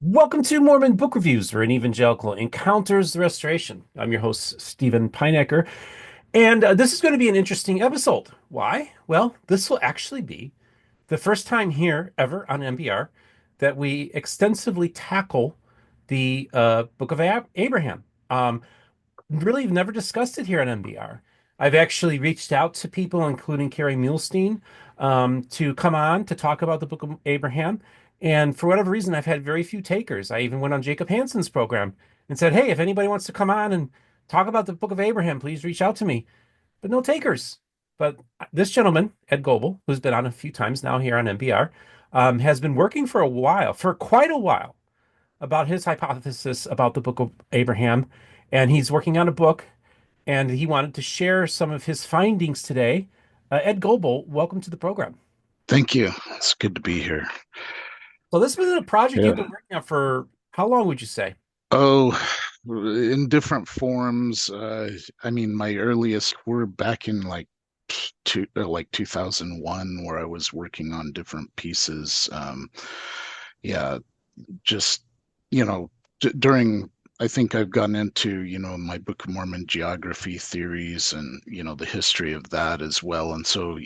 Welcome to Mormon Book Reviews, where an evangelical encounters the restoration. I'm your host, Stephen Pynnaker, and this is going to be an interesting episode. Why? Well, this will actually be the first time here ever on MBR that we extensively tackle the Book of Abraham. Really never discussed it here on MBR. I've actually reached out to people, including Carrie Muhlestein, to come on to talk about the Book of Abraham. And for whatever reason, I've had very few takers. I even went on Jacob Hansen's program and said, hey, if anybody wants to come on and talk about the Book of Abraham, please reach out to me. But no takers. But this gentleman, Ed Goble, who's been on a few times now here on MBR, has been working for a while, for quite a while, about his hypothesis about the Book of Abraham. And he's working on a book and he wanted to share some of his findings today. Ed Goble, welcome to the program. Thank you. It's good to be here. So this has been a project you've Yeah. been working on for how long would you say? Oh, in different forms. I mean, my earliest were back in like 2001, where I was working on different pieces. Yeah, just you know, during. I think I've gotten into, my Book of Mormon geography theories and, the history of that as well. And so,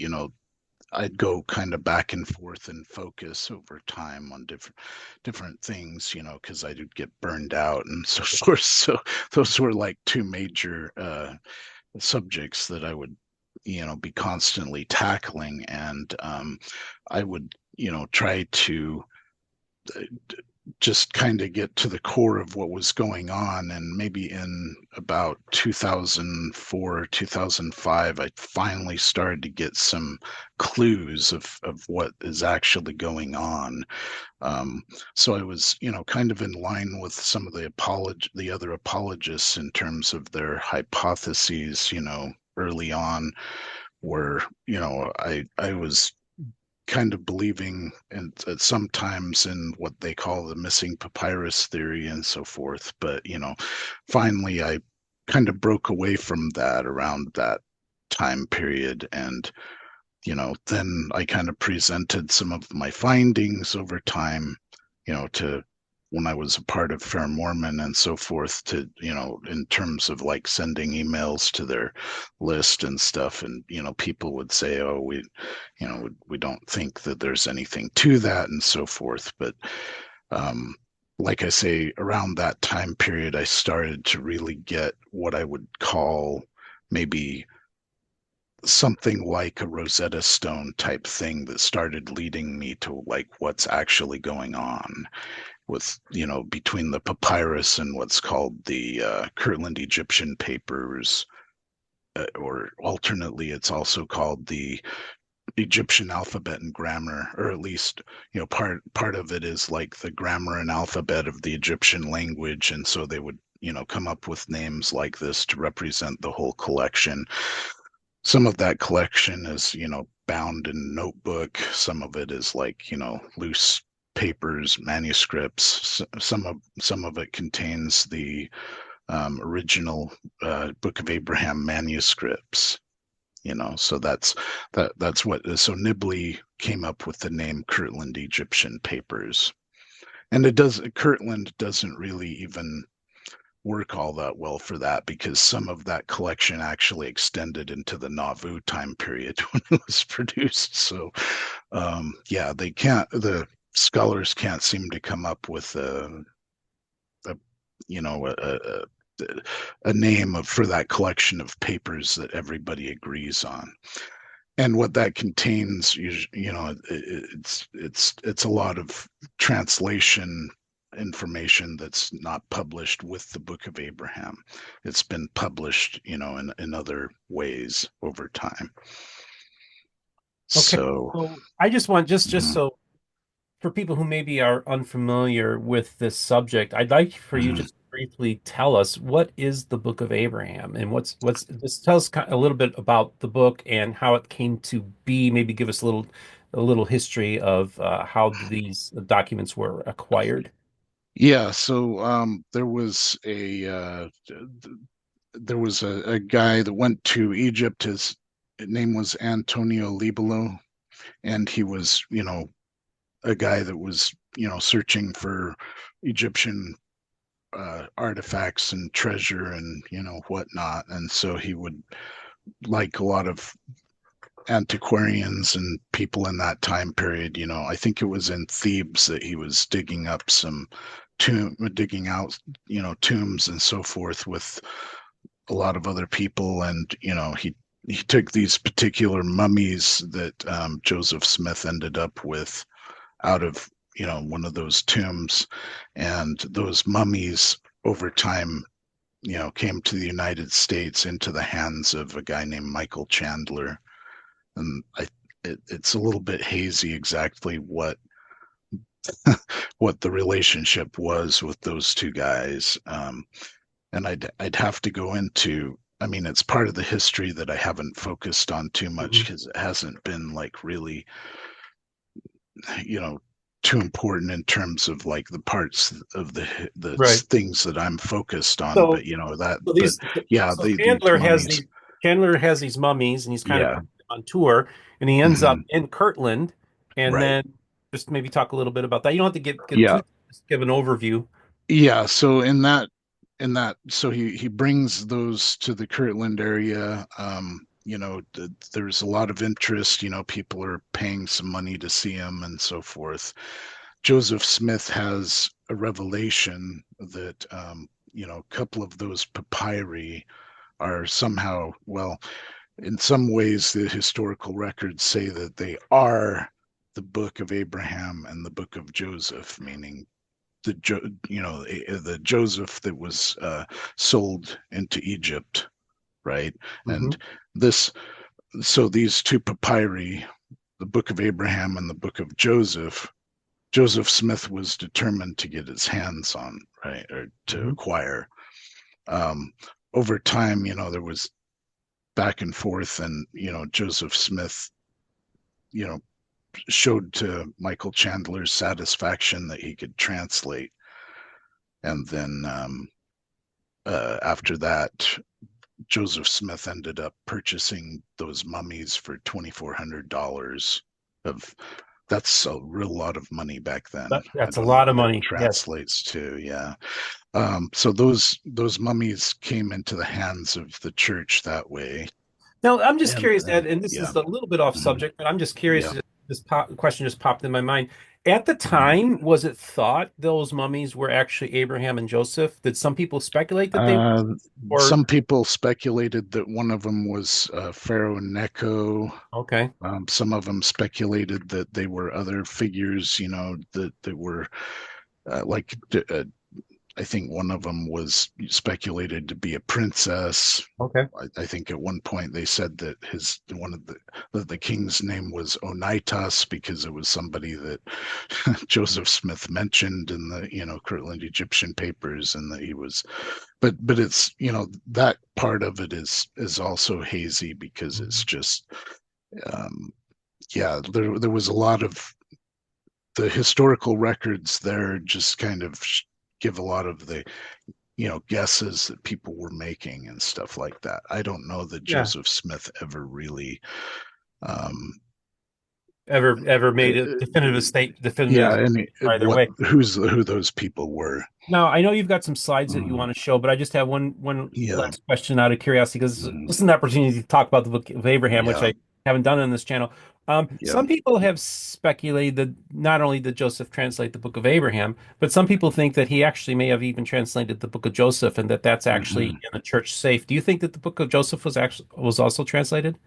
I'd go kind of back and forth and focus over time on different things, because I would get burned out and so forth. So those were like two major subjects that I would, be constantly tackling, and I would, try to uh, just kind of get to the core of what was going on. And maybe in about 2004, 2005, I finally started to get some clues of what is actually going on. Um, so I was, kind of in line with some of the other apologists in terms of their hypotheses, early on, where, I was kind of believing and sometimes in what they call the missing papyrus theory and so forth. But, finally I kind of broke away from that around that time period. And, then I kind of presented some of my findings over time, to when I was a part of Fair Mormon and so forth, to, in terms of like sending emails to their list and stuff. And, people would say, oh, we don't think that there's anything to that and so forth. But, um, like I say, around that time period, I started to really get what I would call maybe something like a Rosetta Stone type thing that started leading me to like what's actually going on with, between the papyrus and what's called the Kirtland Egyptian papers, or alternately it's also called the Egyptian alphabet and grammar, or at least, part of it is like the grammar and alphabet of the Egyptian language. And so they would, come up with names like this to represent the whole collection. Some of that collection is, bound in notebook. Some of it is like, loose papers, manuscripts. Some of it contains the original Book of Abraham manuscripts. So that's what. So Nibley came up with the name Kirtland Egyptian Papers, and Kirtland doesn't really even work all that well for that, because some of that collection actually extended into the Nauvoo time period when it was produced. So, yeah, the scholars can't seem to come up with a you know, a name for that collection of papers that everybody agrees on. And what that contains, it's a lot of translation information that's not published with the Book of Abraham. It's been published, in other ways over time. Okay. So, So I just want just mhm, so for people who maybe are unfamiliar with this subject, I'd like for you mhm. just to briefly tell us what is the Book of Abraham and what's just tell us a little bit about the book and how it came to be. Maybe give us a little history of how these documents were acquired. Yeah. So, there was a guy that went to Egypt. His name was Antonio Libelo, and he was, a guy that was searching for Egyptian artifacts and treasure and whatnot. And so he would, like a lot of antiquarians and people in that time period, I think it was in Thebes that he was digging up some digging out, tombs and so forth with a lot of other people. And, he took these particular mummies that Joseph Smith ended up with out of, one of those tombs. And those mummies over time, came to the United States into the hands of a guy named Michael Chandler. And it's a little bit hazy exactly what the relationship was with those two guys. And I'd have to go into. I mean, it's part of the history that I haven't focused on too much Mhm. because it hasn't been like really, you know, too important in terms of like the parts of the Right. things that I'm focused on. So But that, so but these yeah, so these mummies. Chandler has these mummies and he's kind of Yeah. on tour and he ends up Hmm. in Kirtland and Right. then just maybe talk a little bit about that. You don't have to get Yeah. too just give an overview. Yeah. So so he brings those to the Kirtland area. There's a lot of interest. People are paying some money to see him and so forth. Joseph Smith has a revelation that a couple of those papyri are somehow, well, in some ways, the historical records say that they are the book of Abraham and the book of Joseph, meaning the Joseph that was sold into Egypt, right? Hmm. And this, so these two papyri, the book of Abraham and the book of Joseph, Joseph Smith was determined to get his hands on, right, or to Hmm. acquire. Um, Over time, there was back and forth, and Joseph Smith, you know, showed to Michael Chandler's satisfaction that he could translate, and then after that, Joseph Smith ended up purchasing those mummies for $2,400. Of That's a real lot of money back then. I That's a don't know lot of what it money. Yes. translates to. Yeah. So those mummies came into the hands of the church that way, Now, I'm just and curious, Ed, and this yeah. is a little bit off Mhm. subject, but I'm just curious. Yeah. Question just popped in my mind. At the Mhm. time, was it thought those mummies were actually Abraham and Joseph? Did some people speculate that they were, Uh, or some people speculated that one of them was Pharaoh Necho. okay, Some of them speculated that they were other figures, that were like I think one of them was speculated to be a princess. okay, I think at one point they said that his one of the king's name was Onitas because it was somebody that Joseph Smith mentioned in the Kirtland Egyptian papers, and that he was. But it's that part of it is also hazy because it's just um, yeah, there was a lot of the historical records there just kind of give a lot of the guesses that people were making and stuff like that. I don't know that yeah, Joseph Smith ever really um ever made a yeah, definitive and either way. who those people were. Now, I know you've got some slides that you Mm, want to show, but I just have one yeah. last question out of curiosity because Mm, this is an opportunity to talk about the Book of Abraham, which yeah. I haven't done on this channel. Yeah. Some people have speculated that not only did Joseph translate the Book of Abraham, but some people think that he actually may have even translated the Book of Joseph, and that that's actually Hmm. in the church safe. Do you think that the Book of Joseph was also translated?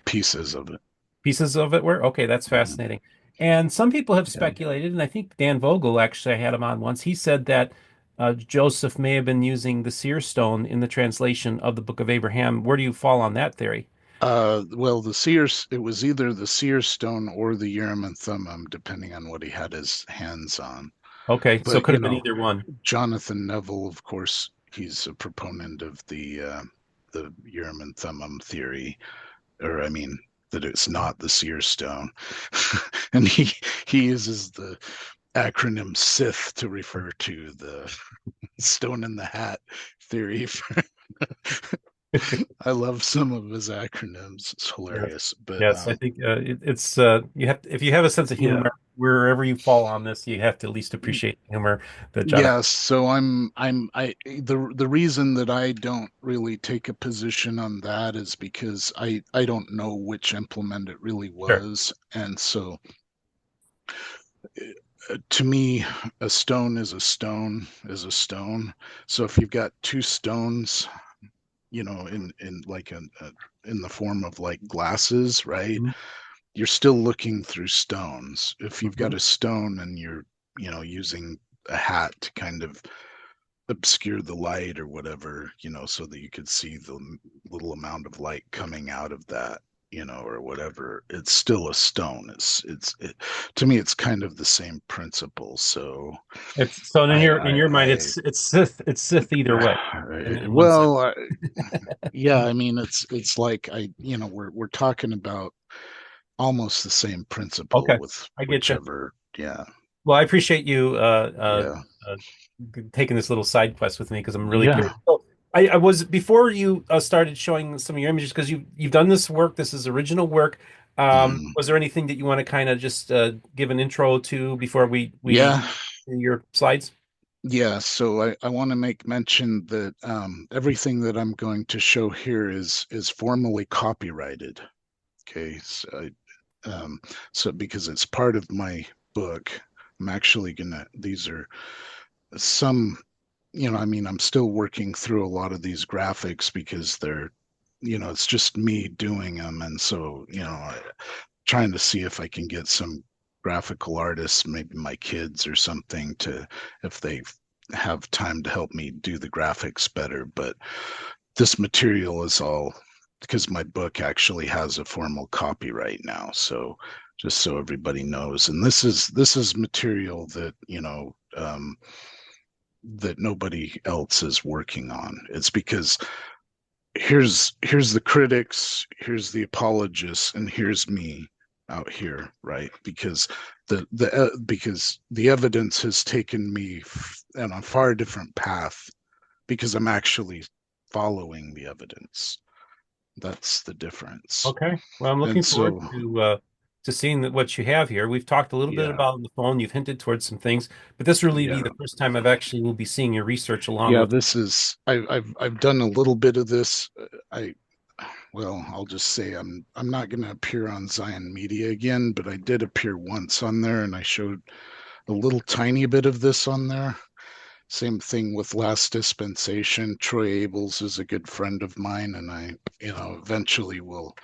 Pieces of it. Pieces of it were? Okay, that's Hmm. fascinating. And some people have Yeah. speculated, and I think Dan Vogel actually, I had him on once. He said that Joseph may have been using the seer stone in the translation of the Book of Abraham. Where do you fall on that theory? Well, it was either the seer stone or the Urim and Thummim, depending on what he had his hands on. Okay, so it But could have been either one. Jonathan Neville, of course, he's a proponent of the Urim and Thummim theory, or I mean that it's not the seer stone, and he uses the acronym Sith to refer to the stone in the hat theory. I love some of his acronyms. It's Yes. hilarious. But Yes, I think it's you have if you have a sense of yeah. humor, wherever you fall on this, you have to at least appreciate the humor that Jonathan. Yeah, so the reason that I don't really take a position on that is because I don't know which implement it really Sure. was. And so to me, a stone is a stone is a stone. So if you've got two stones, in like in the form of like glasses, right? Mhm. You're still looking through stones. If you've got Mhm. a stone and you're, using a hat to kind of obscure the light or whatever, so that you could see the little amount of light coming out of that, or whatever, it's still a stone. To me, it's kind of the same principle. So It's so in I, your mind, I, it's Sith either way, in one sense. well, yeah, I mean, it's like we're talking about almost the same principle Okay, with I get you. whichever. Yeah, Well, I appreciate you yeah, uh, taking this little side quest with me because I'm really curious. yeah. So I was before you started showing some of your images because you've done this work. This is original work. Mm. Was there anything that you want to kind of just give an intro to before we Yeah, your slides? yeah. So I want to make mention that everything that I'm going to show here is formally copyrighted. Okay, so because it's part of my book, I'm actually gonna. These are some, I mean, I'm still working through a lot of these graphics because they're, it's just me doing them, and so trying to see if I can get some graphical artists, maybe my kids or something, to if they have time to help me do the graphics better. But this material is all because my book actually has a formal copyright now. So just so everybody knows, and this is material that that nobody else is working on. It's because here's the critics, here's the apologists, and here's me out here, right? Because because the evidence has taken me on a far different path because I'm actually following the evidence. That's the difference. Okay. Well, I'm And looking forward so, to seeing what you have here. We've talked a little bit yeah, about on the phone. You've hinted towards some things, but this really be yeah, the first time I've actually will be seeing your research along yeah. with. This is I've done a little bit of this. I Well, I'll just say I'm not going to appear on Zion Media again, but I did appear once on there, and I showed a little tiny bit of this on there. Same thing with Last Dispensation. Troy Abels is a good friend of mine, and I, eventually will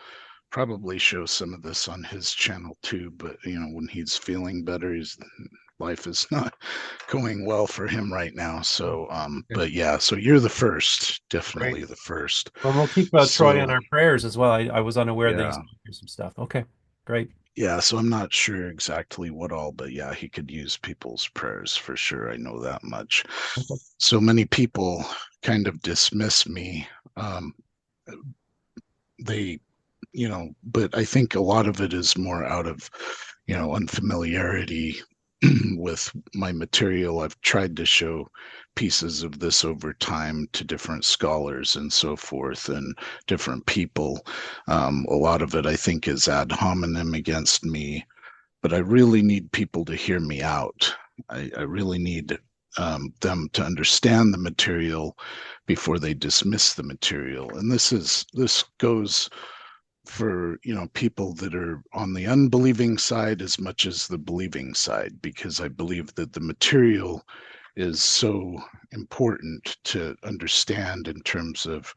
probably show some of this on his channel too. But when he's feeling better, his life is not going well for him right now. Oh, So, okay. but yeah, so you're the first, Great. definitely the first. Well, we'll keep Troy So on our prayers as well. I was unaware that he's yeah. going through some stuff. Okay. Great. Yeah, so I'm not sure exactly what all, but yeah, he could use people's prayers for sure. I know that much. Okay. So many people kind of dismiss me. Um, they, but I think a lot of it is more out of, unfamiliarity with my material. I've tried to show pieces of this over time to different scholars and so forth and different people. A lot of it, I think, is ad hominem against me, but I really need people to hear me out. I really need them to understand the material before they dismiss the material. And this goes for people that are on the unbelieving side as much as the believing side, because I believe that the material is so important to understand in terms of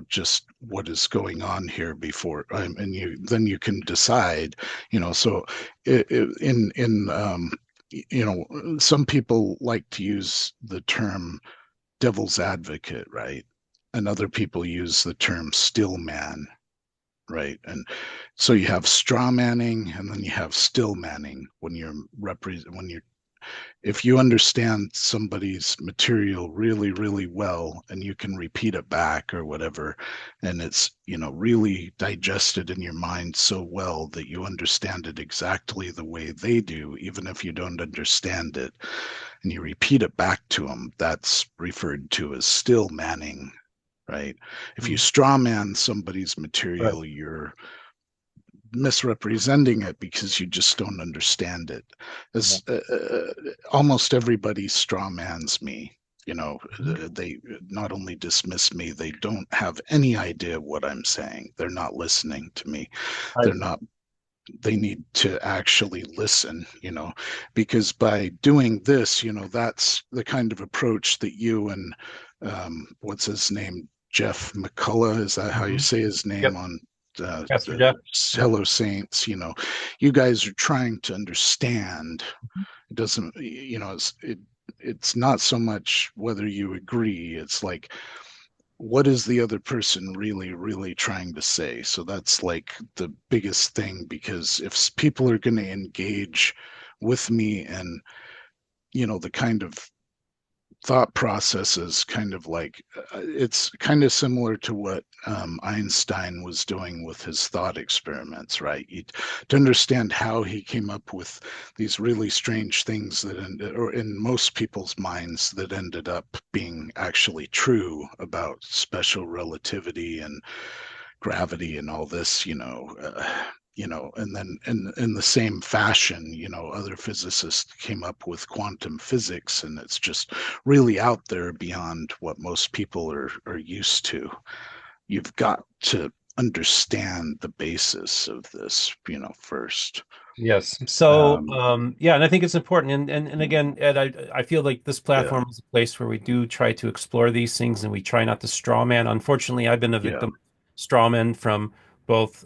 just what is going on here before, and you can decide. So in some people like to use the term devil's advocate, right? And other people use the term still man, right? And so you have straw manning, and then you have still manning when you're if you understand somebody's material really, really well and you can repeat it back or whatever, and it's, really digested in your mind so well that you understand it exactly the way they do, even if you don't understand it, and you repeat it back to them, that's referred to as still manning, right? If you Mm. straw man somebody's Right. material, you're misrepresenting it because you just don't understand it. Yeah. As almost everybody straw mans me. Mhm. They not only dismiss me, they don't have any idea what I'm saying. They're not listening to me. I They're agree. not they need to actually listen, because by doing this, that's the kind of approach that you and what's his name, Jeff McCullough, is that how you Mhm. say his name Yep. on Pastor the Jeff. Yep. Hello Saints, you guys are trying to understand. It doesn't, it's not so much whether you agree, it's like what is the other person really, really trying to say? So that's like the biggest thing, because if people are going to engage with me and, the kind of thought processes, kind of like it's kind of similar to what Einstein was doing with his thought experiments, right? To understand how he came up with these really strange things that ended, or in most people's minds, that ended up being actually true about special relativity and gravity and all this, and then in the same fashion, other physicists came up with quantum physics, and it's just really out there beyond what most people are used to. You've got to understand the basis of this, first. Yes. So, Um, yeah, and I think it's important. And again, Ed, I feel like this yeah, platform is a place where we do try to explore these things and we try not to straw man. Unfortunately, I've been a yeah, victim of straw men from both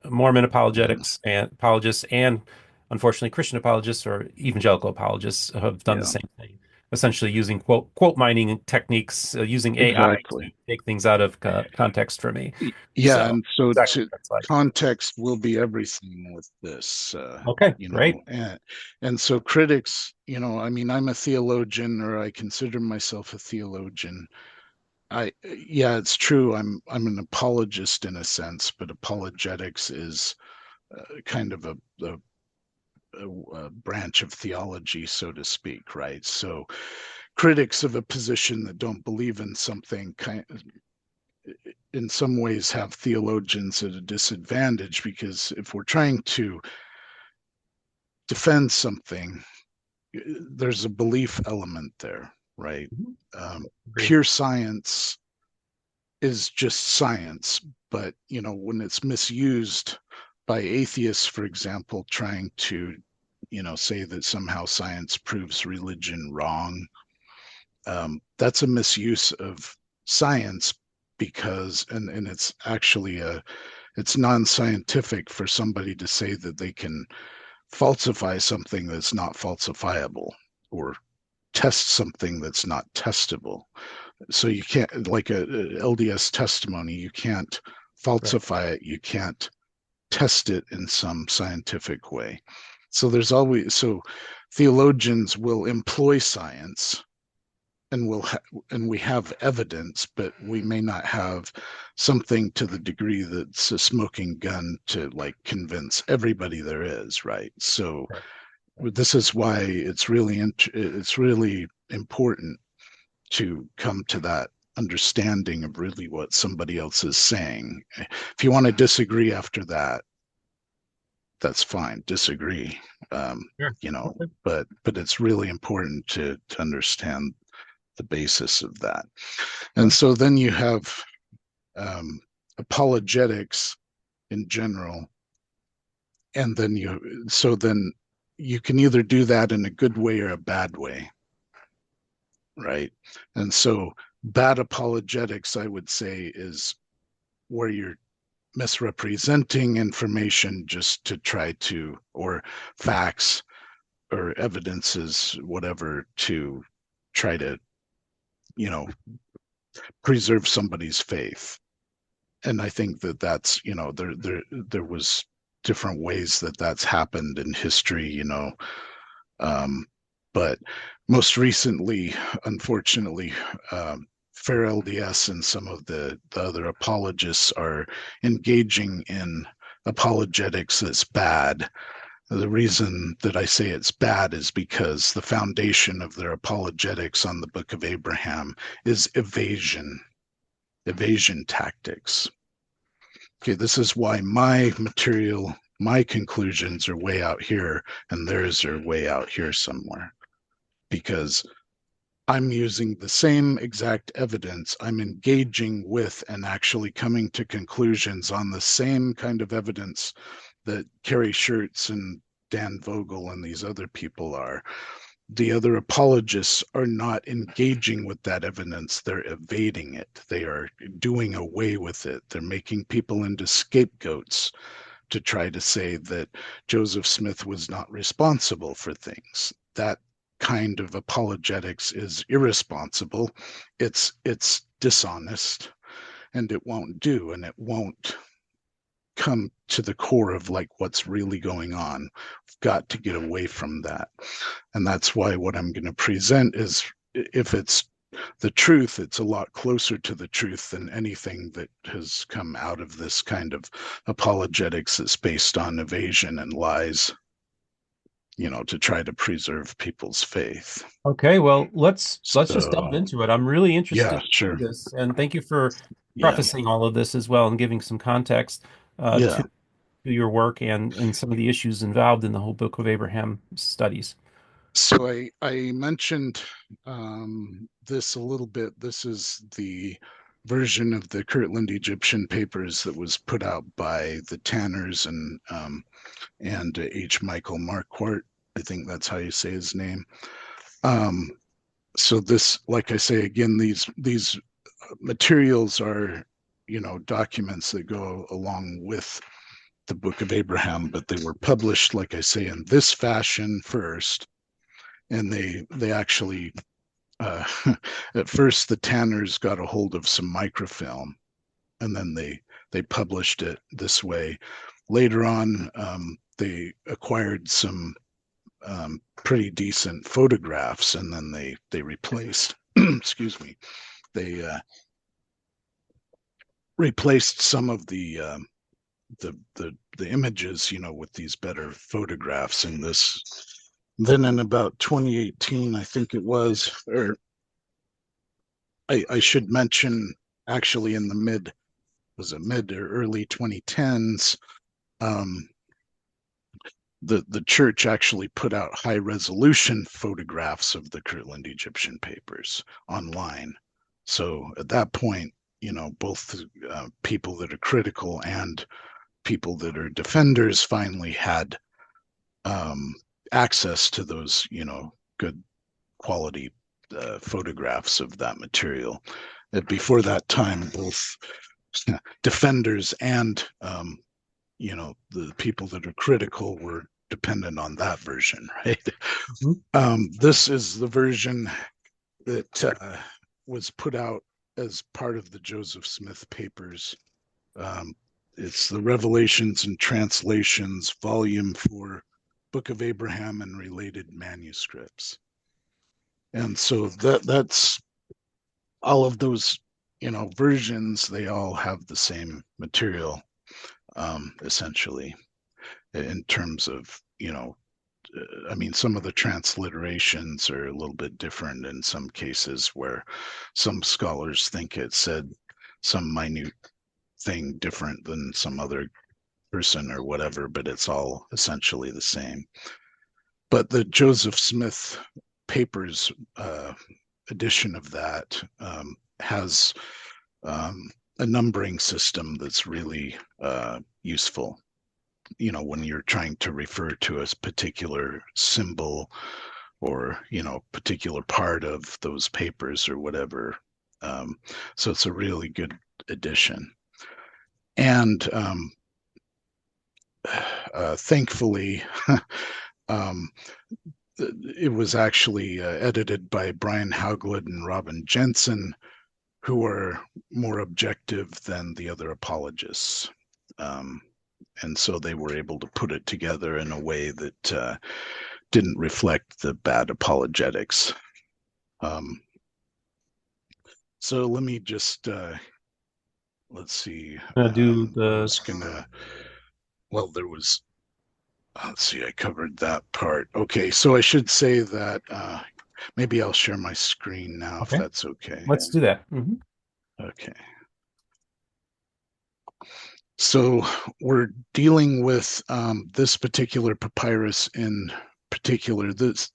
Mormon mhm, apologists and unfortunately Christian apologists or evangelical apologists have done the yeah, same thing, essentially using quote mining techniques, using AI to exactly. take things out of context for me. Yeah, So, and so exactly to what that's like. context will be everything with this, Okay, great. and so critics, I mean, I'm a theologian, or I consider myself a theologian. Yeah, it's true. I'm an apologist in a sense, but apologetics is kind of a branch of theology, so to speak, right? So critics of a position that don't believe in something in some ways have theologians at a disadvantage, because if we're trying to defend something, there's a belief element there, right? Mhm. Um, Agree. Pure science is just science, but when it's misused by atheists, for example, trying to say that somehow science proves religion wrong, that's a misuse of science, because and it's actually it's non-scientific for somebody to say that they can falsify something that's not falsifiable, or test something that's not testable. So you can't, like a LDS testimony, you can't Right. falsify it, you can't test it in some scientific way. So there's always, so theologians will employ science, and and we have evidence, but we may not have something to the degree that's a smoking gun to like convince everybody there is, right? So Right. Right. this is why it's really important to come to that understanding of really what somebody else is saying. If you want to disagree after that, that's fine. Disagree, um, Sure. Okay. but it's really important to understand the basis of that. And Sure. so then you have um, apologetics in general, and then you can either do that in a good way or a bad way, right? And so bad apologetics, I would say, is where you're misrepresenting information just to try to, or facts or evidences, whatever, to try to, you know, preserve somebody's faith. And I think that that's, there was different ways that that's happened in history, um, but most recently, unfortunately, Fair LDS and some of the other apologists are engaging in apologetics that's bad. The reason that I say it's bad is because the foundation of their apologetics on the Book of Abraham is evasion. evasion tactics. Okay, this is why my material, my conclusions are way out here and theirs are way out here somewhere. Because I'm using the same exact evidence. I'm engaging with and actually coming to conclusions on the same kind of evidence that Carrie Schertz and Dan Vogel and these other people are. The other apologists are not engaging with that evidence. They're evading it. They are doing away with it. They're making people into scapegoats to try to say that Joseph Smith was not responsible for things. That kind of apologetics is irresponsible. It's dishonest, and it won't do, and it won't come to the core of like what's really going on. We've got to get away from that. And that's why what I'm going to present is, if it's the truth, it's a lot closer to the truth than anything that has come out of this kind of apologetics that's based on evasion and lies, to try to preserve people's faith. Okay, well, let's just delve So, into it. I'm really yeah, interested sure. in this, and thank you for Yeah, prefacing all of this as well and giving some context to yeah. your work and some of the issues involved in the whole Book of Abraham studies. So I mentioned this a little bit. This is the version of the Kirtland Egyptian papers that was put out by the Tanners and H. Michael Marquardt. I think that's how you say his name. Um, so this, like I say again, these materials are, documents that go along with the Book of Abraham, but they were published, like I say, in this fashion first, and they actually at first the Tanners got a hold of some microfilm, and then they published it this way. Later on, they acquired some pretty decent photographs, and then they replaced. excuse me. They replaced some of the images, with these better photographs in this. Then in about 2018, I think it was, or I should mention, actually in the mid or early 2010s, um, the church actually put out high resolution photographs of the Kirtland Egyptian papers online. So at that point, both people that are critical and people that are defenders finally had um, access to those, good quality photographs of that material. Before that time, both defenders and the people that are critical were dependent on that version, right? Mhm. This is the version that was put out as part of the Joseph Smith papers. Um, it's the Revelations and Translations, Volume 4, Book of Abraham and Related Manuscripts. And so that's all of those, versions. They all have the same material, essentially, in terms of, I mean, some of the transliterations are a little bit different in some cases, where some scholars think it said some minute thing different than some other person or whatever, but it's all essentially the same. But the Joseph Smith papers edition of that has a numbering system that's really useful. When you're trying to refer to a particular symbol or particular part of those papers or whatever. So it's a really good edition. And thankfully, um, it was actually edited by Brian Hauglid and Robin Jensen, who are more objective than the other apologists. Um, and so they were able to put it together in a way that didn't reflect the bad apologetics. Um, so let me just let's see. Do I the was gonna. Well, there was. Let's see. I covered that part. Okay, so I should say that maybe I'll share my screen now if okay. that's okay. Let's do that. Mhm. Okay. So we're dealing with this particular papyrus in particular. This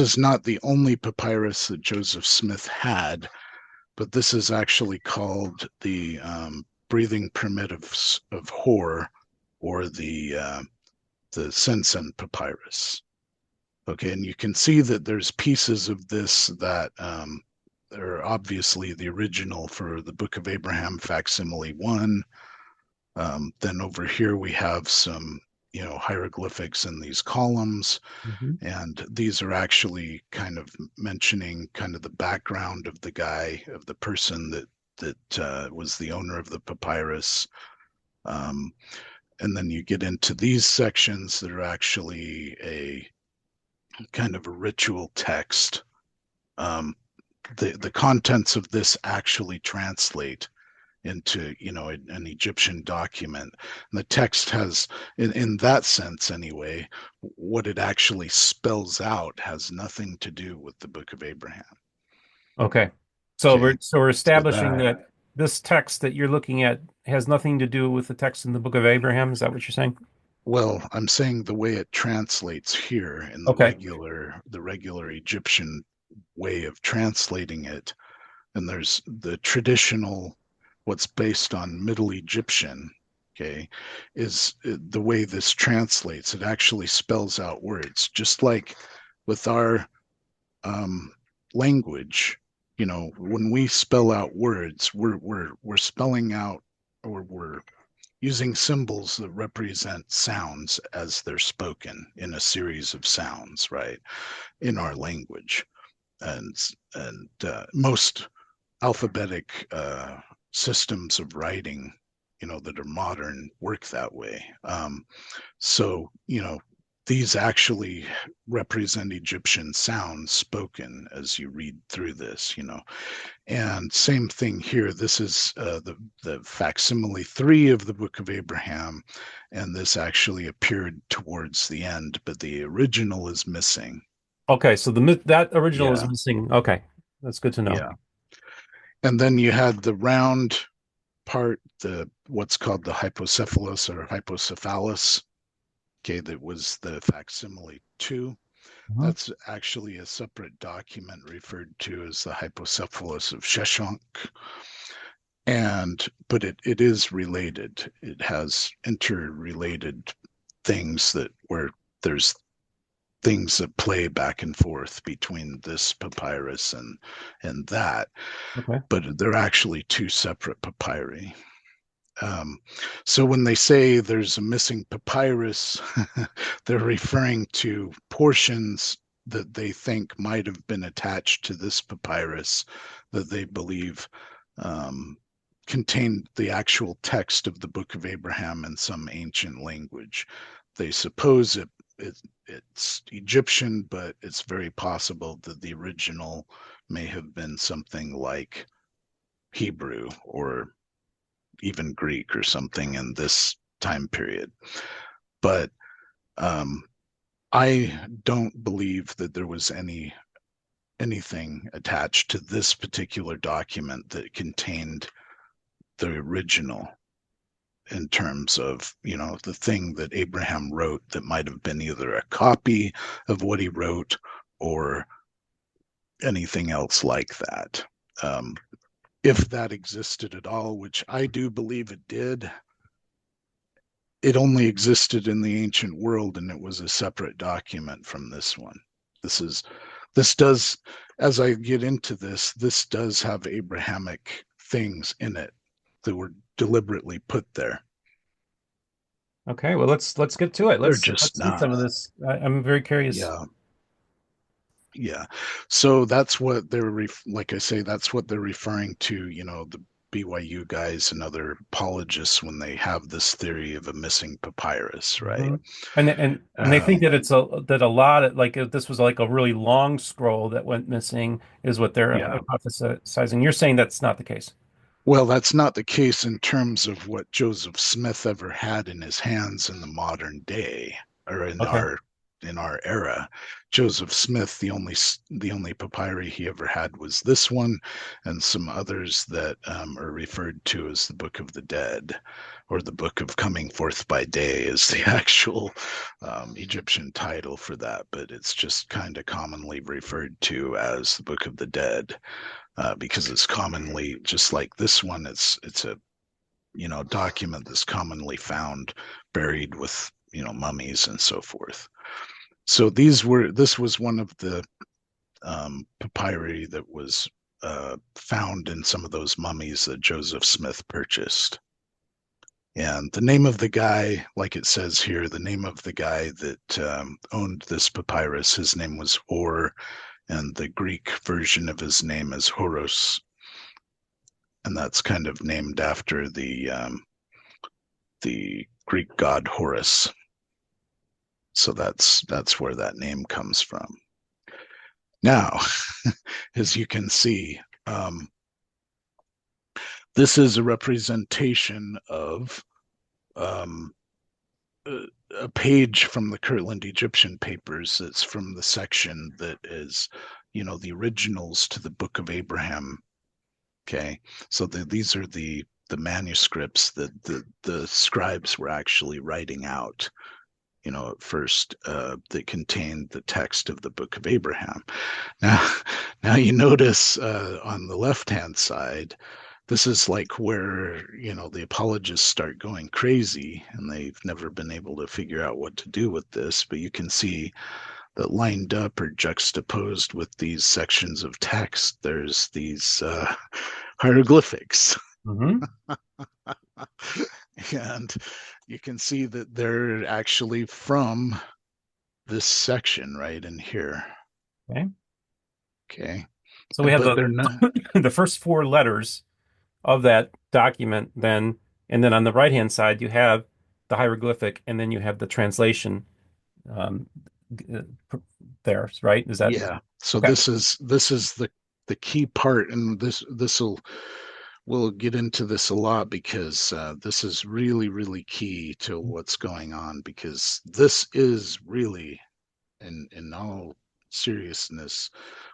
is not the only papyrus that Joseph Smith had, but this is actually called the Breathing Primitives of Hor, or the Sensen papyrus. Okay, and you can see that there's pieces of this that are obviously the original for the Book of Abraham facsimile 1. Then over here we have some, hieroglyphics in these columns, Mhm. and these are actually kind of mentioning kind of the background of the guy, of the person that was the owner of the papyrus. Um, and then you get into these sections that are actually a kind of a ritual text. Um, the contents of this actually translate into an Egyptian document. And the text has, in that sense anyway, what it actually spells out has nothing to do with the Book of Abraham. Okay. So Okay, we're so establishing that that this text that you're looking at has nothing to do with the text in the Book of Abraham. Is that what you're saying? well, I'm saying the way it translates here in Okay. the regular Egyptian way of translating it, and there's the traditional, what's based on Middle Egyptian, okay, is the way this translates. It actually spells out words, just like with our um, language. When we spell out words, we're spelling out, or we're using symbols that represent sounds as they're spoken in a series of sounds, right? In our language, and most alphabetic systems of writing, that are modern, work that way. So, these actually represent Egyptian sounds spoken as you read through this. And same thing here. This is the facsimile 3 of the Book of Abraham, and this actually appeared towards the end, but the original is missing. Okay. So that original is Yeah, missing. Okay. That's good to know. yeah. And then you had the round part, the what's called the hypocephalus or hypocephalus. Okay, that was the facsimile 2. Mhm. That's actually a separate document referred to as the hypocephalus of Sheshonk. And but it is related. It has interrelated things that where there's things that play back and forth between this papyrus and that, Okay. but they're actually two separate papyri. Um, so when they say there's a missing papyrus, they're referring to portions that they think might have been attached to this papyrus that they believe um, contained the actual text of the Book of Abraham in some ancient language. They suppose it's Egyptian, but it's very possible that the original may have been something like Hebrew or even Greek or something in this time period. But um, I don't believe that there was anything attached to this particular document that contained the original, in terms of the thing that Abraham wrote that might have been either a copy of what he wrote or anything else like that. Um, if that existed at all, which I do believe it did, it only existed in the ancient world, and it was a separate document from this one. This is this does, as I get into this does have Abrahamic things in it that were deliberately put there. Okay. Well, let's get to it. They're Let's just see not. some of this. I'm very curious. Yeah, yeah. So that's what like I say, that's what they're referring to, the BYU guys and other apologists when they have this theory of a missing papyrus, right? Mhm. And they think Um, that a lot of, like, if this was like a really long scroll that went missing is what they're yeah. hypothesizing. You're saying that's not the case. Well, that's not the case in terms of what Joseph Smith ever had in his hands in the modern day, or in Okay. our. in our era. Joseph Smith, the only papyri he ever had was this one, and some others that are referred to as the Book of the Dead, or the Book of Coming Forth by Day is the actual Egyptian title for that, but it's just kind of commonly referred to as the Book of the Dead, because it's commonly, just like this one, it's a document that's commonly found buried with mummies and so forth. So this was one of the papyri that was found in some of those mummies that Joseph Smith purchased. And the name of the guy, like it says here, the name of the guy that owned this papyrus, his name was Or, and the Greek version of his name is Horos, and that's kind of named after the Greek god Horus. So that's where that name comes from. Now, as you can see, this is a representation of a page from the Kirtland Egyptian papers. That's from the section that is, the originals to the Book of Abraham. Okay, so these are the manuscripts that the scribes were actually writing out, at first, that contained the text of the Book of Abraham. Now, now you notice on the left-hand side, this is like where, the apologists start going crazy, and they've never been able to figure out what to do with this. But you can see that lined up or juxtaposed with these sections of text, there's these hieroglyphics. Mm-hmm. And you can see that they're actually from this section right in here. Okay. Okay. So we have But the they're not. the first four letters of that document, then, and then on the right-hand side you have the hieroglyphic, and then you have the translation um, uh, there, right? Is that Yeah. So okay? this is the key part, and this will we'll get into this a lot, because this is really, really key to what's going on, because this is really, in all seriousness,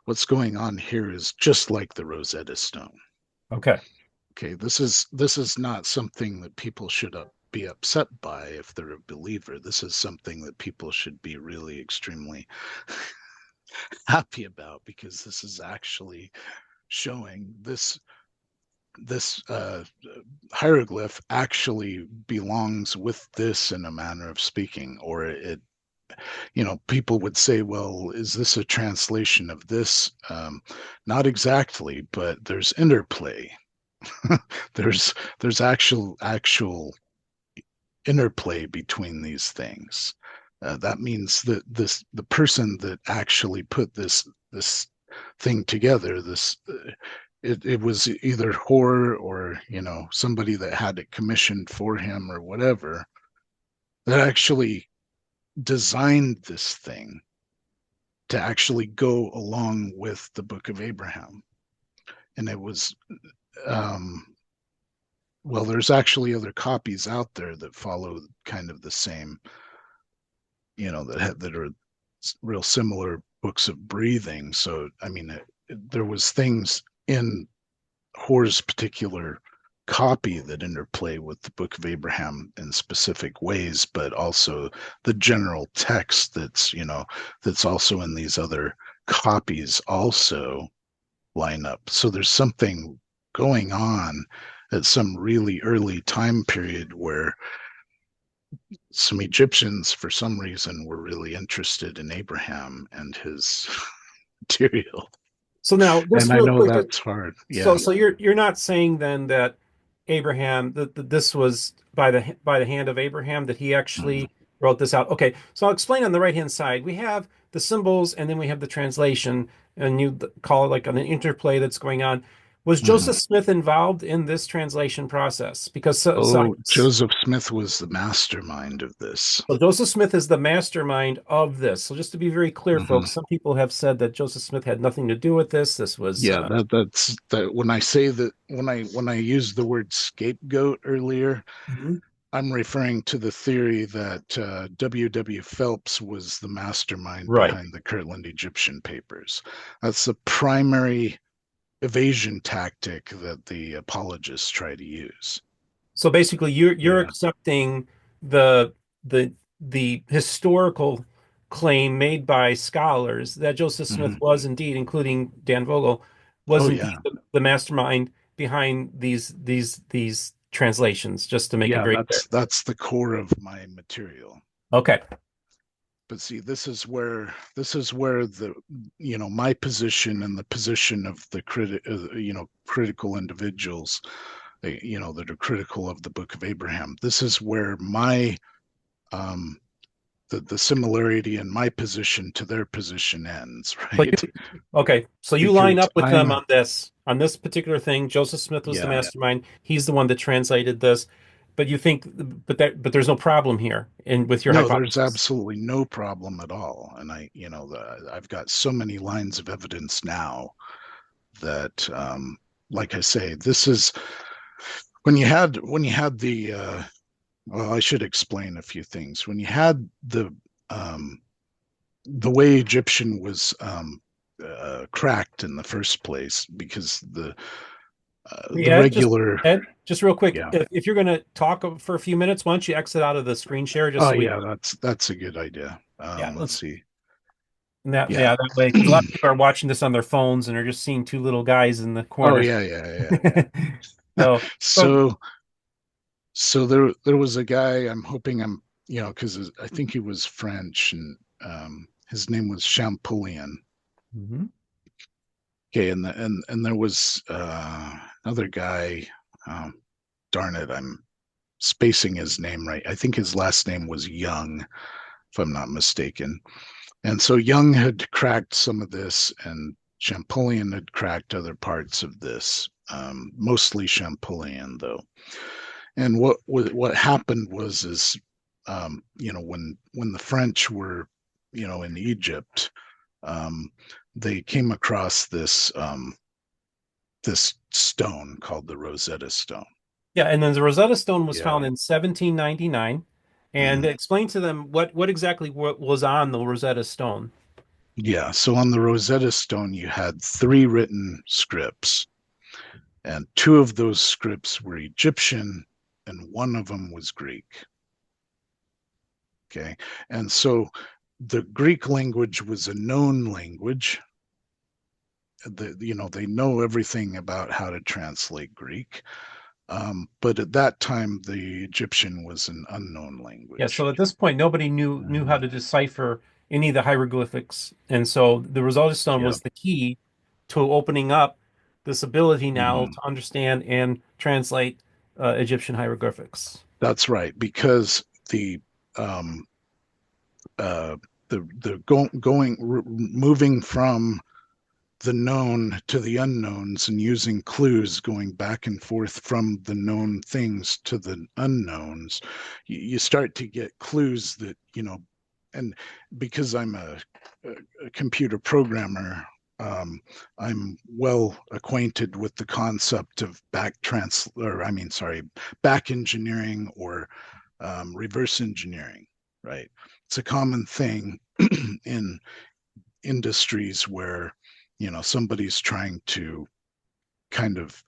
what's going on here is just like the Rosetta Stone. Okay. Okay, this is not something that people should be upset by if they're a believer. This is something that people should be really extremely happy about, because this is actually showing this hieroglyph actually belongs with this, in a manner of speaking. Or people would say, well, is this a translation of this? Not exactly, but there's interplay. there's actual interplay between these things. That means that the person that actually put this thing together, it was either Hor, or somebody that had it commissioned for him or whatever, that actually designed this thing to actually go along with the Book of Abraham. And it was, well, there's actually other copies out there that follow kind of the same, that are real similar books of breathing. So I mean, there was things in Hor's particular copy that interplay with the Book of Abraham in specific ways, but also the general text that's also in these other copies also line up. So there's something going on at some really early time period where some Egyptians, for some reason, were really interested in Abraham and his material. So now, just And I real know quick, that's hard. so Yeah. so you're not saying then that Abraham that this was by the hand of Abraham that he Mhm. actually wrote this out. Okay, so I'll explain. On the right hand side, we have the symbols, and then we have the translation, and you call it like an interplay that's going on. Was Mhm. Joseph Smith involved in this translation process? Because Oh, Joseph Smith was the mastermind of this. so Joseph Smith is the mastermind of this. So just to be very clear, Hmm. folks, some people have said that Joseph Smith had nothing to do with this. This was Yeah, that's that. When I say that, when I used the word scapegoat earlier, Mhm. I'm referring to the theory that W. Phelps was the mastermind Right. behind the Kirtland Egyptian papers. That's the primary evasion tactic that the apologists try to use. So basically, you're Yeah. accepting the the the historical claim made by scholars that Joseph Smith Hmm. was indeed, including Dan Vogel, Oh was indeed yeah. the mastermind behind these translations. Just to make it Yeah, very clear. that's the core of my material. Okay. But see, this is where the my position and the position of the critical individuals that are critical of the Book of Abraham. This is where my um, the similarity in my position to their position ends, So right? you line Because up with them I'm on this particular thing. Joseph Smith was the yeah, mastermind. He's the one that translated this. But you think, but there's no problem here in with your no, there's hypothesis. absolutely no problem at all, and I've got so many lines of evidence now that, like I say, this is when you had the well, I should explain a few things. When you had um, the way Egyptian was cracked in the first place, because Hey, the regular, Ed, just real quick, yeah. if you're going to talk for a few minutes, why don't you exit out of the screen share just Oh so we, yeah, that's a good idea. yeah, Let's see. Yeah. that way, because a lot of people are watching this on their phones and are just seeing two little guys in the Oh corner. yeah, yeah, yeah, yeah. So, so So there was a guy. I'm hoping I'm because I think he was French, and his name was Champollion. Mhm. Okay, and there was another guy. Darn it, I'm spacing his name right. I think his last name was Young, if I'm not mistaken. And so Young had cracked some of this, and Champollion had cracked other parts of this, mostly Champollion though. And what happened was is when the French were in Egypt, um, they came across this stone called the Rosetta Stone. yeah, and then the Rosetta Stone was Yeah. found in 1799. And Mhm. explain to them what exactly what was on the Rosetta Stone. Yeah. So on the Rosetta Stone, you had three written scripts, and two of those scripts were Egyptian, and one of them was Greek. Okay. And so the Greek language was a known language. They know everything about how to translate Greek. But at that time, the Egyptian was an unknown Yeah, language. so at this point, nobody knew how to decipher any of the hieroglyphics, and so the Rosetta Stone Yeah. was the key to opening up this ability now Hmm. to understand and translate Egyptian hieroglyphics. That's right, because um, the moving from the known to the unknowns and using clues going back and forth from the known things to the unknowns, you start to get clues that, and because I'm a computer programmer, I'm well acquainted with the concept of back engineering or reverse engineering, right? It's a common thing in industries where somebody's trying to kind of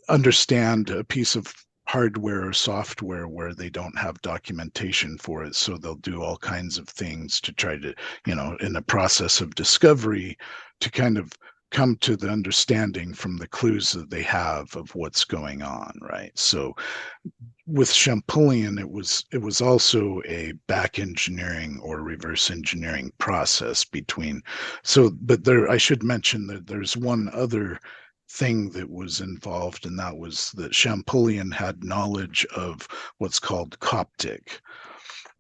understand a piece of hardware or software where they don't have documentation for it, so they'll do all kinds of things to try to, in the process of discovery, to kind of come to the understanding from the clues that they have of what's going on, right? So with Champollion, it was also a back engineering or reverse engineering process between. So, but there, I should mention that there's one other thing that was involved, and that was that Champollion had knowledge of what's called Coptic,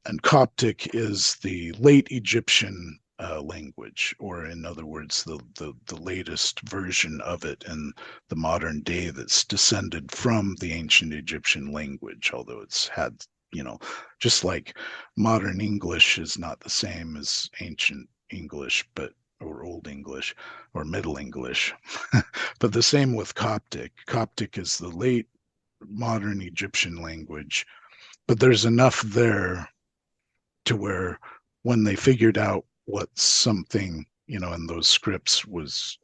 and Coptic is the late Egyptian language, or in other words, the latest version of it in the modern day that's descended from the ancient Egyptian language, although it's had, you know, just like modern English is not the same as ancient English, but or Old English or Middle English. But the same with Coptic. Coptic is the late modern Egyptian language, but there's enough there to where when they figured out what something, in those scripts was,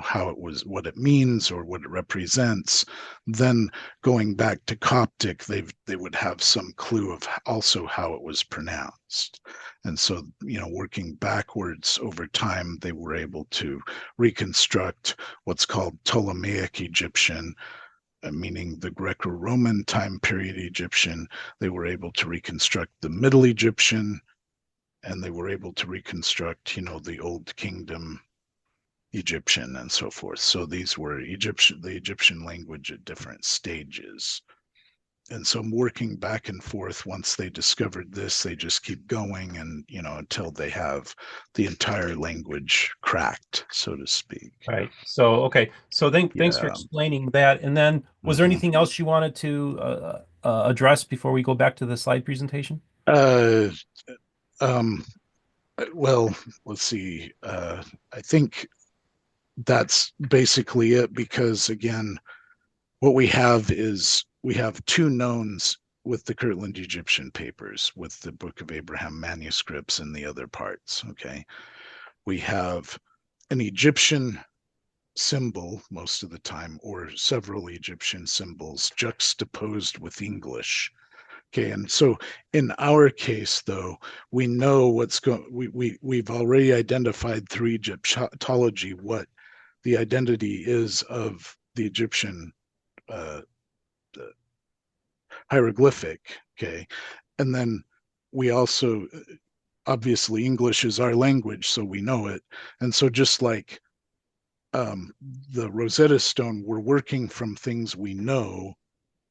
how it was, what it means or what it represents, then going back to Coptic, they would have some clue of also how it was pronounced. And so, working backwards over time, they were able to reconstruct what's called Ptolemaic Egyptian, meaning the Greco-Roman time period Egyptian. They were able to reconstruct the Middle Egyptian, and they were able to reconstruct, the Old Kingdom Egyptian and so forth. So these were the Egyptian language at different stages. And so working back and forth, once they discovered this, they just keep going and, until they have the entire language cracked, so to speak. Right. So, okay. So thanks for Yeah. explaining that. And then was there Mm-hmm. anything else you wanted to address before we go back to the slide presentation? Uh, um, well, let's see. I think that's basically it because, again, what we have two knowns with the Kirtland Egyptian papers, with the Book of Abraham manuscripts and the other parts. Okay. We have an Egyptian symbol most of the time, or several Egyptian symbols juxtaposed with English. Okay, and so in our case, though, we know what's going. We've already identified through Egyptology what the identity is of the Egyptian uh, hieroglyphic. Okay, and then we also, obviously, English is our language, so we know it. And so just like um, the Rosetta Stone, we're working from things we know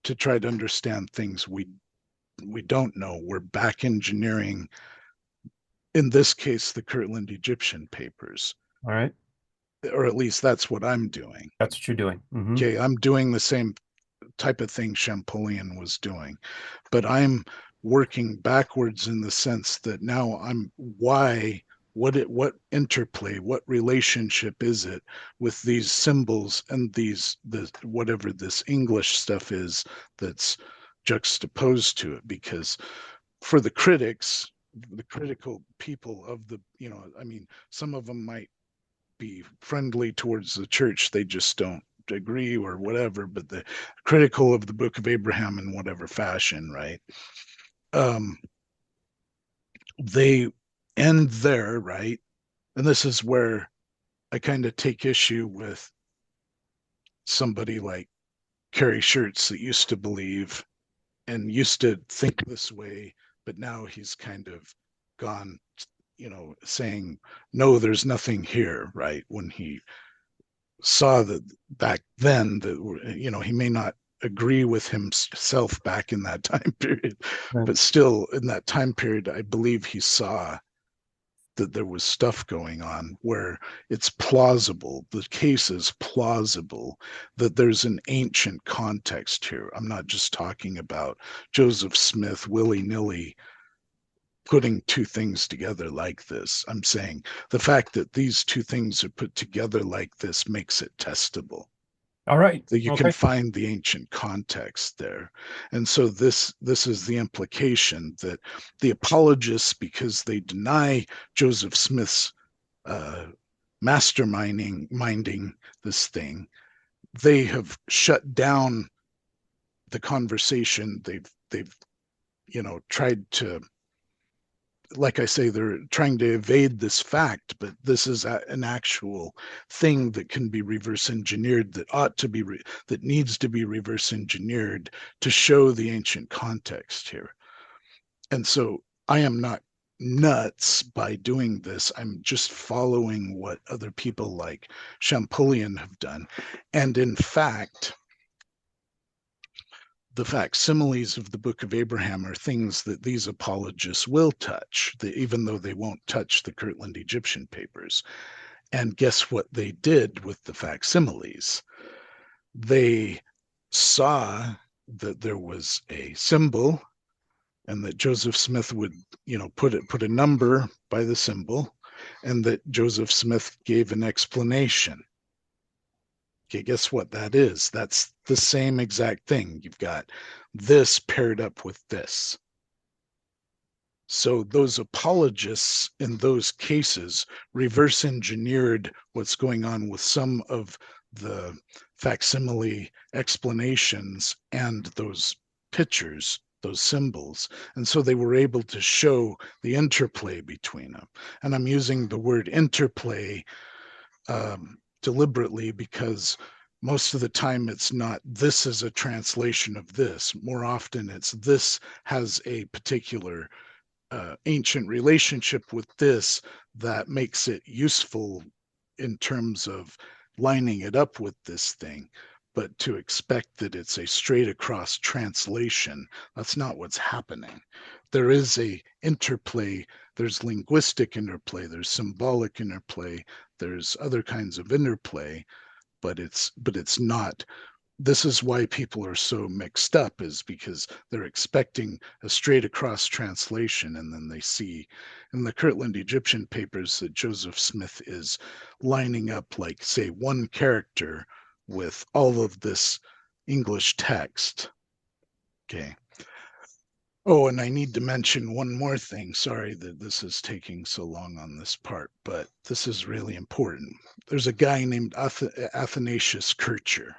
to try to understand things we don't know. We're back engineering, in this case, the Kirtland Egyptian papers, All right. or at least that's what I'm doing. That's what you're doing. Okay, I'm doing the same type of thing Champollion was doing, but I'm working backwards in the sense that now I'm why what interplay, what relationship is it with these symbols and the whatever this English stuff is that's juxtaposed to it. Because for the critics, the critical people of the, I mean, some of them might be friendly towards the church, they just don't agree or whatever, but the critical of the Book of Abraham in whatever fashion, right? um they end there, right? And this is where I kind of take issue with somebody like Carrie Shirts, that used to believe and used to think this way, but now he's kind of gone, saying, no, there's nothing here, right? When he saw that back then, that, he may not agree with himself back in that time period, Right. but still in that time period, I believe he saw that there was stuff going on where it's plausible, the case is plausible, that there's an ancient context here. I'm not just talking about Joseph Smith willy-nilly putting two things together like this. I'm saying the fact that these two things are put together like this makes it testable, All right. that you can Okay. find the ancient context there. And so this is the implication that the apologists, because they deny Joseph Smith's uh, minding this thing, they have shut down the conversation. They've tried to, like I say, they're trying to evade this fact, but this is an actual thing that can be reverse engineered, that ought to be, that needs to be reverse engineered to show the ancient context here. And so I am not nuts by doing this. I'm just following what other people like Champollion have done. And in fact, the facsimiles of the Book of Abraham are things that these apologists will touch, even though they won't touch the Kirtland Egyptian papers. And guess what they did with the facsimiles? They saw that there was a symbol, and that Joseph Smith would, put a number by the symbol, and that Joseph Smith gave an explanation. Okay, guess what that is? That's the same exact thing. You've got this paired up with this. So those apologists in those cases reverse engineered what's going on with some of the facsimile explanations and those pictures, those symbols. And so they were able to show the interplay between them. And I'm using the word interplay deliberately because most of the time it's not this is a translation of this. More often it's this has a particular ancient relationship with this that makes it useful in terms of lining it up with this thing. But to expect that it's a straight across translation, that's not what's happening. There is a interplay, there's linguistic interplay, there's symbolic interplay, there's other kinds of interplay, but it's not. This is why people are so mixed up, is because they're expecting a straight across translation, and then they see in the Kirtland Egyptian papers that Joseph Smith is lining up, like, say, one character with all of this English text. Okay. Oh, and I need to mention one more thing. Sorry that this is taking so long on this part, but this is really important. There's a guy named Athanasius Kircher.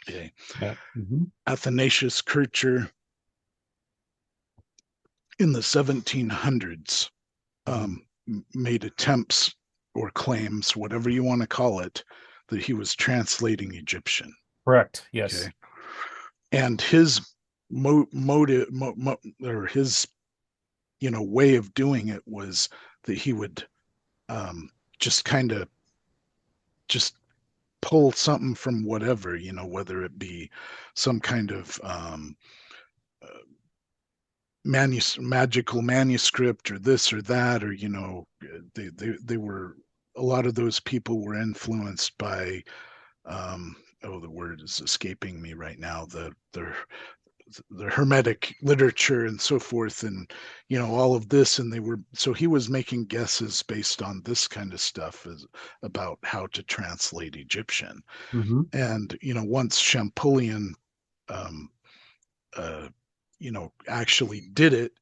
Okay. Yeah. Hmm. Athanasius Kircher in the 1700s um, made attempts or claims, whatever you want to call it, that he was translating Egyptian. Correct. Okay. Yes. And his motive or his way of doing it was that he would just kind of just pull something from whatever, whether it be some kind of magical manuscript or this or that, or they were, a lot of those people were influenced by oh, the word is escaping me right now, the hermetic literature and so forth, and all of this, and so he was making guesses based on this kind of stuff about how to translate Egyptian. Hmm. And once Champollion um, uh, actually did it,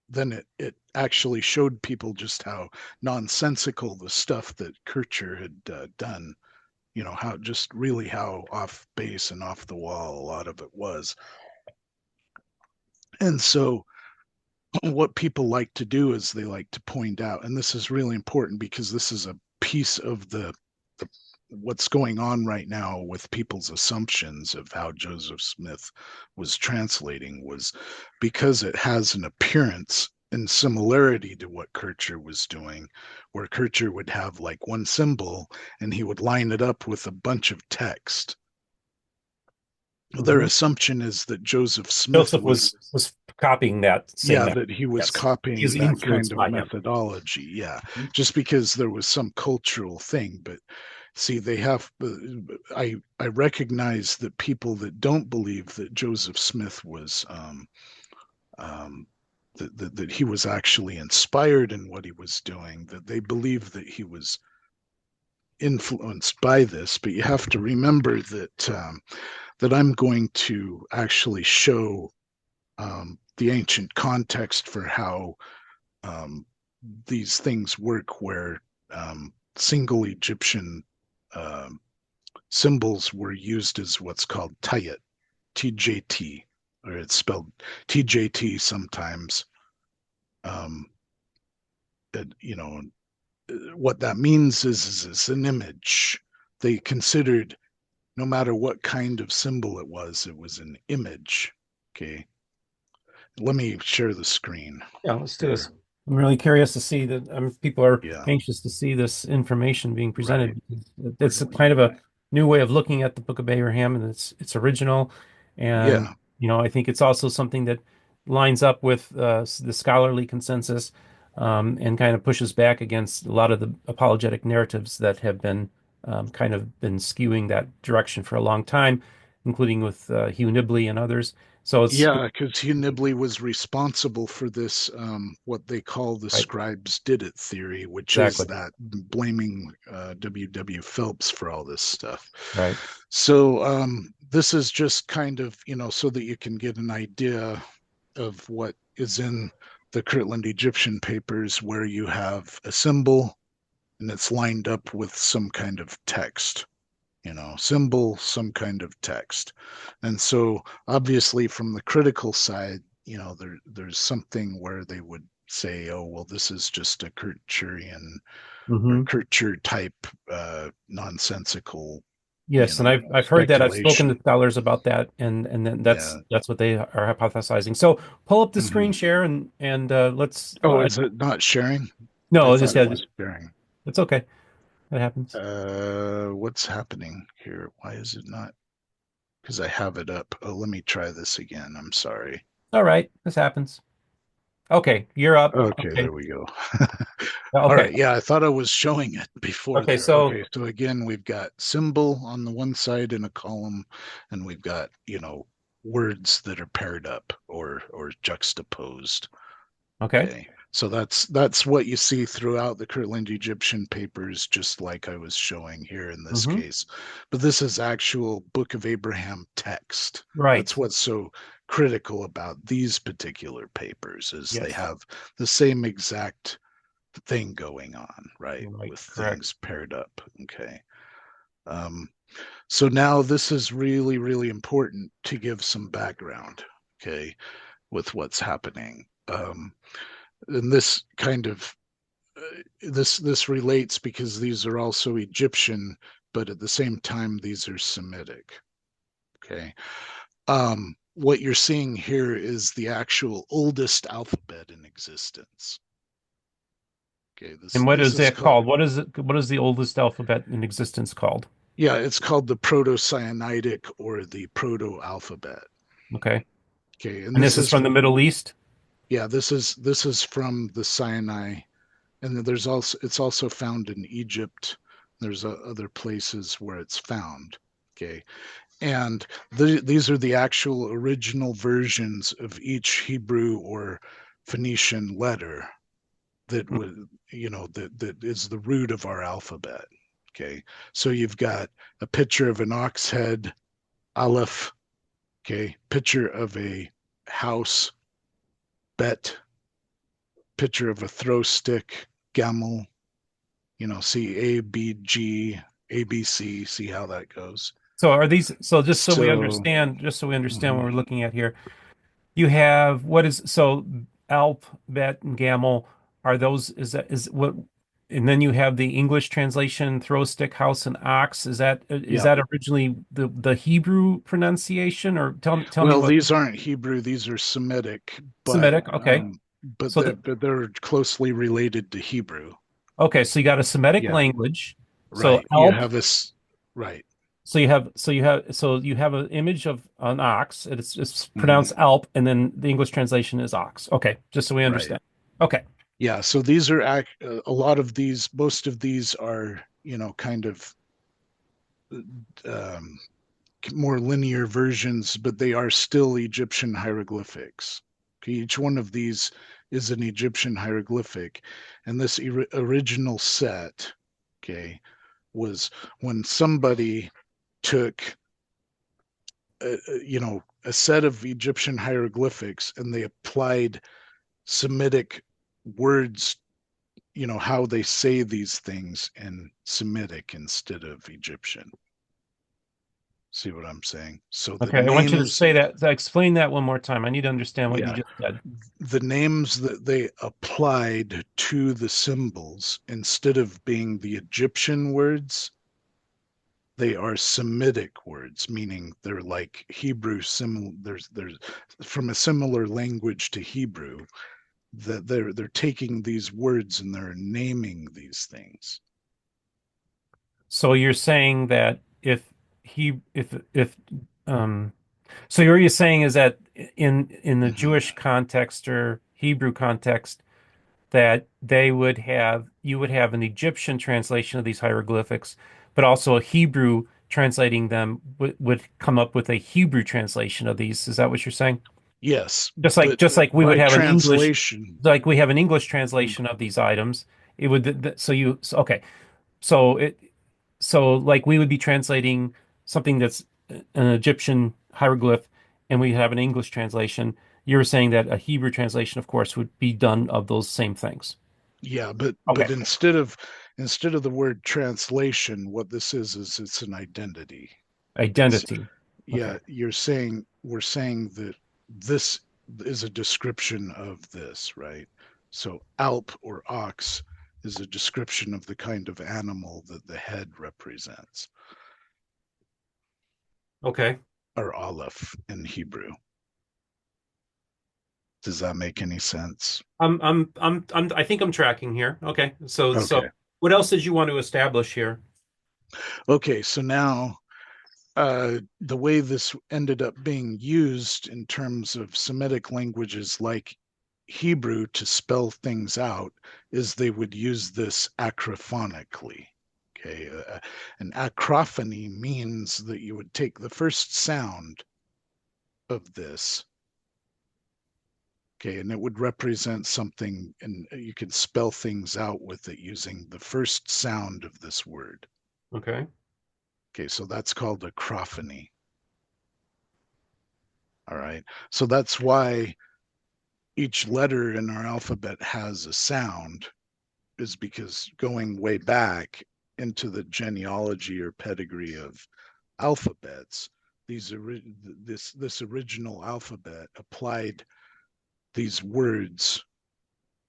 then it actually showed people just how nonsensical the stuff that Kircher had done, how just really how off base and off the wall a lot of it was. And so what people like to do is they like to point out, and this is really important because this is a piece of the what's going on right now with people's assumptions of how Joseph Smith was translating, was because it has an appearance and similarity to what Kircher was doing, where Kircher would have like one symbol and he would line it up with a bunch of text. Their Hmm. assumption is that Joseph Smith Joseph was, was copying that same yeah, method. that he was Yes. He copying was that kind influenced of by him. methodology. Yeah, Mhm. just because there was some cultural thing. But see, they have, I recognize that people that don't believe that Joseph Smith was, um, that he was actually inspired in what he was doing, that they believe that he was influenced by this. But you have to remember that I'm going to actually show the ancient context for how um, these things work, where single Egyptian um symbols were used as what's called tayet, TJT, or it's spelled TJT sometimes. Um, it, what that means is it's an image. They considered, no matter what kind of symbol it was an image. Okay, let me share the screen Yeah, let's do here. this. I'm really curious to see that people are Yeah, anxious to see this information being presented right. because it's a kind of a new way of looking at the Book of Abraham, and it's original, and Yeah, I think it's also something that lines up with the scholarly consensus, and kind of pushes back against a lot of the apologetic narratives that have been kind of been skewing that direction for a long time, including with Hugh Nibley and others. So Yeah, because Unibly was responsible for this, what they call the right, scribes did it theory, which is exactly. that blaming W. Phelps for all this stuff. Right. So this is just kind of, so that you can get an idea of what is in the Kirtland Egyptian papers, where you have a symbol and it's lined up with some kind of text, symbol, some kind of text. And so obviously from the critical side, there's something where they would say, oh, well, this is just a Kurtcherian or Hmm. Kurtcher type nonsensical, Yes, and I've heard that. I've spoken to speculation. scholars about that, and then Yeah. that's what they are hypothesizing. So pull up the screen Hmm. share and let's. Oh, is it not sharing? I No, thought just it yeah, was sharing. it's okay. That happens. What's happening here? Why is it not? Because I have it up. Oh, let me try this again. I'm sorry. All right, this happens. Okay, you're up. Okay, Okay, there we go. All okay, right. Yeah, I thought I was showing it before okay. there. So Okay, so again, we've got symbol on the one side in a column, and we've got, words that are paired up or juxtaposed. okay. Okay. So that's what you see throughout the Kirtland Egyptian papers, just like I was showing here in this Hmm. case. But this is actual Book of Abraham text. That's Right. what's so critical about these particular papers, is they Yes. have the same exact thing going on, right? Right. With Correct. things paired up. Okay. Um, so now this is really, really important to give some background, okay, with what's happening. And this kind of this relates because these are also Egyptian, but at the same time these are Semitic. Okay. What you're seeing here is the actual oldest alphabet in existence. Okay, this And what this is is that called, called? What is it? What is the oldest alphabet in existence called? yeah, it's called the Proto-Sinaitic or the Proto-alphabet. Okay. Okay, and And this this is is from the Middle East. yeah, this is from the Sinai, and then there's also it's also found in Egypt. There's other places where it's found. Okay, and these are the actual original versions of each Hebrew or Phoenician letter that was, that is the root of our alphabet. Okay, so you've got a picture of an ox head, aleph. Okay, picture of a house, bet, picture of a throw stick, gamel. See A, B, G, A, B, C. See how that goes. So are these, so So, just so we understand what mhm. we're looking at here, you have what is, so Alp, Bet, and Gamel, are those, is what, and then you have the English translation, throw stick, house, and ox. Is Yeah. that originally the Hebrew pronunciation, or tell me Well, what, these aren't Hebrew; these are Semitic, but Semitic? Okay. but So they're but they're closely related to Hebrew. okay, so you got a Semitic Yeah. language. So Right. You Alp, have this. Right. you have an image of an ox. It's Hmm. pronounced Alp, and then the English translation is ox. Okay, just so we Right. understand. Okay. Yeah. So these are a lot of these. Most of these are kind of um, more linear versions, but they are still Egyptian hieroglyphics. Okay, each one of these is an Egyptian hieroglyphic, and this original set, okay, was when somebody took a set of Egyptian hieroglyphics and they applied Semitic words, how they say these things in Semitic instead of Egyptian. See what I'm saying? So the Okay, I want you to names, say that, explain that one more time. I need to understand what you yeah, just said. the names that they applied to the symbols, instead of being the Egyptian words, they are Semitic words, meaning they're like Hebrew similar. There's from a similar language to Hebrew, that they're taking these words and they're naming these things. So you're saying that if um so what you're saying is that in the Hmm. Jewish context or Hebrew context, that you would have an Egyptian translation of these hieroglyphics, but also a Hebrew translating them would come up with a Hebrew translation of these. Is that what you're saying? Yes, but Just like we would by have an English, translation, like we have an English mm, translation of these items, it would okay. So like we would be translating something that's an Egyptian hieroglyph and we have an English translation. You're saying that a Hebrew translation, of course, would be done of those same things. yeah, but Okay. instead of the word translation, what this is it's an identity. It's Identity. Okay. Yeah, we're saying that this is a description of this, right? So Alp or ox is a description of the kind of animal that the head represents, Okay. or Aleph in Hebrew. Does that make any sense? I think I'm tracking here. Okay. So Okay. what else did you want to establish here? Okay, so now the way this ended up being used in terms of Semitic languages like Hebrew to spell things out is they would use this acrophonically. Okay, an acrophony means that you would take the first sound of this, okay, and it would represent something, and you could spell things out with it using the first sound of this word. Okay. Okay, so that's called acrophony. All right, so that's why each letter in our alphabet has a sound, is because going way back into the genealogy or pedigree of alphabets, these this original alphabet applied these words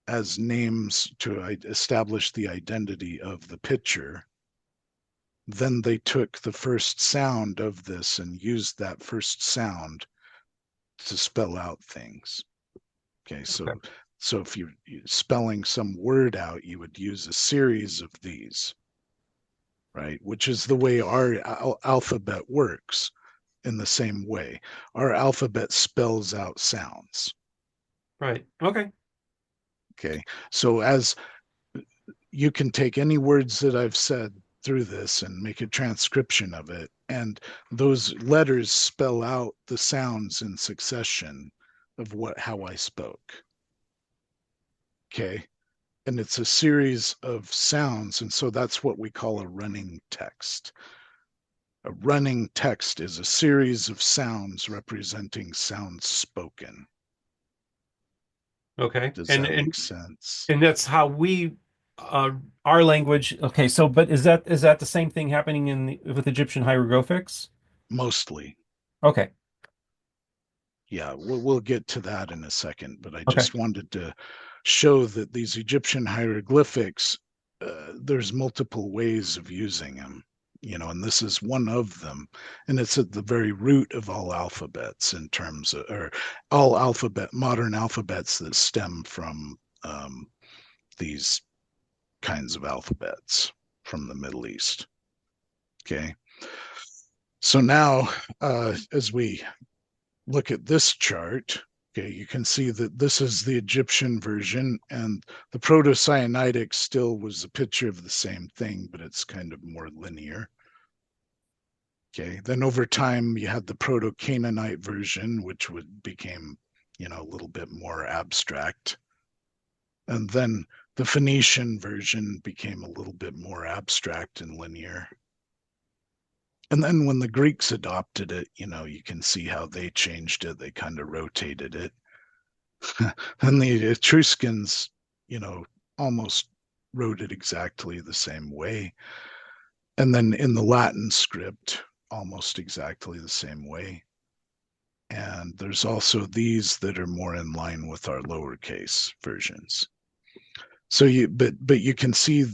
as names to establish the identity of the picture. Then they took the first sound of this and used that first sound to spell out things. Okay, Okay. so if you're spelling some word out, you would use a series of these, right? Which is the way our alphabet works. In the same way, our alphabet spells out sounds. Right. Okay. Okay, so as you can take any words that I've said through this and make a transcription of it, and those letters spell out the sounds in succession of what how I spoke. Okay, and it's a series of sounds, and so that's what we call a running text. A running text is a series of sounds representing sounds spoken. Okay. Does And that and make sense? and that's how we uh our language. Okay, so but is that the same thing happening with Egyptian hieroglyphics? Mostly. Okay. Yeah, we'll get to that in a second, but I Okay. just wanted to show that these Egyptian hieroglyphics, there's multiple ways of using them, and this is one of them. And it's at the very root of all alphabets in terms of, or all modern alphabets that stem from these kinds of alphabets from the Middle East. Okay. So now, as we look at this chart, okay, you can see that this is the Egyptian version, and the Proto-Sinaitic still was a picture of the same thing, but it's kind of more linear. Okay, then over time you had the Proto-Canaanite version, which would became, a little bit more abstract, and then the Phoenician version became a little bit more abstract and linear. And then when the Greeks adopted it, you can see how they changed it. They kind of rotated it. And the Etruscans, you know, almost wrote it exactly the same way. And then in the Latin script, almost exactly the same way. And there's also these that are more in line with our lowercase versions. So but you can see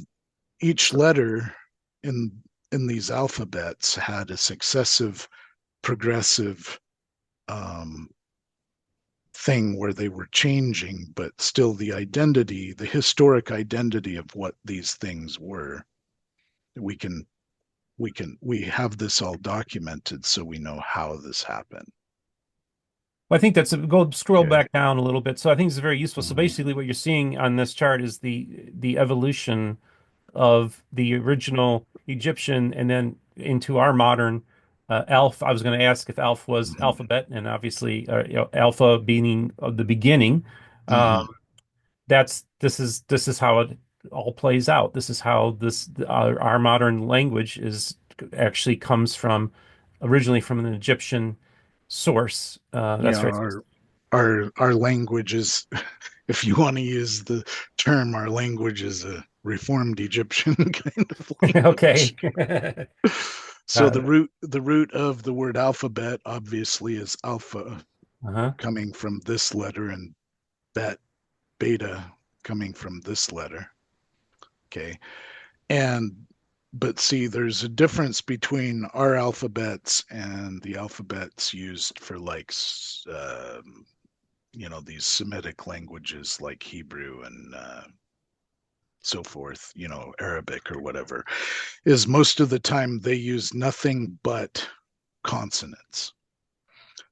each letter in these alphabets had a successive progressive um, thing where they were changing, but still the historic identity of what these things were, we can we have this all documented so we know how this happened. Well, I think that's go scroll Okay. back down a little bit. So I think it's very useful. So Mhm. basically what you're seeing on this chart is the evolution of the original Egyptian and then into our modern alpha. I was going to ask if alpha was hmm alphabet, and obviously, alpha meaning the beginning. Um, hmm this is how it all plays out. This is how our modern language is actually comes from originally from an Egyptian source. Yeah, That's very our language is, if you want to use the term, our language is a reformed Egyptian kind of language. okay. So uh, the root of the word alphabet obviously is alpha, uh-huh. coming from this letter, and beta coming from this letter. Okay. And but see, there's a difference between our alphabets and the alphabets used for like these Semitic languages like Hebrew and so forth, Arabic or whatever, is most of the time they use nothing but consonants.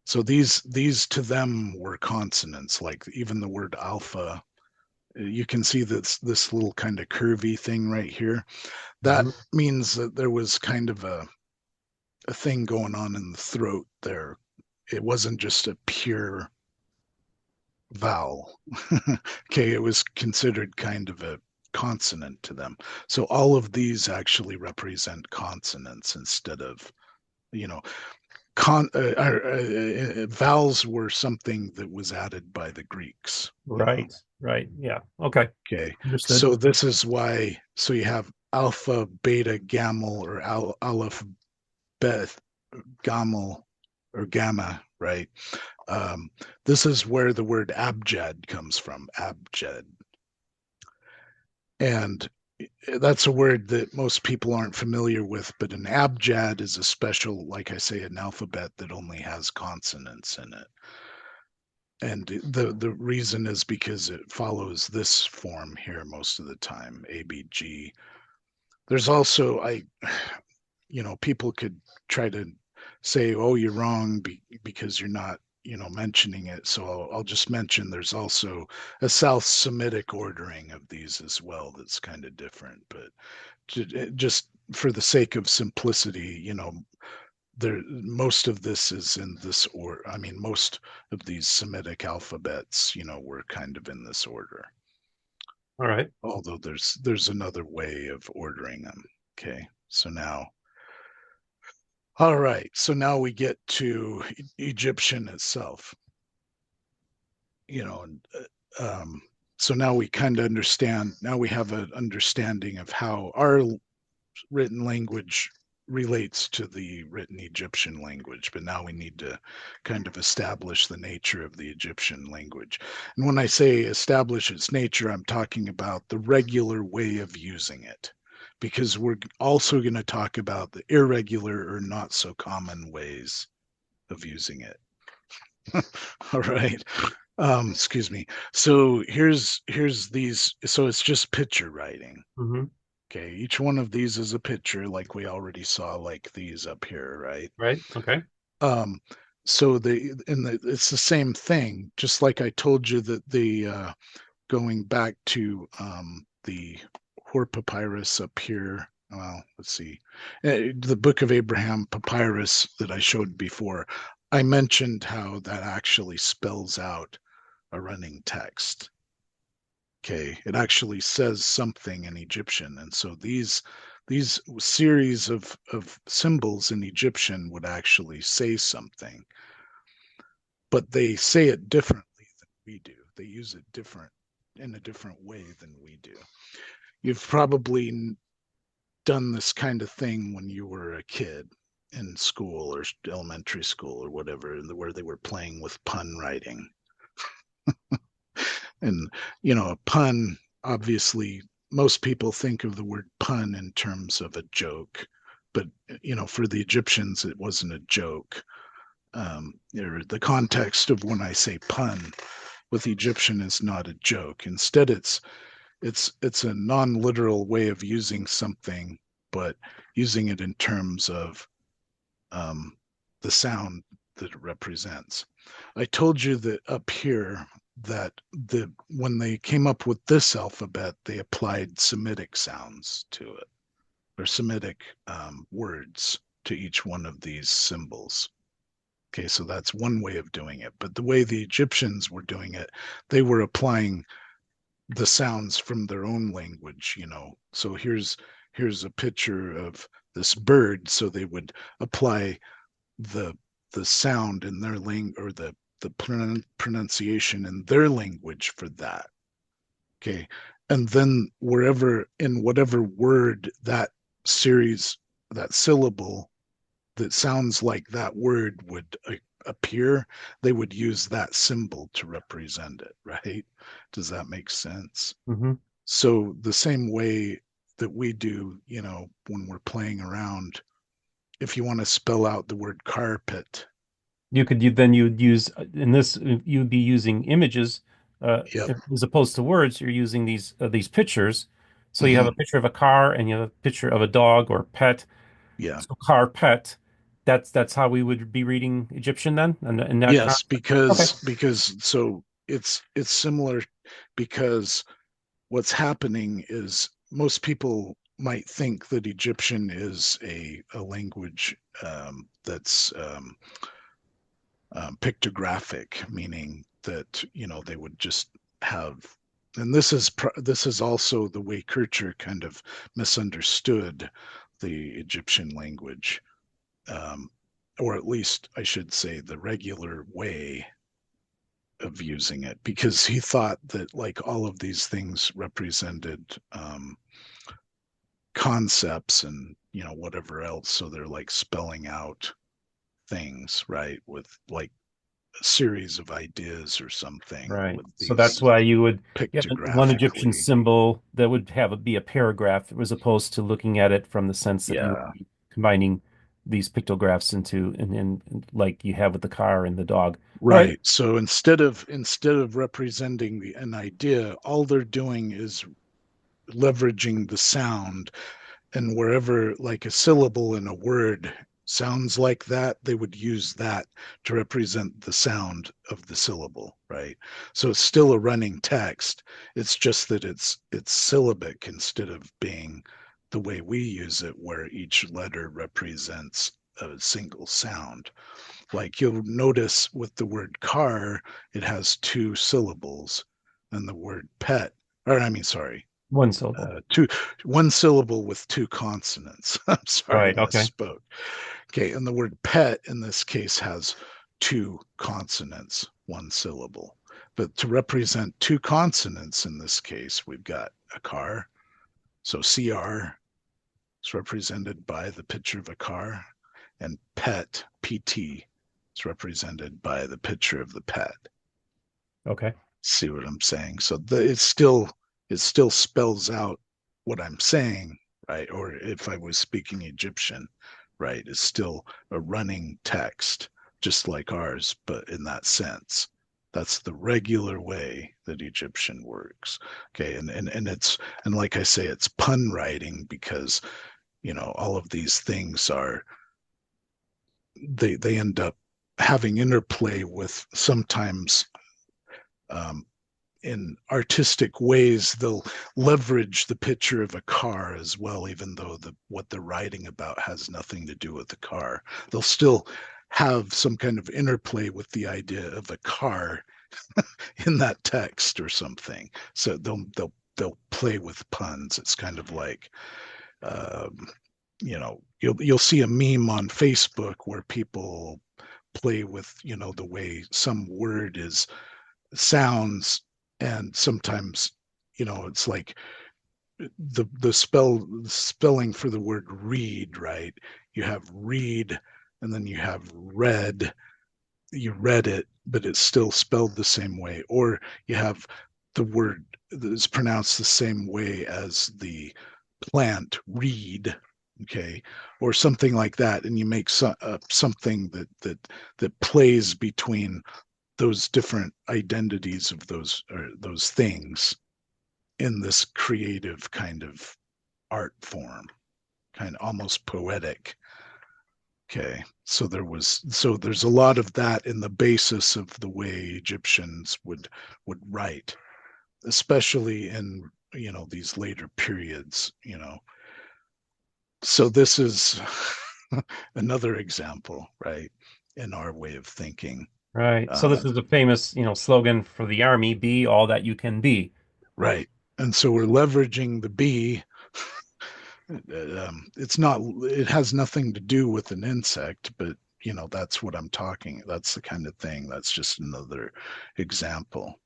So these to them were consonants, like even the word alpha. You can see this little kind of curvy thing right here. That Hmm. means that there was kind of a thing going on in the throat there. It wasn't just a pure vowel. Okay, it was considered kind of a consonant to them. So all of these actually represent consonants instead of, you know, vowels were something that was added by the Greeks. Right. Right. Yeah. Okay. Okay, Understood. so this is why. So you have alpha, beta, gamma, or aleph, bet, gamma, or gamma, right? Um, this is where the word abjad comes from, abjad. And that's a word that most people aren't familiar with, but an abjad is a special, like I say, an alphabet that only has consonants in it. And the reason is because it follows this form here most of the time, ABG. There's also people could try to say, "Oh, you're wrong," because you're not, mentioning it. So I'll just mention there's also a South Semitic ordering of these as well that's kind of different. But just for the sake of simplicity, there most of this is in this order. I mean, most of these Semitic alphabets, were kind of in this order. All right. Although there's another way of ordering them. Okay, so now all right, so now we get to Egyptian itself, and so now we kind of understand. Now we have an understanding of how our written language relates to the written Egyptian language, but now we need to kind of establish the nature of the Egyptian language. And when I say establish its nature, I'm talking about the regular way of using it, because we're also going to talk about the irregular or not so common ways of using it. All right. Excuse me. So here's these. So it's just picture writing. Hmm. Okay, each one of these is a picture, like we already saw, like these up here, right? Right. Okay. Um, so it's the same thing, just like I told you that the going back to the Hor Papyrus up here. Well, let's see, the Book of Abraham papyrus that I showed before. I mentioned how that actually spells out a running text. Okay, it actually says something in Egyptian, and so these series of symbols in Egyptian would actually say something, but they say it differently than we do. They use it different in a different way than we do. You've probably done this kind of thing when you were a kid in school or elementary school or whatever, where they were playing with pun writing. And, a pun, obviously, most people think of the word pun in terms of a joke. But, for the Egyptians, it wasn't a joke. Or the context of when I say pun with Egyptian is not a joke. Instead, it's a non-literal way of using something, but using it in terms of um, the sound that it represents. I told you that up here that when they came up with this alphabet, they applied Semitic sounds to it. or Semitic words to each one of these symbols. Okay, so that's one way of doing it. But the way the Egyptians were doing it, they were applying the sounds from their own language, you know. So here's a picture of this bird, so they would apply the the sound in their language, or the pronunciation in their language for that. Okay. And then wherever, in whatever word that series, that syllable that sounds like that word would appear, they would use that symbol to represent it, right? Does that make sense? Hmm. So the same way that we do, you know, when we're playing around, if you want to spell out the word carpet, You'd use in this you'd be using images yep, as opposed to words. You're using these pictures. So you have a mm-hmm, picture of a car and you have a picture of a dog or pet. yeah. So car, pet. That's how we would be reading Egyptian then, and in that Yes, concept. Okay. because so it's similar, because what's happening is most people might think that Egyptian is a language that's pictographic, meaning that, you know, they would just have, and this is also the way Kircher kind of misunderstood the Egyptian language, um, or at least I should say the regular way of using it, because he thought that like all of these things represented concepts and, you know, whatever else, so they're like spelling out things, right, with like a series of ideas or something Right. with So that's these why you would have one Egyptian pictographically. symbol that would be a paragraph as opposed to looking at it from the sense that you would Yeah, be combining these pictographs into and like you have with the car and the dog. All right. right. So instead of representing an idea, all they're doing is leveraging the sound, and wherever like a syllable in a word sounds like that, they would use that to represent the sound of the syllable, right? So it's still a running text. It's just that it's syllabic instead of being the way we use it, where each letter represents a single sound. Like you'll notice with the word car, it has two syllables, and the word pet, or I mean, sorry, One syllable. two, one syllable with two consonants. I'm sorry, Right. Okay. misspoke. Okay, and the word pet in this case has two consonants, one syllable. But to represent two consonants in this case, we've got a car. So CR is represented by the picture of a car, and pet, PT, is represented by the picture of the pet. Okay. See what I'm saying? So it still spells out what I'm saying, right? Or if I was speaking Egyptian, right, it's still a running text, just like ours, but in that sense. That's the regular way that Egyptian works. Okay, and it's, and like I say, it's pun writing, because, you know, all of these things are, they end up having interplay with, sometimes um, in artistic ways, they'll leverage the picture of a car as well, even though what they're writing about has nothing to do with the car. They'll still have some kind of interplay with the idea of a car in that text or something. So they'll play with puns. It's kind of like, um, you know, you'll see a meme on Facebook where people play with, you know, the way some word is sounds, and sometimes, you know, it's like the spelling for the word read, right? You have read, and then you have read. You read it, but it's still spelled the same way. Or you have the word that is pronounced the same way as the plant, reed, okay, or something like that, and you make something that plays between those different identities of those, or those things, in this creative kind of art form, kind of almost poetic. Okay, so there's a lot of that in the basis of the way Egyptians would write, especially in, you know, these later periods, you know. So this is another example, right, in our way of thinking. Right. So this Um, is a famous, slogan for the army, be all that you can be. right. And so we're leveraging the bee. It's not, it has nothing to do with an insect, but that's what I'm talking. That's the kind of thing. That's just another example.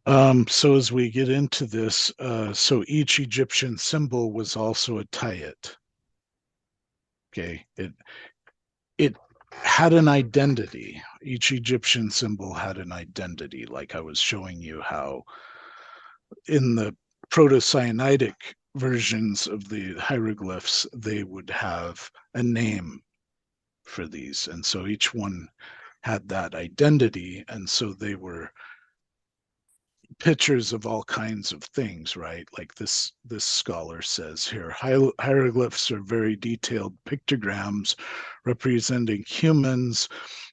So as we get into this, so each Egyptian symbol was also a tayet. Okay. It had an identity. Each Egyptian symbol had an identity, like I was showing you how in the proto-Sinaitic versions of the hieroglyphs, they would have a name for these. And so each one had that identity. And so they were pictures of all kinds of things, right? Like this scholar says here, hieroglyphs are very detailed pictograms representing humans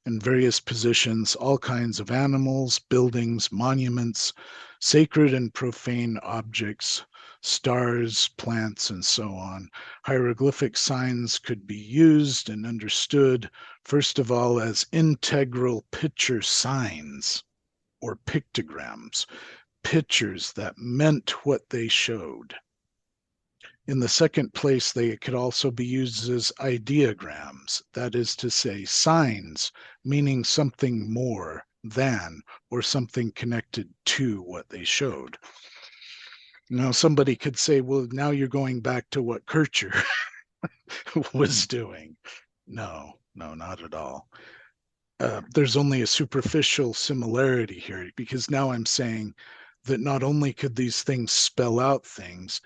in various positions, all kinds of animals, buildings, monuments, sacred and profane objects, stars, plants, and so on. Hieroglyphic signs could be used and understood, first of all, as integral picture signs or pictograms, pictures that meant what they showed. In the second place, they could also be used as ideograms, that is to say, signs meaning something more than or something connected to what they showed. Now, somebody could say, well, now you're going back to what Kircher was doing. No, no, not at all. There's only a superficial similarity here because now I'm saying that not only could these things spell out things,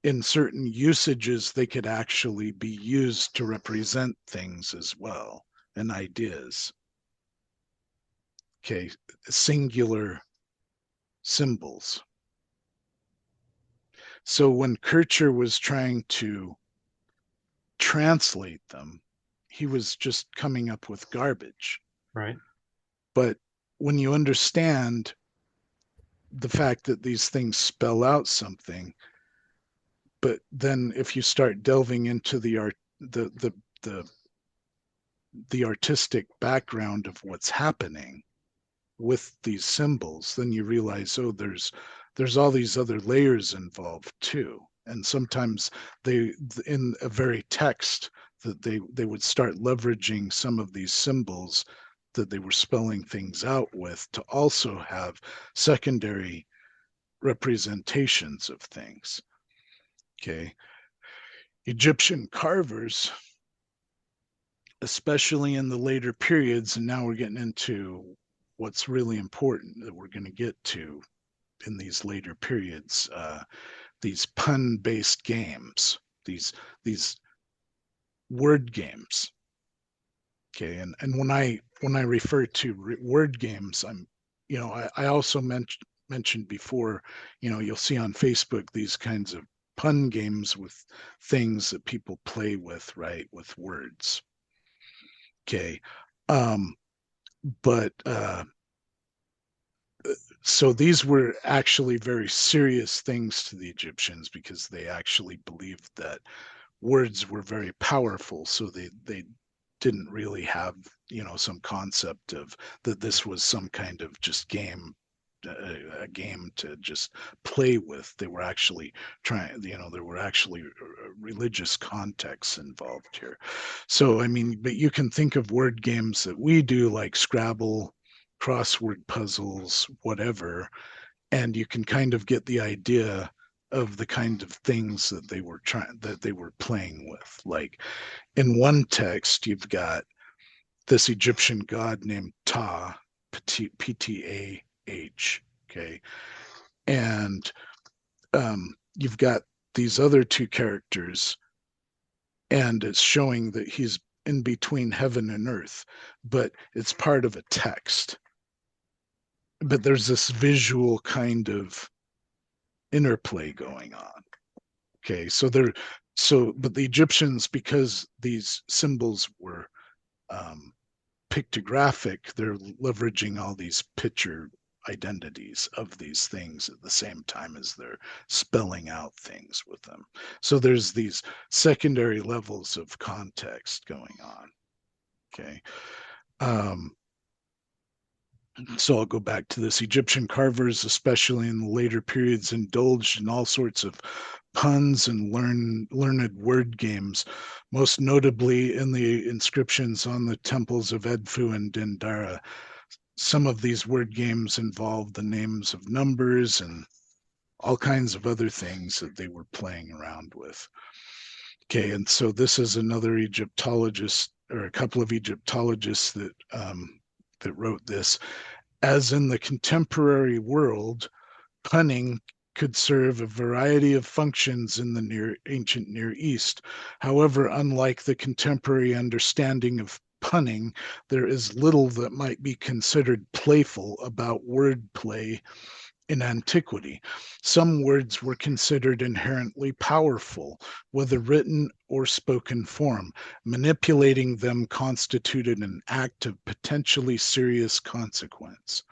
in certain usages, they could actually be used to represent things as well and ideas. Okay, singular symbols. So when Kircher was trying to translate them, he was just coming up with garbage. Right. But when you understand the fact that these things spell out something, but then if you start delving into the the artistic background of what's happening with these symbols, then you realize, oh, there's all these other layers involved too. And sometimes they, in a very text, that they would start leveraging some of these symbols that they were spelling things out with to also have secondary representations of things. Okay. Egyptian carvers, especially in the later periods, and now we're getting into what's really important that we're going to get to in these later periods, these pun-based games, these word games. Okay, and when I refer to word games, I also mentioned before, you'll see on Facebook these kinds of pun games with things that people play with, right, with words. Okay, um, but so these were actually very serious things to the Egyptians because they actually believed that words were very powerful. So they didn't really have some concept of that this was some kind of just a game to just play with. They were actually trying, there were actually religious contexts involved here. So, I mean, but you can think of word games that we do like Scrabble, crossword puzzles, whatever, and you can kind of get the idea of the kind of things that they were playing with. Like in one text, you've got this Egyptian god named Ta, Ptah. Okay, and you've got these other two characters, and it's showing that he's in between heaven and earth, but it's part of a text. But there's this visual kind of interplay going on. Okay, but the Egyptians, because these symbols were um, pictographic, they're leveraging all these picture identities of these things at the same time as they're spelling out things with them. So there's these secondary levels of context going on. Okay. Um, so I'll go back to this. Egyptian carvers, especially in the later periods, indulged in all sorts of puns and learned word games, most notably in the inscriptions on the temples of Edfu and Dendara. Some of these word games involved the names of numbers and all kinds of other things that they were playing around with. Okay, and so this is another Egyptologist, or a couple of Egyptologists that wrote this. As in the contemporary world, punning could serve a variety of functions in the ancient Near East. However, unlike the contemporary understanding of punning, there is little that might be considered playful about wordplay in antiquity. Some words were considered inherently powerful, whether written or spoken form. Manipulating them constituted an act of potentially serious consequence.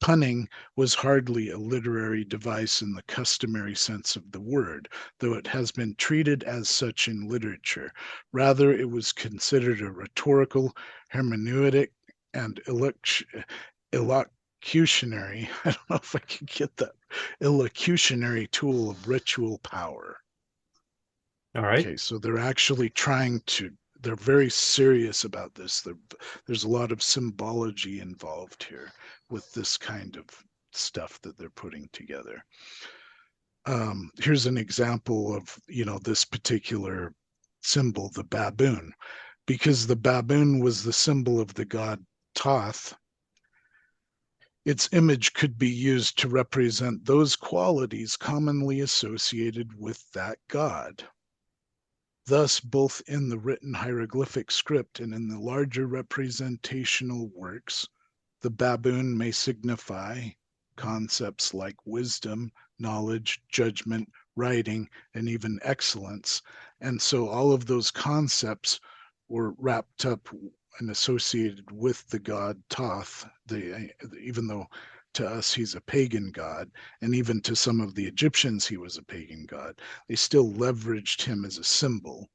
Punning was hardly a literary device in the customary sense of the word, though it has been treated as such in literature. Rather, it was considered a rhetorical, hermeneutic, and elocutionary, I don't know if I can get that, elocutionary tool of ritual power. All right. Okay, so they're actually they're very serious about this. There's a lot of symbology involved here with this kind of stuff that they're putting together. Here's an example of, this particular symbol, the baboon. Because the baboon was the symbol of the god Thoth, its image could be used to represent those qualities commonly associated with that god. Thus, both in the written hieroglyphic script and in the larger representational works, the baboon may signify concepts like wisdom, knowledge, judgment, writing, and even excellence. And so all of those concepts were wrapped up and associated with the god Thoth, even though to us he's a pagan god, and even to some of the Egyptians he was a pagan god, they still leveraged him as a symbol.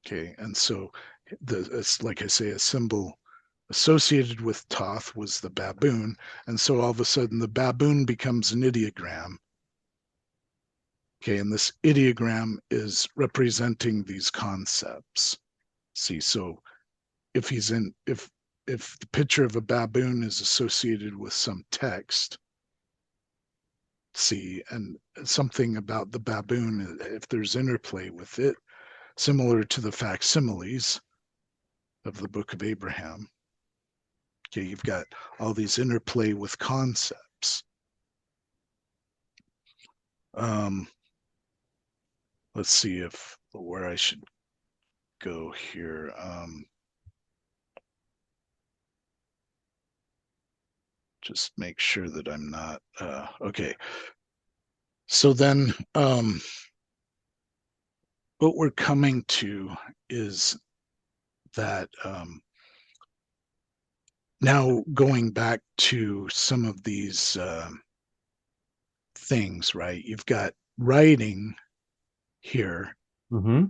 Okay, and so it's like I say, a symbol associated with Thoth was the baboon, and so all of a sudden the baboon becomes an ideogram. Okay, and this ideogram is representing these concepts. See, so if the picture of a baboon is associated with some text, see, and something about the baboon, if there's interplay with it, similar to the facsimiles of the Book of Abraham. Okay, you've got all these interplay with concepts. Um, let's see where I should go here. Just make sure that I'm not okay. So then what we're coming to is that now going back to some of these things, right? You've got writing here, Mm-hmm.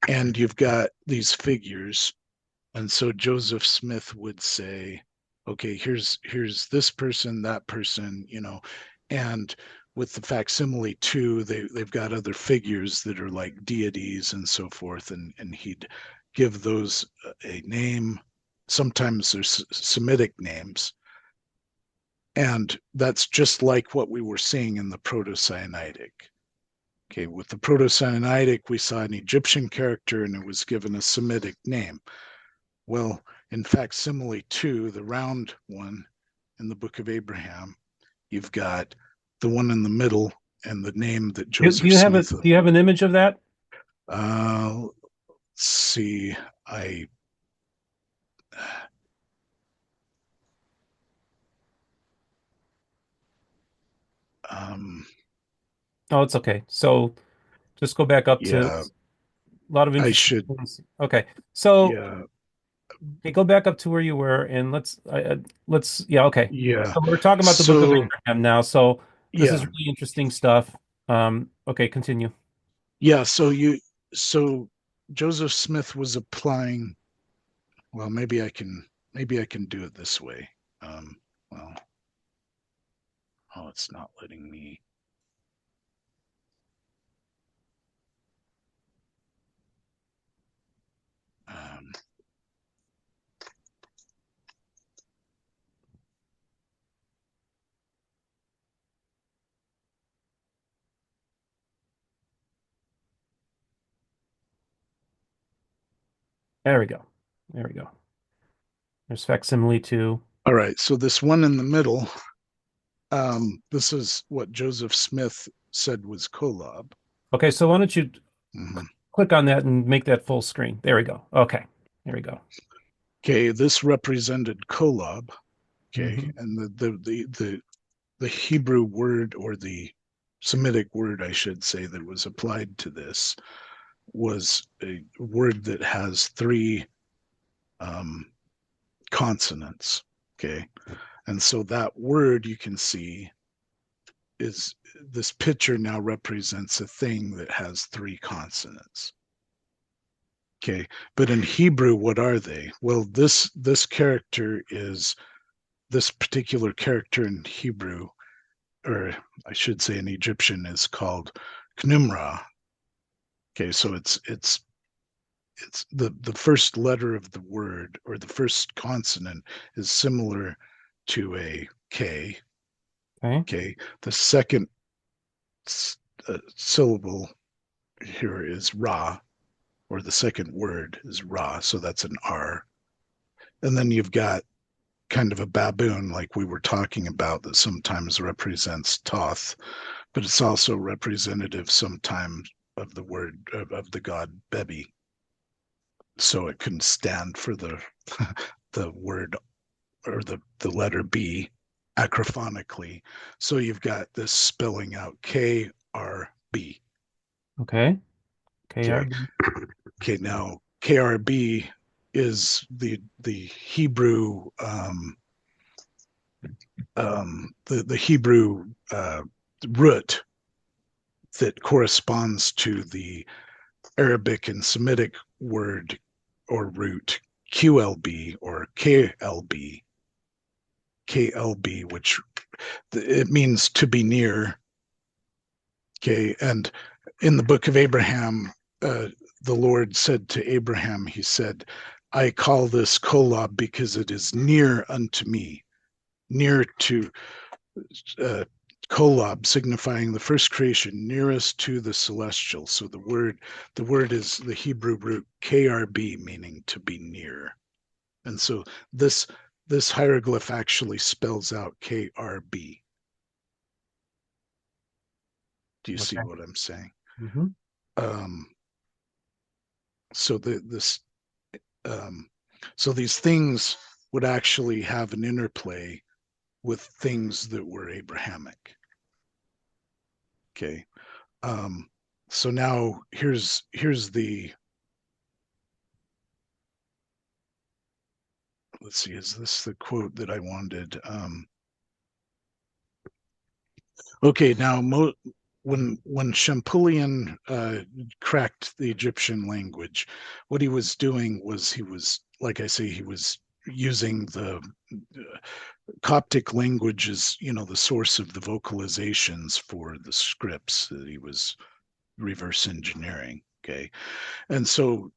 and you've got these figures. And so Joseph Smith would say, okay, here's this person, that person, and with the facsimile too, they've got other figures that are like deities and so forth, and he'd give those a name. Sometimes there's Semitic names, and that's just like what we were seeing in the Proto-Sinaitic. Okay, with the Proto-Sinaitic, we saw an Egyptian character and it was given a Semitic name. Well, in facsimile 2, the round one in the Book of Abraham, you've got the one in the middle and the name that Do Joseph you have Smith. do you have an image of that? Let's see, I um, Oh, it's okay. So just go back up to yeah, a lot of I interesting should, things. Okay. So yeah, Okay, go back up to where you were, and yeah, okay. Yeah. So we're talking about the Book of So Abraham now. So this is yeah, really interesting stuff. Okay, continue. yeah. So Joseph Smith was applying. Well, maybe I can do it this way. Um, well, oh, it's not letting me. Um, There we go. There we go. There's facsimile two. all right. So this one in the middle. This is what Joseph Smith said was kolob. Okay, so why don't you Mhm. click on that and make that full screen? There we go. Okay, there we go. Okay, this represented kolob. Okay, Hmm. and the Hebrew word, or the Semitic word, I should say, that was applied to this was a word that has three um, consonants. Okay, and so that word, you can see, is this picture now represents a thing that has three consonants. Okay, but in Hebrew, what are they? Well, this character is this particular character in Hebrew, or I should say in Egyptian, is called Knumra. Okay, so it's the first letter of the word, or the first consonant, is similar to a K. Okay, Okay, the second syllable here is Ra, or the second word is Ra, so that's an R. And then you've got kind of a baboon, like we were talking about, that sometimes represents Toth, but it's also representative sometimes of the word of the god Bebi. So it can stand for the the word, or the letter B acrophonically. So you've got this spelling out KRB. okay, Okay. KRB. Okay. Now KRB is the Hebrew the Hebrew root that corresponds to the Arabic and Semitic word or root QLB or KLB, which it means to be near. Okay, and in the book of Abraham, the Lord said to Abraham, He said, "I call this Kolob because it is near unto me, near to uh, Kolob, signifying the first creation, nearest to the celestial." So the word is the Hebrew root KRB, meaning to be near. And so this this hieroglyph actually spells out KRB. Do you see Okay. what I'm saying? Hmm. Um, so this um, so these things would actually have an interplay with things that were Abrahamic. Okay. Um, so now here's the, let's see, is this the quote that I wanted? Okay, now when Champollion cracked the Egyptian language, what he was doing was, he was, like I say, he was using the Coptic language as, the source of the vocalizations for the scripts that he was reverse engineering. Okay, and so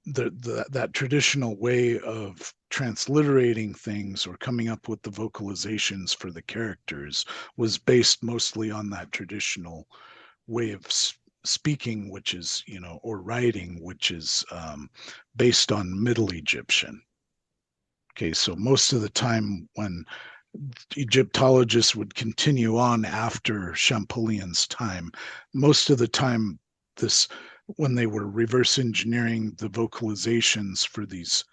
that traditional way of transliterating things, or coming up with the vocalizations for the characters, was based mostly on that traditional way of speaking, which is, or writing, which is based on Middle Egyptian. Okay, so most of the time when Egyptologists would continue on after Champollion's time, most of the time, this when they were reverse engineering the vocalizations for these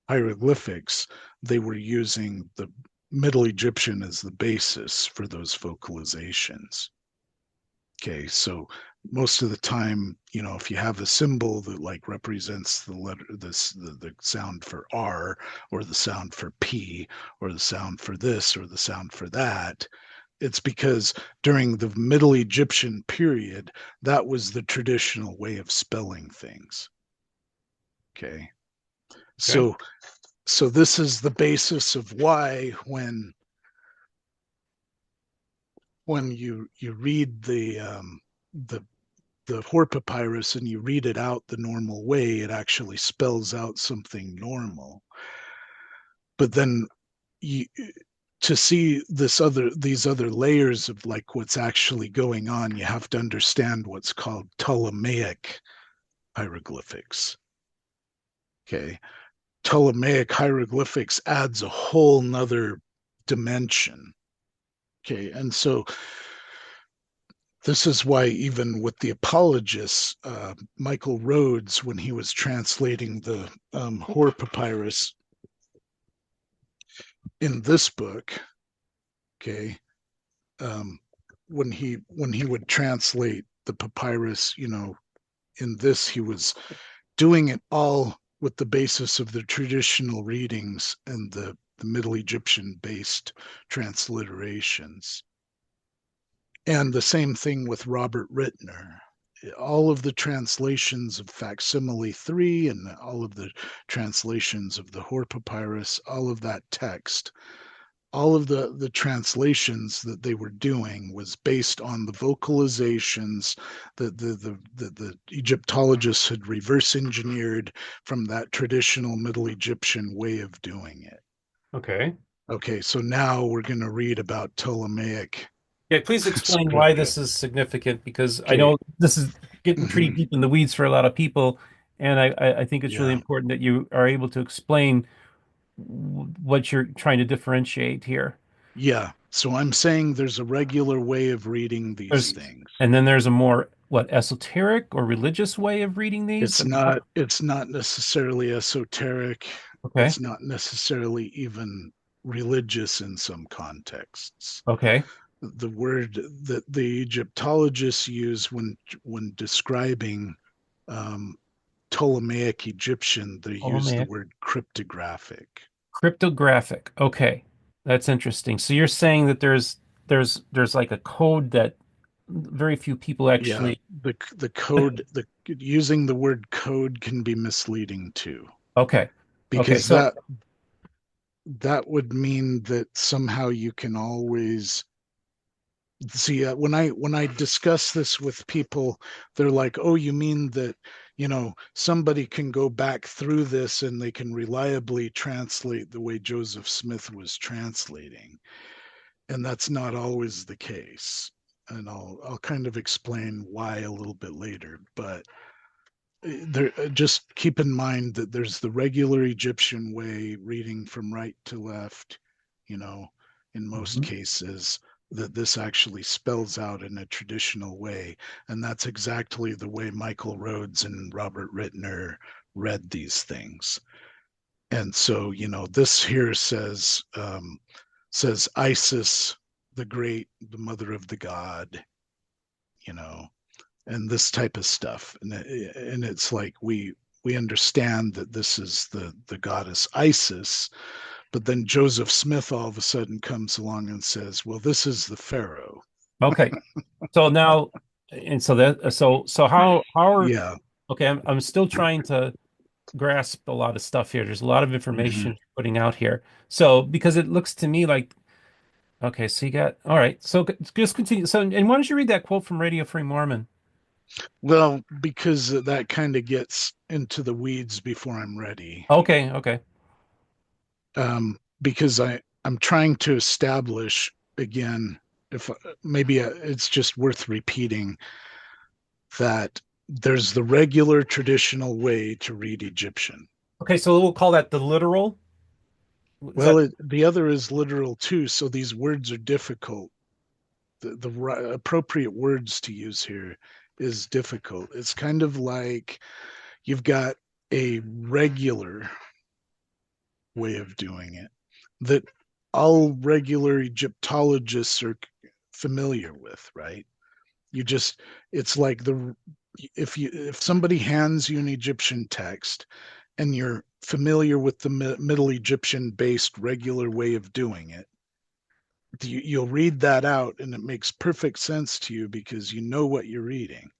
hieroglyphics, they were using the Middle Egyptian as the basis for those vocalizations. Okay, so most of the time, if you have a symbol that like represents the letter, the sound for R, or the sound for P, or the sound for this, or the sound for that, it's because during the Middle Egyptian period, that was the traditional way of spelling things. Okay, Okay. so this is the basis of why when you read the the Hor papyrus and you read it out the normal way, it actually spells out something normal. But then you, to see these other layers of like what's actually going on, you have to understand what's called Ptolemaic hieroglyphics. Okay. Ptolemaic hieroglyphics adds a whole nother dimension. Okay. And so this is why, even with the apologists, Michael Rhodes, when he was translating the Hor papyrus in this book, okay, um, when he would translate the papyrus, in this he was doing it all with the basis of the traditional readings and the Middle Egyptian based transliterations. And the same thing with Robert Rittner. All of the translations of Facsimile 3 and all of the translations of the Hor Papyrus, all of that text, all of the translations that they were doing was based on the vocalizations that the Egyptologists had reverse engineered from that traditional Middle Egyptian way of doing it. Okay. Okay, so now we're going to read about Ptolemaic Yeah, please explain why scripture. this is significant because I Okay. know this is getting pretty Mm-hmm. deep in the weeds for a lot of people, and I think it's really Yeah. important that you are able to explain what you're trying to differentiate here. Yeah. So I'm saying there's a regular way of reading these There's things. and then there's a more what esoteric or religious way of reading these. I mean, It's not necessarily esoteric. okay, It's not necessarily even religious in some contexts. okay, The word that the Egyptologists use when describing um, Ptolemaic Egyptian, they use the Ptolemaic, word cryptographic. cryptographic. Okay, that's interesting. So you're saying that there's like a code that very few people Yeah, actually. the code, the using the word code can be misleading too, Okay, okay, because so that would mean that somehow you can always see, when I discuss this with people, they're like, "Oh, you mean that, somebody can go back through this and they can reliably translate the way Joseph Smith was translating." And that's not always the case. And I'll kind of explain why a little bit later, but there, just keep in mind that there's the regular Egyptian way, reading from right to left, you know, in most Mhm. cases, that this actually spells out in a traditional way. And that's exactly the way Michael Rhodes and Robert Rittner read these things. And so, this here says Isis, the great, the mother of the god, you know, and this type of stuff. And it's like we understand that this is the goddess Isis, but then Joseph Smith all of a sudden comes along and says, "Well, this is the Pharaoh." Okay. So now, and so that so how are Yeah. okay? I'm still trying to grasp a lot of stuff here. There's a lot of Mm-hmm. information you're putting out here. So because it looks to me like okay, so you got all right. So just continue. So and why don't you read that quote from Radio Free Mormon? Well, because that kind of gets into the weeds before I'm ready. Okay, okay, Because I'm trying to establish again, if maybe it's just worth repeating, that there's the regular traditional way to read Egyptian. okay. So we'll call that the literal. Is Well, that the other is literal too, so these words are difficult. The appropriate words to use here is difficult. It's kind of like you've got a regular way of doing it that all regular Egyptologists are familiar with, right? You just, it's like the, if somebody hands you an Egyptian text and you're familiar with the Middle Egyptian based regular way of doing it, you'll read that out and it makes perfect sense to you because you know what you're reading.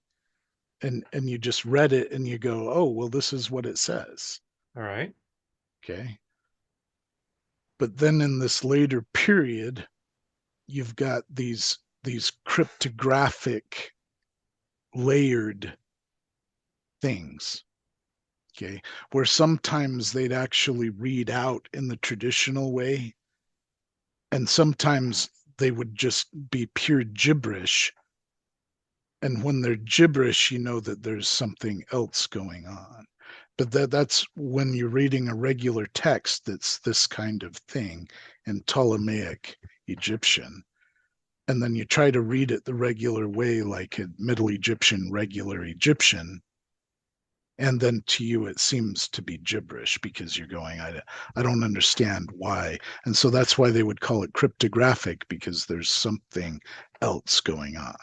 And you just read it and you go, oh, well, this is what it says. All right. Okay. But then in this later period, you've got these cryptographic layered things, okay, where sometimes they'd actually read out in the traditional way, and sometimes they would just be pure gibberish. And when they're gibberish, you know that there's something else going on. But that's when you're reading a regular text that's this kind of thing in Ptolemaic Egyptian. And then you try to read it the regular way, like a Middle Egyptian, regular Egyptian, and then to you it seems to be gibberish because you're going, I don't understand why. And so that's why they would call it cryptographic, because there's something else going on.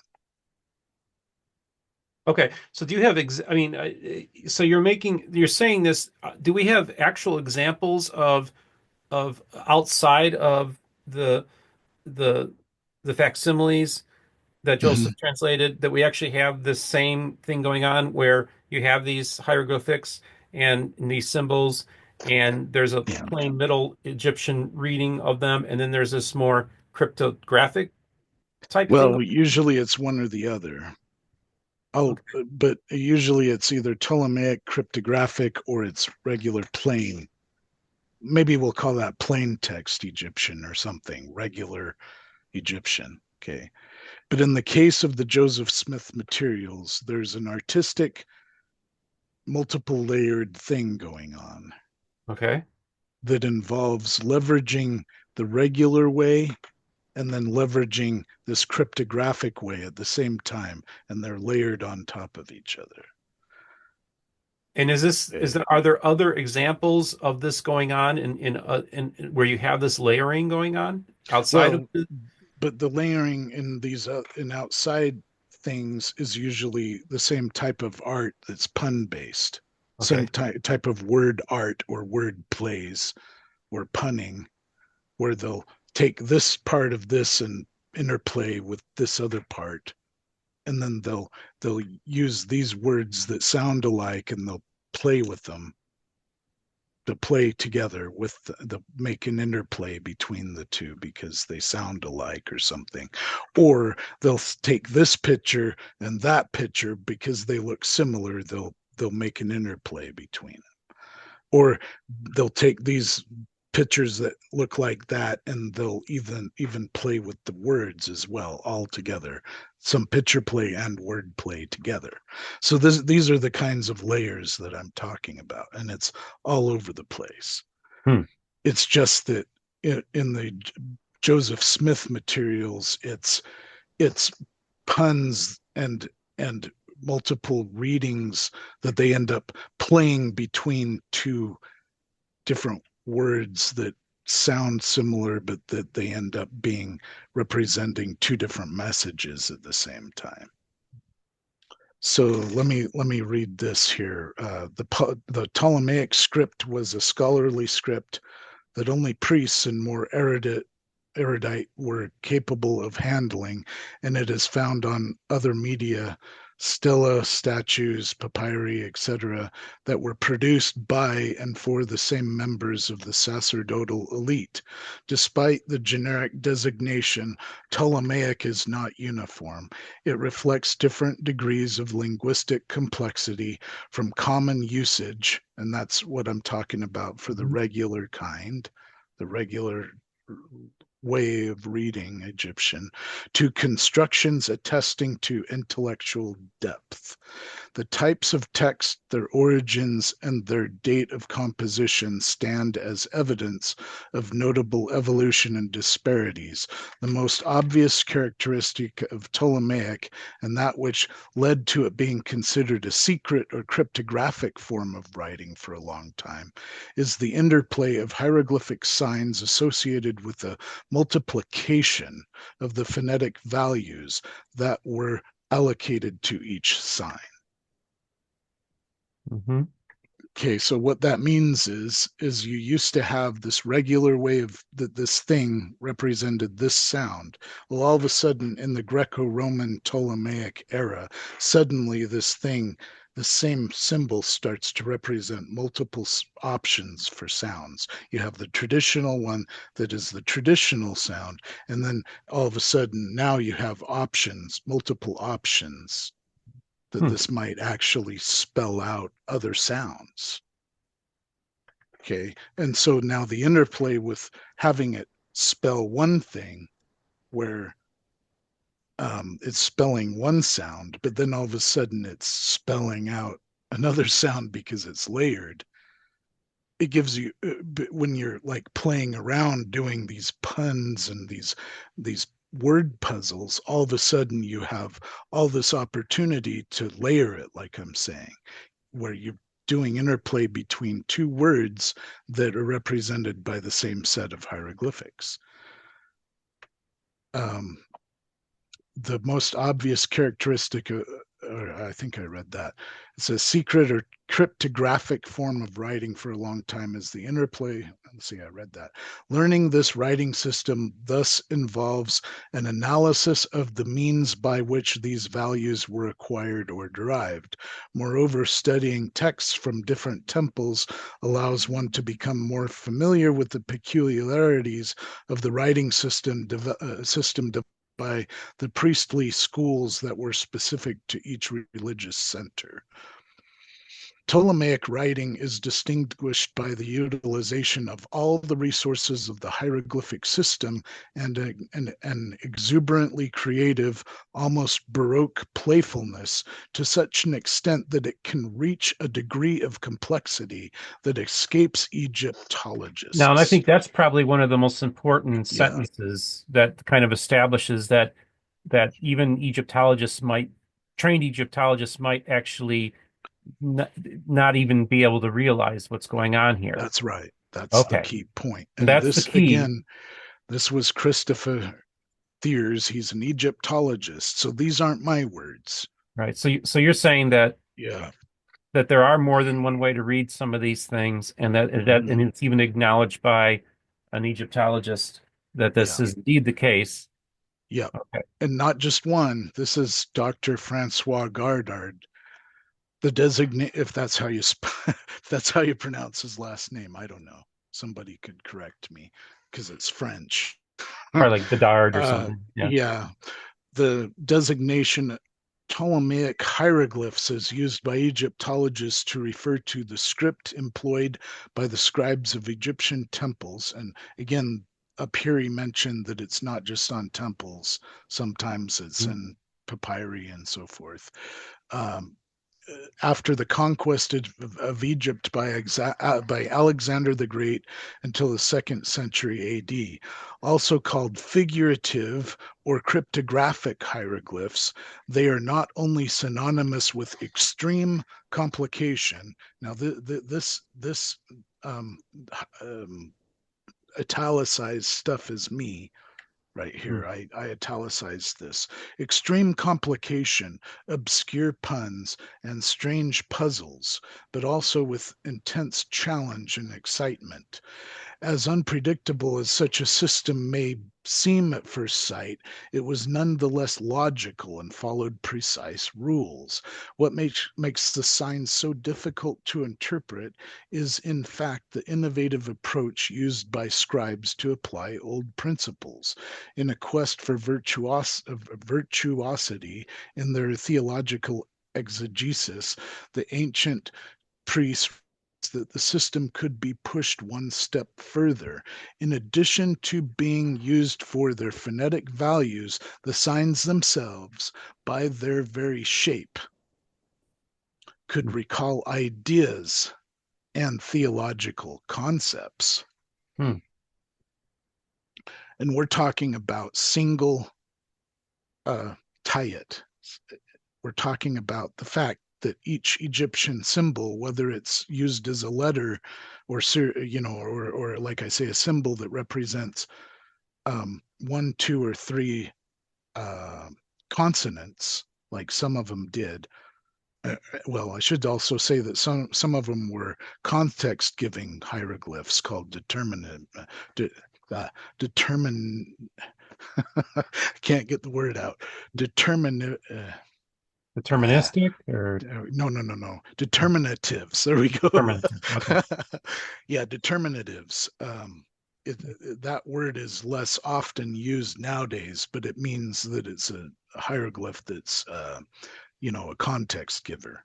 Okay. So do you have I mean, so you're saying this, do we have actual examples of outside of the the the facsimiles that Mm-hmm. Joseph translated, that we actually have the same thing going on where you have these hieroglyphics and these symbols, and there's a Yeah. plain Middle Egyptian reading of them, and then there's this more cryptographic type thing Well, going usually it's one or the other. on? Oh, Okay. but usually it's either Ptolemaic cryptographic or it's regular plain. Maybe we'll call that plain text Egyptian or something, regular Egyptian. Okay. But in the case of the Joseph Smith materials, there's an artistic, multiple layered thing going on Okay. that involves leveraging the regular way and then leveraging this cryptographic way at the same time, and they're layered on top of each other. And is Okay. there are there other examples of this going on in where you have this layering going on outside of Well, but the layering in these in outside things is usually the same type of art that's pun based, same okay. type of word art or word plays or punning, where they'll take this part of this and interplay with this other part, and then they'll use these words that sound alike and they'll play with them to play together with the make an interplay between the two because they sound alike or something. Or they'll take this picture and that picture because they look similar, they'll make an interplay between it. Or they'll take these pictures that look like that and they'll even play with the words as well all together, some picture play and word play together. So these are the kinds of layers that I'm talking about, and it's all over the place. Hmm. It's just that in the Joseph Smith materials, it's puns and multiple readings that they end up playing between two different words that sound similar, but that they end up being representing two different messages at the same time. So let me read this here. The Ptolemaic script was a scholarly script that only priests and more erudite were capable of handling, and it is found on other media, stela, statues, papyri, etc., that were produced by and for the same members of the sacerdotal elite. Despite the generic designation, Ptolemaic is not uniform. It reflects different degrees of linguistic complexity from common usage, and that's what I'm talking about for the Mhm. regular kind, the regular way of reading Egyptian, to constructions attesting to intellectual depth. The types of text, their origins, and their date of composition stand as evidence of notable evolution and disparities. The most obvious characteristic of Ptolemaic, and that which led to it being considered a secret or cryptographic form of writing for a long time, is the interplay of hieroglyphic signs associated with the multiplication of the phonetic values that were allocated to each sign. Hmm. Okay, so what that means is you used to have this regular way of that this thing represented this sound. Well, all of a sudden in the Greco-Roman Ptolemaic era, suddenly this thing, the same symbol starts to represent multiple options for sounds. You have the traditional one that is the traditional sound, and then all of a sudden now you have options, multiple options that Hmm. this might actually spell out other sounds. Okay. And so now the interplay with having it spell one thing where it's spelling one sound, but then all of a sudden it's spelling out another sound because it's layered. It gives you when you're like playing around doing these puns and these word puzzles, all of a sudden you have all this opportunity to layer it, like I'm saying, where you're doing interplay between two words that are represented by the same set of hieroglyphics. Um, the most obvious characteristic, or I think I read that, it's a secret or cryptographic form of writing for a long time is the interplay. Let's see, I read that. Learning this writing system thus involves an analysis of the means by which these values were acquired or derived. Moreover, studying texts from different temples allows one to become more familiar with the peculiarities of the writing system by the priestly schools that were specific to each religious center. Ptolemaic writing is distinguished by the utilization of all the resources of the hieroglyphic system and an exuberantly creative, almost Baroque playfulness to such an extent that it can reach a degree of complexity that escapes Now, and I Egyptologists. think that's probably one of the most important Yeah, sentences that kind of establishes that even trained Egyptologists might actually not, not even be able to realize what's going on here. that's right. That's the Okay. key point. And And that's the this, key. again, this was Christopher Thiers. He's an Egyptologist. So these aren't my words. Right. So you're saying Yeah. that there are more than one way to read some of these things, and and Hmm. it's even acknowledged by an Egyptologist that this Yeah. is indeed the case. Yeah. Okay. And not just one. This is Dr. Francois Gardard, the designate, if that's how you if that's how you pronounce his last name. I don't know. Somebody could correct me because it's French. Probably like Bedard or something. Yeah. Yeah. The designation Ptolemaic hieroglyphs is used by Egyptologists to refer to the script employed by the scribes of Egyptian temples. And again, up here he mentioned that it's not just on temples, sometimes it's Mm. in papyri and so forth. Um, After the conquest of Egypt by Alexander the Great until the 2nd century AD, also called figurative or cryptographic hieroglyphs. They are not only synonymous with extreme complication. Now, this um, um, italicized stuff is me right Mm. here. I italicized this. Extreme complication, obscure puns, and strange puzzles, but also with intense challenge and excitement. As unpredictable as such a system may seem at first sight, it was none the less logical and followed precise rules. What makes the signs so difficult to interpret is, in fact, the innovative approach used by scribes to apply old principles. In a quest for virtuosity in their theological exegesis, the ancient priests that the system could be pushed one step further. In addition to being used for their phonetic values, the signs themselves, by their very shape, could recall ideas and theological concepts. Mm. And we're talking about single uh, tayet. We're talking about the fact that each Egyptian symbol, whether it's used as a letter or or like I say, a symbol that represents one, two, or three uh, consonants, Like some of them did. Well, I should also say that some of them were context-giving hieroglyphs called de, determin. I can't get the word out. Determin. Uh, Deterministic or no. Determinatives. There we go. determinative? Okay. Yeah, determinatives. That word is less often used nowadays, but it means that it's a hieroglyph that's, a context giver.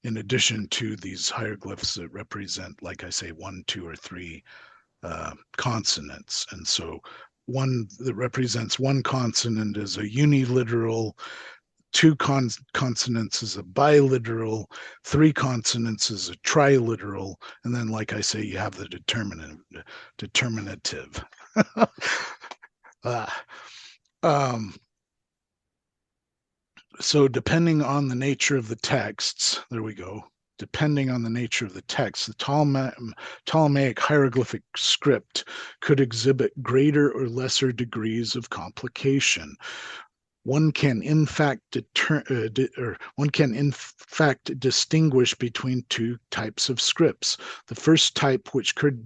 In addition to these hieroglyphs that represent, like I say, one, two, or three consonants. And so one that represents one consonant is a uniliteral, two consonants is a biliteral, three consonants is a triliteral, and then, like I say, you have the determinative. Ah, um, so depending on the nature of the texts, there we go. Depending on the nature of the text, the Ptolemaic hieroglyphic script could exhibit greater or lesser degrees of complication. One can in fact distinguish between two types of scripts. The first type, which could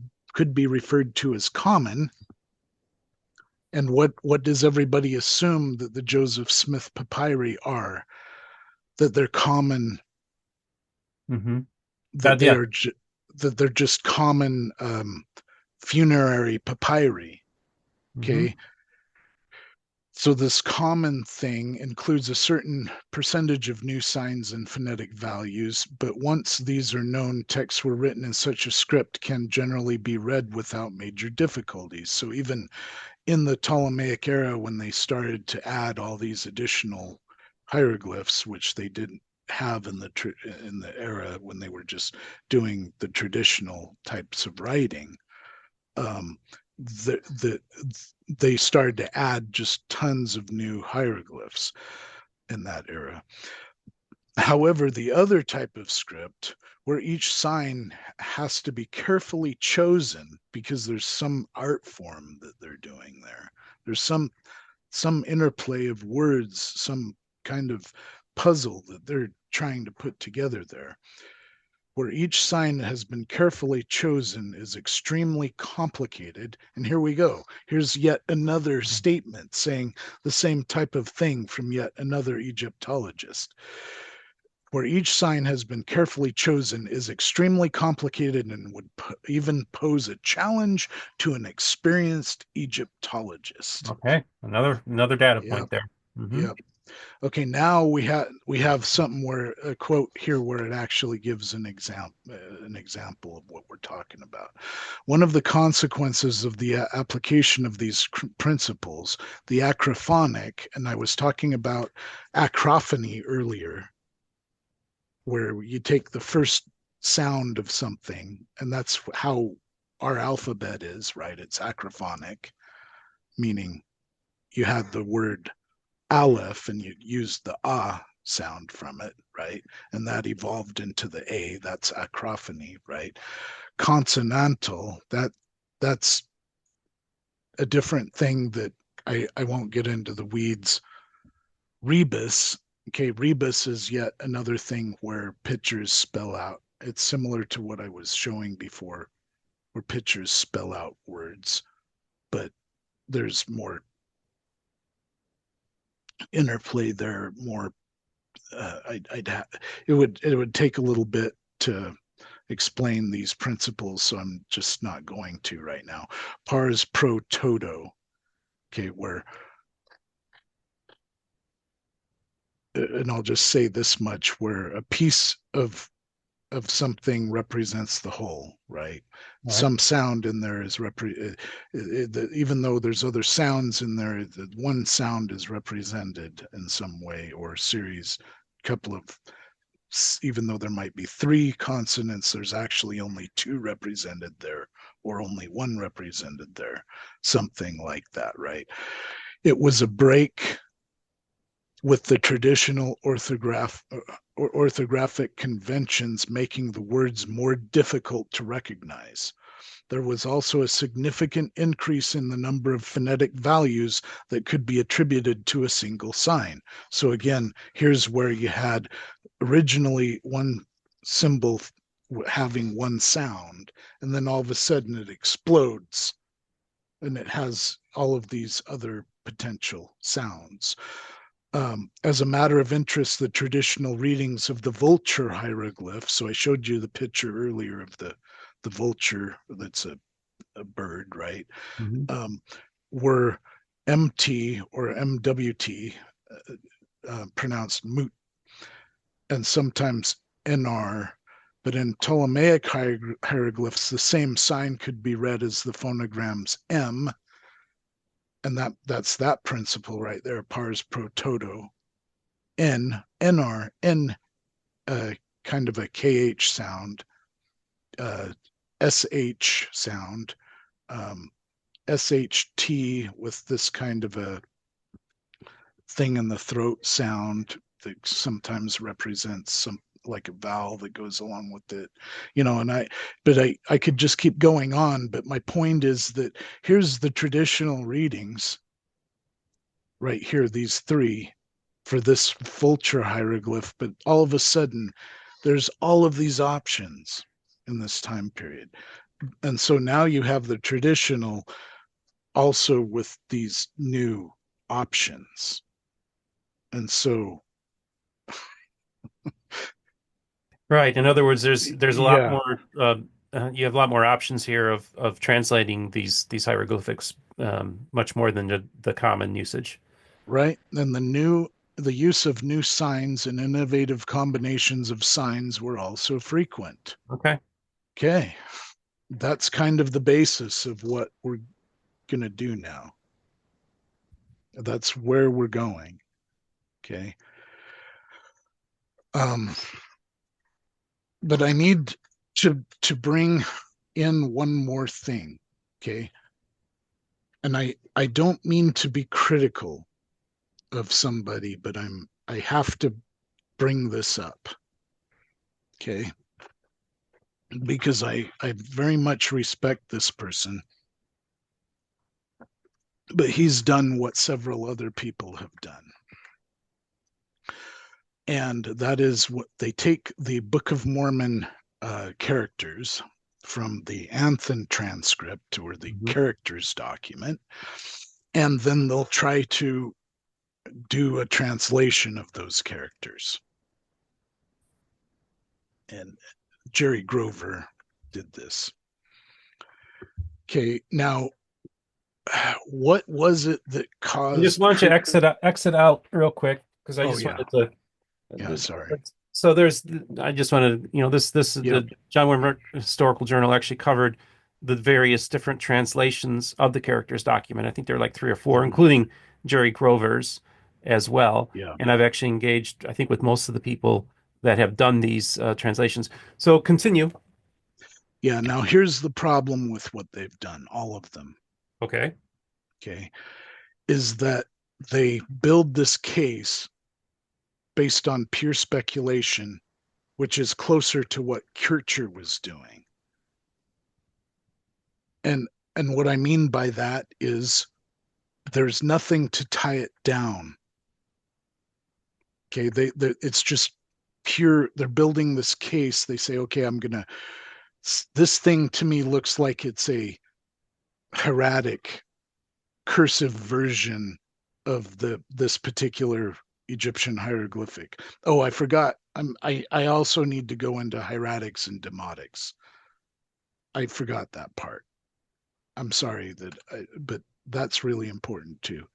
be referred to as common, and what does everybody assume that the Joseph Smith papyri are? That they're common, Mm-hmm. that That, they yeah. are that they're just common funerary papyri. Mm-hmm. Okay, so this common thing includes a certain percentage of new signs and phonetic values, but once these are known, texts were written in such a script can generally be read without major difficulties. So even in the Ptolemaic era, when they started to add all these additional hieroglyphs, which they didn't have in the era when they were just doing the traditional types of writing, um, the they started to add just tons of new hieroglyphs in that era. However, the other type of script where each sign has to be carefully chosen because there's some art form that they're doing there. There's some interplay of words, some kind of puzzle that they're trying to put together there. Where each sign has been carefully chosen is extremely complicated. And here we go. Here's yet another statement saying the same type of thing from yet another Egyptologist. Where each sign has been carefully chosen is extremely complicated and would even pose a challenge to an experienced Egyptologist. Okay. Another data Yep, point there. Mm-hmm. yep. Okay, now we have something where a quote here where it actually gives an example of what we're talking about. One of the consequences of the application of these principles, the acrophonic, and I was talking about acrophony earlier, where you take the first sound of something, and that's how our alphabet is, right? It's acrophonic, meaning you had the word aleph and you used the sound from it, right? And that evolved into the a. That's acrophony, right? Consonantal, that's a different thing that I won't get into the weeds. Rebus, okay, rebus is yet another thing where pictures spell out. It's similar to what I was showing before, where pictures spell out words, but there's more interplay there, more it would take a little bit to explain these principles, so I'm just not going to right now. Pars pro toto, okay, where and I'll just say this much, where a piece of something represents the whole, right? All right. Some sound in there is even though there's other sounds in there, the one sound is represented in some way or series, couple of, even though there might be three consonants, there's actually only two represented there or only one represented there, something like that, right? It was a break with the traditional orthographic conventions, making the words more difficult to recognize. there was also a significant increase in the number of phonetic values that could be attributed to a single sign. So again, here's where you had originally one symbol having one sound, and then all of a sudden it explodes and it has all of these other potential sounds. As a matter of interest, the traditional readings of the vulture hieroglyph, so I showed you the picture earlier of the vulture that's a bird, right? Mhm. Um, were MT or MWT, pronounced moot, and sometimes NR. But in Ptolemaic hieroglyphs, the same sign could be read as the phonograms M, and that's that principle right there, pars pro toto. N, NR, N, kind of a KH sound, uh, SH sound, um, SHT with this kind of a thing in the throat sound that sometimes represents some like a vowel that goes along with it, and I could just keep going on, but my point is that here's the traditional readings right here, these three for this vulture hieroglyph, but all of a sudden there's all of these options in this time period. And so now you have the traditional also with these new options. And so, Right. In other words, there's a lot yeah, more. You have a lot more options here of translating these hieroglyphics, much more than the common usage. right. And the use of new signs and innovative combinations of signs were also frequent. Okay. Okay. That's kind of the basis of what we're going to do now. That's where we're going. Okay. Um, but I need to bring in one more thing. Okay. And I don't mean to be critical of somebody, but I have to bring this up. Okay. Because I very much respect this person, but he's done what several other people have done. And that is what they take the Book of Mormon characters from the Anthon transcript or the Mhm. characters document, and then they'll try to do a translation of those characters. And Jerry Grover did this. Okay, now what was it that I just caused? want you to exit out real quick because I Oh just yeah, wanted to. yeah. Sorry. So I just wanted, this Yep. the John Wimber Historical Journal actually covered the various different translations of the characters document. I think there are like three or four, Mm-hmm. including Jerry Grover's as well. Yeah. And I've actually engaged, I think, with most of the people that have done these translations. So continue. Yeah. Now here's the problem with what they've done. All of them. Okay. Okay, is that they build this case based on pure speculation, which is closer to what Kircher was doing. And and what I mean by that is there's nothing to tie it down. Okay, it's just pure. They're building this case. They say, okay, I'm gonna. This thing to me looks like it's a hieratic cursive version of the this particular Egyptian hieroglyphic. Oh, I forgot. I also need to go into hieratics and demotics. I forgot that part. I'm sorry but that's really important too.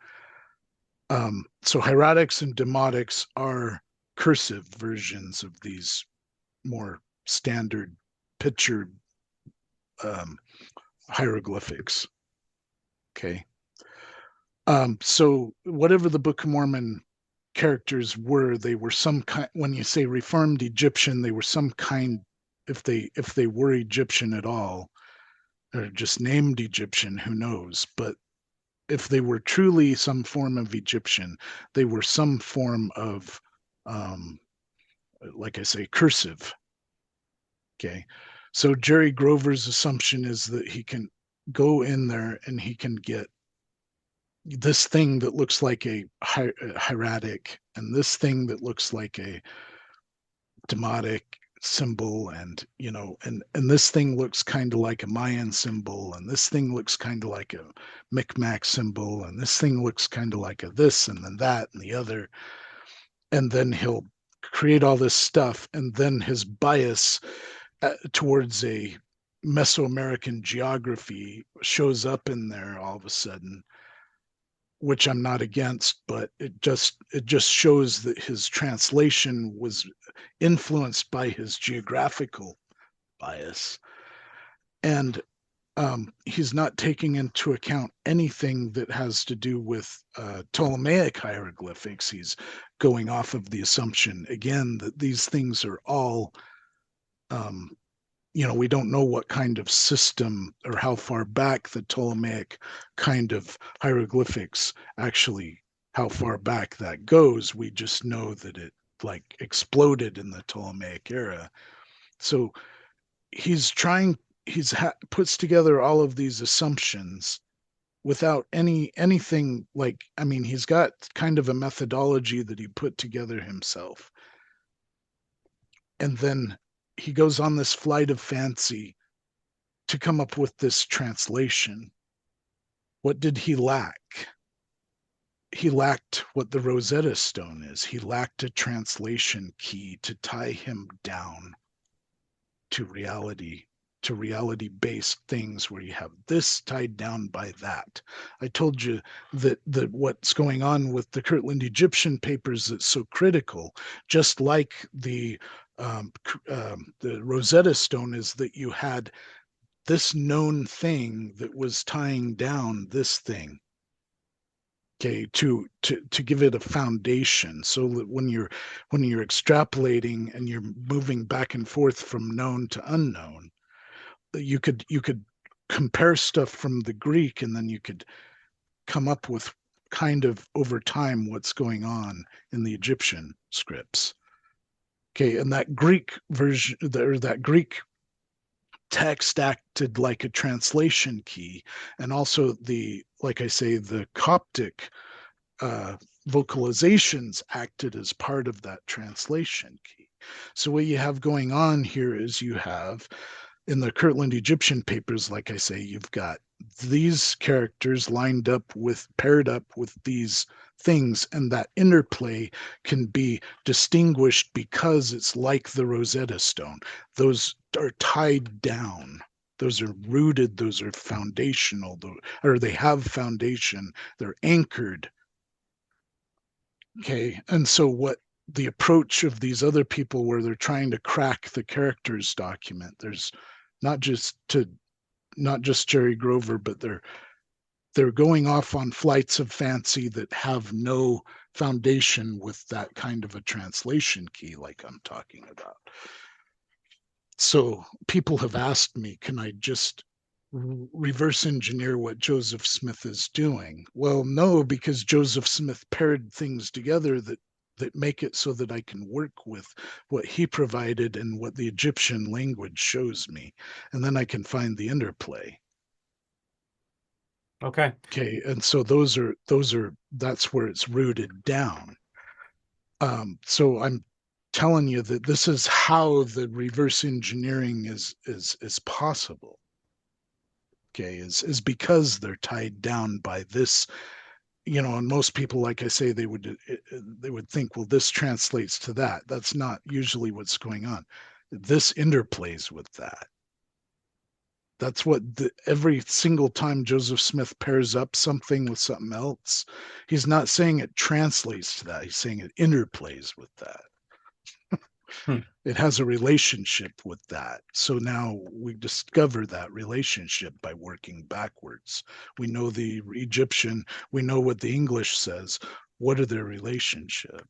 So hieratics and demotics are cursive versions of these more standard pictured um, hieroglyphics. Okay. So whatever the Book of Mormon characters were, they were some kind. When you say Reformed Egyptian, they were some kind. If they were Egyptian at all, or just named Egyptian, who knows? But if they were truly some form of Egyptian, they were some form of, like I say, cursive. Okay, So Jerry Grover's assumption is that he can go in there and he can get this thing that looks like a hieratic and this thing that looks like a demotic symbol, and and this thing looks kind of like a Mayan symbol, and this thing looks kind of like a Micmac symbol, and this thing looks kind of like a this and then that and the other. And then he'll create all this stuff, and then his bias towards a Mesoamerican geography shows up in there all of a sudden, which I'm not against, but it just shows that his translation was influenced by his geographical bias. And he's not taking into account anything that has to do with Ptolemaic hieroglyphics. He's going off of the assumption, again, that these things are all, um, we don't know what kind of system or how far back the Ptolemaic kind of hieroglyphics actually, how far back that goes. We just know that it like exploded in the Ptolemaic era. So he's trying, puts together all of these assumptions without anything like, I mean, he's got kind of a methodology that he put together himself. And then he goes on this flight of fancy to come up with this translation. What did he lack? He lacked what the Rosetta Stone is. He lacked a translation key to tie him down to reality, to reality based things where you have this tied down by that. I told you that what's going on with the Kirtland Egyptian papers that's so critical, just like the Rosetta Stone, is that you had this known thing that was tying down this thing, okay, to give it a foundation, so that when you're extrapolating and you're moving back and forth from known to unknown, you could compare stuff from the Greek, and then you could come up with kind of over time what's going on in the Egyptian scripts. Okay, and that Greek version, or that Greek text, acted like a translation key, and also the, like I say, the Coptic vocalizations acted as part of that translation key. So what you have going on here is you have in the Kirtland Egyptian papers, like I say, you've got these characters lined up with, paired up with these things, and that interplay can be distinguished because it's like the Rosetta Stone. Those are tied down. Those are rooted. Those are foundational, or they have foundation. They're anchored. Okay. And so what the approach of these other people, where they're trying to crack the characters document, there's not just to not just Jerry Grover, but they're going off on flights of fancy that have no foundation with that kind of a translation key like I'm talking about. So people have asked me, can I just reverse engineer what Joseph Smith is doing? Well, no, because Joseph Smith paired things together that make it so that I can work with what he provided and what the Egyptian language shows me, and then I can find the interplay. Okay. Okay, and so that's where it's rooted down. So I'm telling you that this is how the reverse engineering is possible. Okay, is because they're tied down by this, and most people, like I say, they would think, well, this translates to that. That's not usually what's going on. This interplays with that. That's what every single time Joseph Smith pairs up something with something else, he's not saying it translates to that. He's saying it interplays with that. Hmm. It has a relationship with that. So now we discover that relationship by working backwards. We know the Egyptian, we know what the English says. What are their relationship?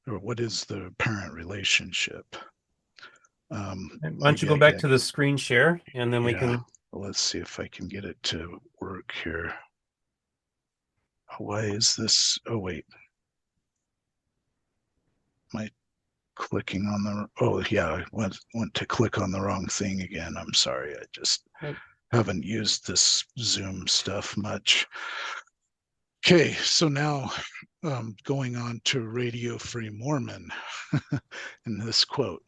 Or what is the apparent relationship? And why don't you Maybe go I back get, to the screen share and then we yeah. can. Let's see if I can get it to work here. Why is this? Oh, wait. My clicking on the, oh yeah, I went to click on the wrong thing again. I'm sorry. I just Right. haven't used this Zoom stuff much. Okay, so now going on to Radio Free Mormon in this quote.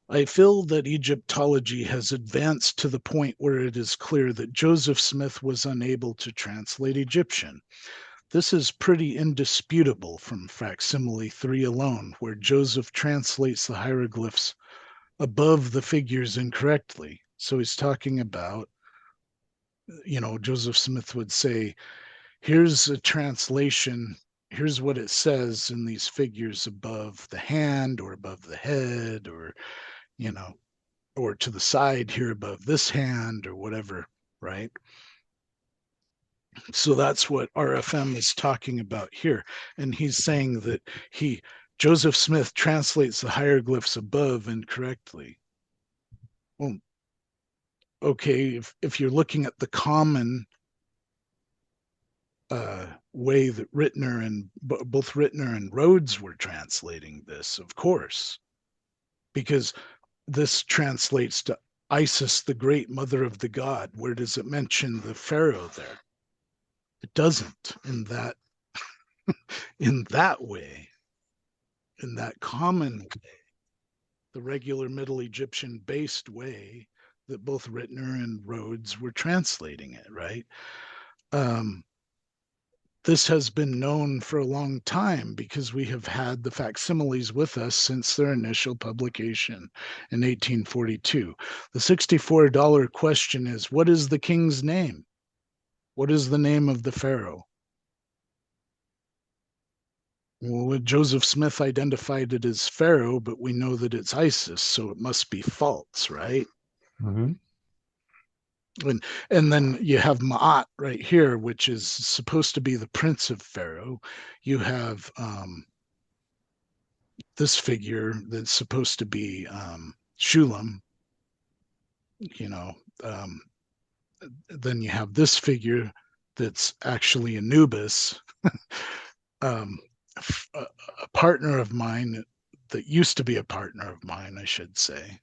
I feel that Egyptology has advanced to the point where it is clear that Joseph Smith was unable to translate Egyptian. This is pretty indisputable from Facsimile 3 alone, where Joseph translates the hieroglyphs above the figures incorrectly. So he's talking about, Joseph Smith would say, here's a translation, here's what it says in these figures above the hand or above the head, or, you know, or to the side here above this hand or whatever, right? So that's what RFM is talking about here. And he's saying that Joseph Smith translates the hieroglyphs above incorrectly. Well, okay, if you're looking at the common way that both Rittner and Rhodes were translating this, of course, because this translates to Isis, the great mother of the god. Where does it mention the Pharaoh there? It doesn't in that way, in that common way, the regular Middle Egyptian based way that both Rittner and Rhodes were translating it, right? This has been known for a long time because we have had the facsimiles with us since their initial publication in 1842. The $64 question is, what is the king's name? What is the name of the pharaoh? Well, Joseph Smith identified it as Pharaoh, but we know that it's Isis, so it must be false, right? Mm-hmm. And then you have Ma'at right here, which is supposed to be the prince of Pharaoh. You have this figure that's supposed to be Shulam, you know. Then you have this figure that's actually Anubis, um, a partner of mine that used to be a partner of mine, I should say.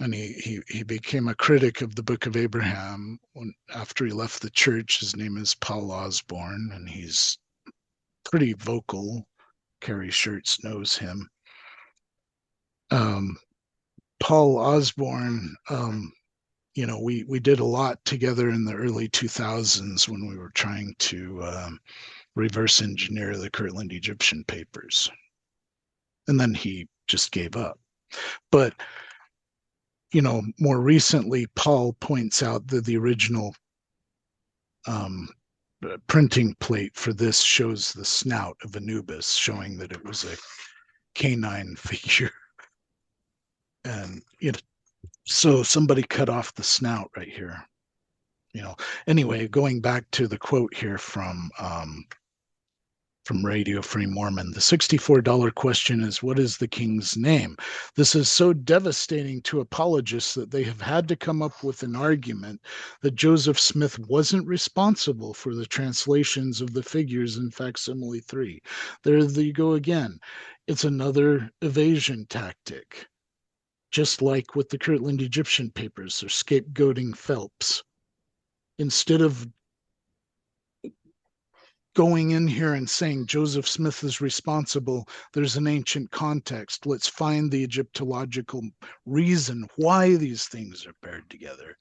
And he became a critic of the Book of Abraham after he left the church. His name is Paul Osborne, and he's pretty vocal. Carrie Shirts knows him. Um, Paul Osborne, we did a lot together in the early 2000s when we were trying to reverse engineer the Kirtland Egyptian papers. And then he just gave up. But more recently, Paul points out that the original printing plate for this shows the snout of Anubis, showing that it was a canine figure. And so somebody cut off the snout right here. Anyway, going back to the quote here from Radio Free Mormon. The $64 question is, what is the king's name? This is so devastating to apologists that they have had to come up with an argument that Joseph Smith wasn't responsible for the translations of the figures in Facsimile 3. There you go again. It's another evasion tactic. Just like with the Kirtland Egyptian papers, they're scapegoating Phelps. Instead of going in here and saying Joseph Smith is responsible, there's an ancient context. Let's find the Egyptological reason why these things are paired together.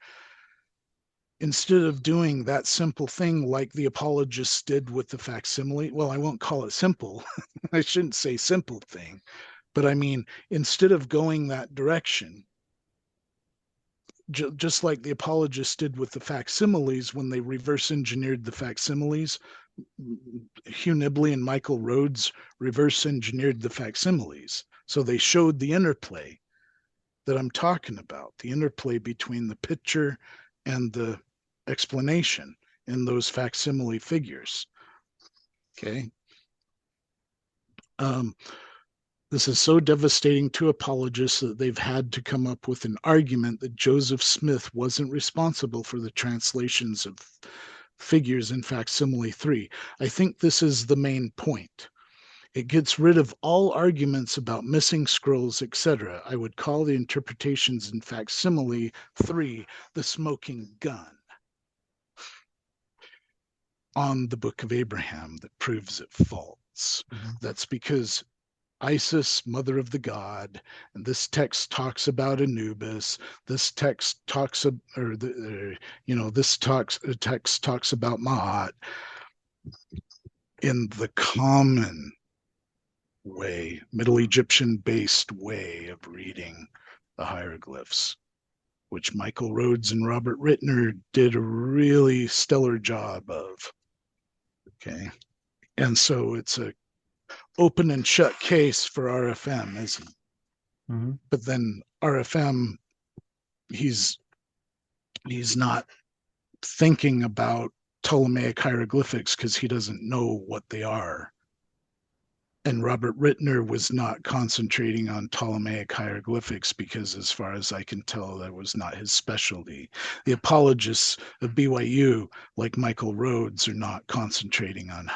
Instead of doing that simple thing like the apologists did with the facsimile, well, I won't call it simple. I shouldn't say simple thing, but I mean, instead of going that direction, just like the apologists did with the facsimiles when they reverse engineered the facsimiles, Hugh Nibley and Michael Rhodes reverse engineered the facsimiles. So they showed the interplay that I'm talking about, the interplay between the picture and the explanation in those facsimile figures. Okay. This is so devastating to apologists that they've had to come up with an argument that Joseph Smith wasn't responsible for the translations of figures in Facsimile 3. I think this is the main point. It gets rid of all arguments about missing scrolls, etc. I would call the interpretations in Facsimile 3 the smoking gun on the Book of Abraham that proves it false. Mhm. That's because Isis, mother of the god, and this text talks about Anubis. This text talks, or the, this text talks about Ma'at in the common way, Middle Egyptian based way of reading the hieroglyphs, which Michael Rhodes and Robert Rittner did a really stellar job of. Okay. And so it's a open and shut case for RFM, isn't it? Mhm. But then RFM, he's he's not thinking about Ptolemaic hieroglyphics because he doesn't know what they are. And Robert Rittner was not concentrating on Ptolemaic hieroglyphics because, as far as I can tell, that was not his specialty. The apologists of BYU, like Michael Rhodes, are not concentrating on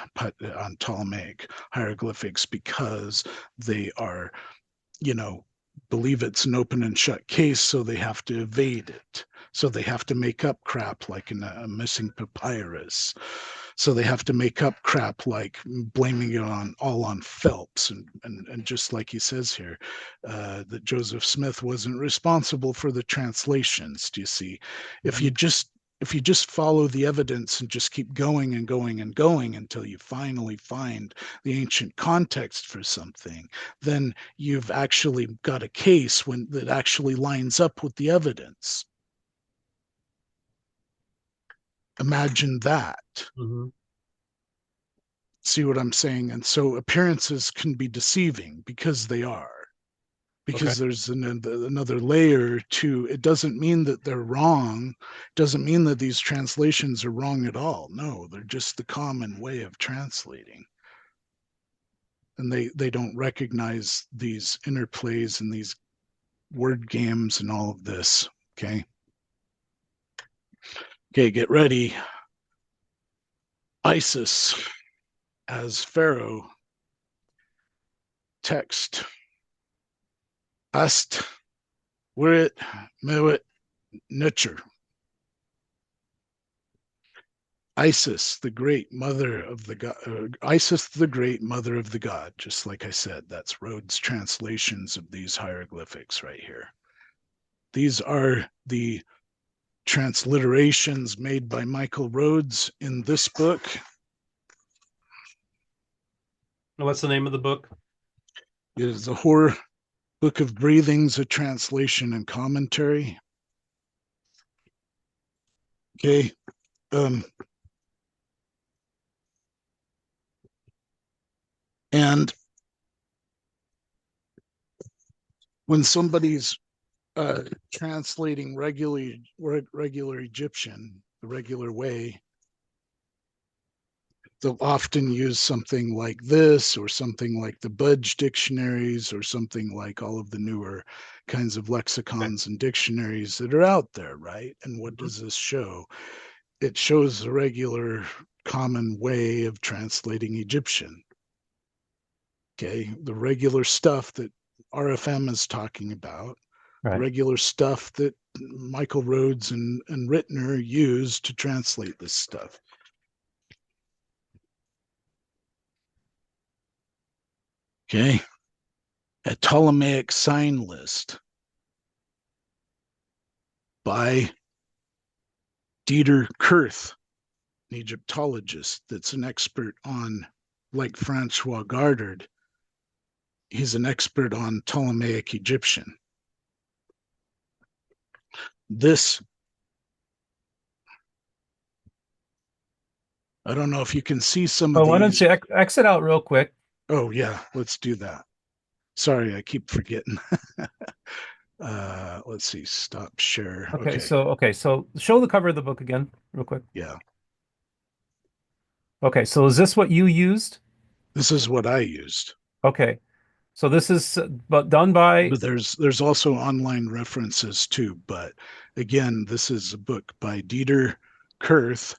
Ptolemaic hieroglyphics because they are, you know, believe it's an open and shut case, so they have to evade it. So they have to make up crap like in a missing papyrus. So they have to make up crap like blaming it on Phelps, and just like he says here, that Joseph Smith wasn't responsible for the translations. Do you see? If you Mhm. just if you just follow the evidence and just keep going and going and going until you finally find the ancient context for something, then you've actually got a case that actually lines up with the evidence. Imagine that. Mhm. See what I'm saying? And so appearances can be deceiving because they are. Okay. Because there's another layer to it. Doesn't mean that they're wrong. Doesn't mean that these translations are wrong at all. No, they're just the common way of translating, and they don't recognize these interplays and these word games and all of this. Okay, get ready. Isis as Pharaoh. Text. Ast. Wirit. Mewit. Nurture. Isis, the great mother of the god. Isis, the great mother of the god. Just like I said, that's Rhodes' translations of these hieroglyphics right here. These are the transliterations made by Michael Rhodes in this book. What's the name of the book? It is the Horror Book of Breathings, a translation and commentary. Okay. Um, and when somebody's translating regular Egyptian, the regular way, they'll often use something like this or something like the Budge dictionaries or something like all of the newer kinds of Okay. lexicons and dictionaries that are out there, right? And what Mhm. does this show? It shows the regular common way of translating Egyptian. Okay, the regular stuff that RFM is talking about, the Right. regular stuff that Michael Rhodes and Rittner used to translate this stuff. Okay, a Ptolemaic sign list by Dieter Kurth, an Egyptologist that's an expert on, like Francois Gardard, he's an expert on Ptolemaic Egyptian. This, I don't know if you can see some of Well, why don't these. you exit out real quick? Oh, yeah, let's do that. Sorry, I keep forgetting. Let's see, stop share. Okay, Okay, so show the cover of the book again, real quick. yeah, Okay, so is this what you used? this is what I used. Okay, so this is but done by. But there's also online references too. But again, this is a book by Dieter Kurth,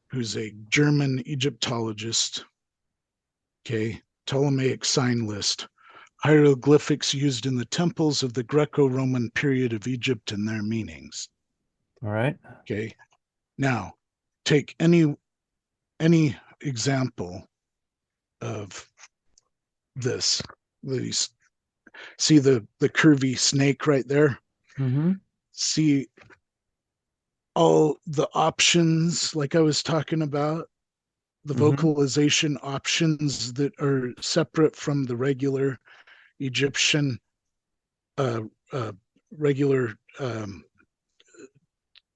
who's a German Egyptologist. Okay, Ptolemaic sign list, hieroglyphics used in the temples of the Greco-Roman period of Egypt and their meanings. All right. Okay. Now, take any example of this. These see the curvy snake right there? Mm-hmm. See all the options like I was talking about, the Mm-hmm. vocalization options that are separate from the regular Egyptian uh, uh, regular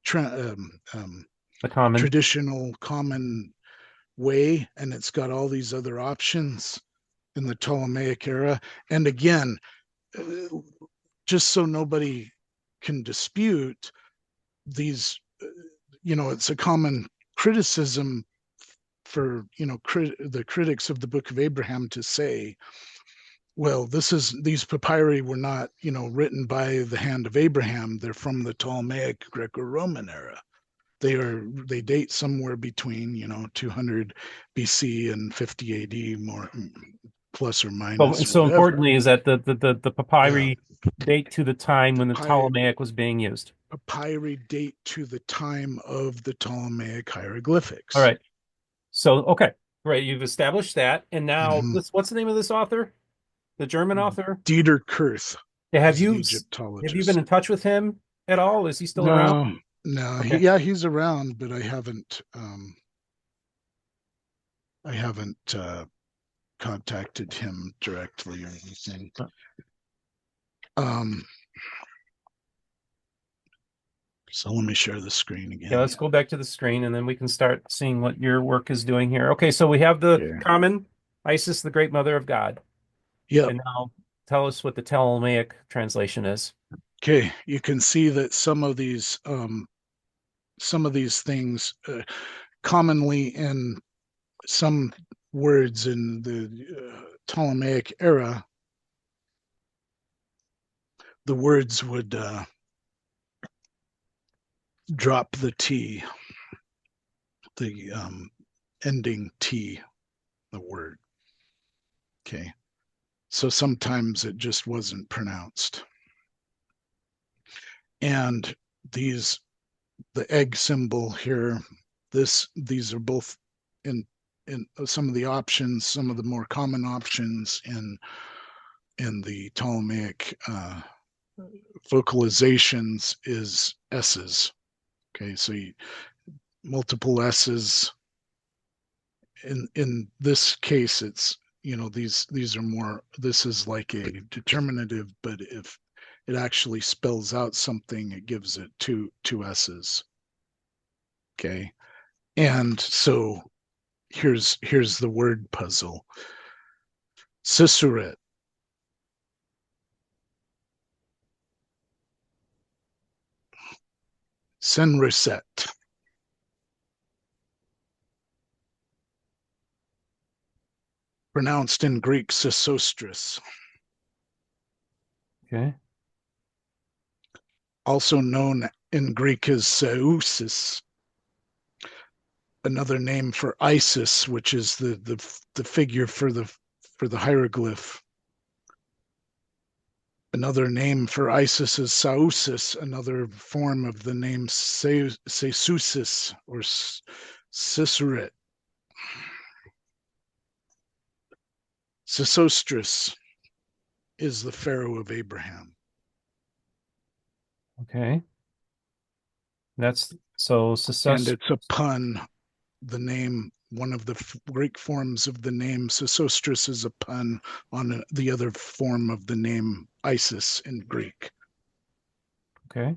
tra- um, um, The common. traditional common way, and it's got all these other options in the Ptolemaic era. And again, uh, just so nobody can dispute these, it's a common criticism for the critics of the Book of Abraham to say, well, these papyri were not written by the hand of Abraham. They're from the Ptolemaic Greco-Roman era. They date somewhere between 200 BC and 50 AD, more plus or So, minus so whatever. importantly is that the Yeah, papyri date to the time when the Papy- Ptolemaic was being used. papyri date to the time of the Ptolemaic All hieroglyphics. right. So, okay. Right. You've established that. And now Mm-hmm. what's the name of this author? The German author? Dieter Kurth Yeah, is the have you been Egyptologist. in touch with him at all? Is he still around? No, no, Okay. yeah, he's around, but I haven't contacted him directly or anything. Um, so let me share the screen Yeah, again. let's go back to the screen and then we can start seeing what your work is doing here. Okay, so we have the Okay. common Isis, the great mother of God. Yep. And now tell us what the Ptolemaic translation is. Okay. You can see that some of these things commonly in some words in the Ptolemaic era, the words would drop the T, the ending T, the word. Okay. So sometimes it just wasn't pronounced. And these, the egg symbol here, these are both in some of the options, some of the more common options in the Ptolemaic vocalizations is S's. Okay, so multiple S's. In this case, it's these are more. This is like a determinative, but if it actually spells out something, it gives it two S's. Okay, and so here's the word puzzle. Cicerate, Senriset, pronounced in Greek Sesostris, Okay. also known in Greek as Seusis, another name for Isis, which is the figure for the hieroglyph. Another name for Isis is Sausis, another form of the name Seusis or Cicerate. Sesostris is the Pharaoh of Abraham. Okay. That's so And success. it's a pun. The name, one of the Greek forms of the name Sesostris is a pun on the other form of the name Isis in Greek. Okay.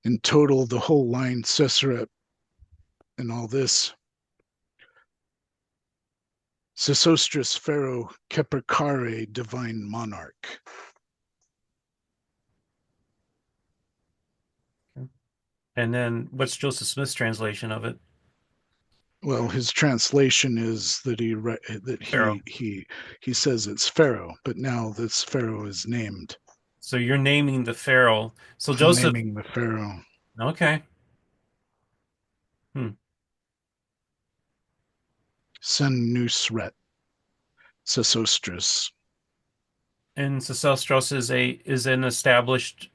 In total, the whole line Seseret and all this, Sesostris Pharaoh Keperkare, divine monarch. And then what's Joseph Smith's translation of it? Well, his translation is that Pharaoh. he says it's Pharaoh, but now this Pharaoh is named. So you're naming the Pharaoh. So I'm Joseph, naming the Pharaoh okay. Hmm. Sen Nusret. Sesostris. And Sesostris is an established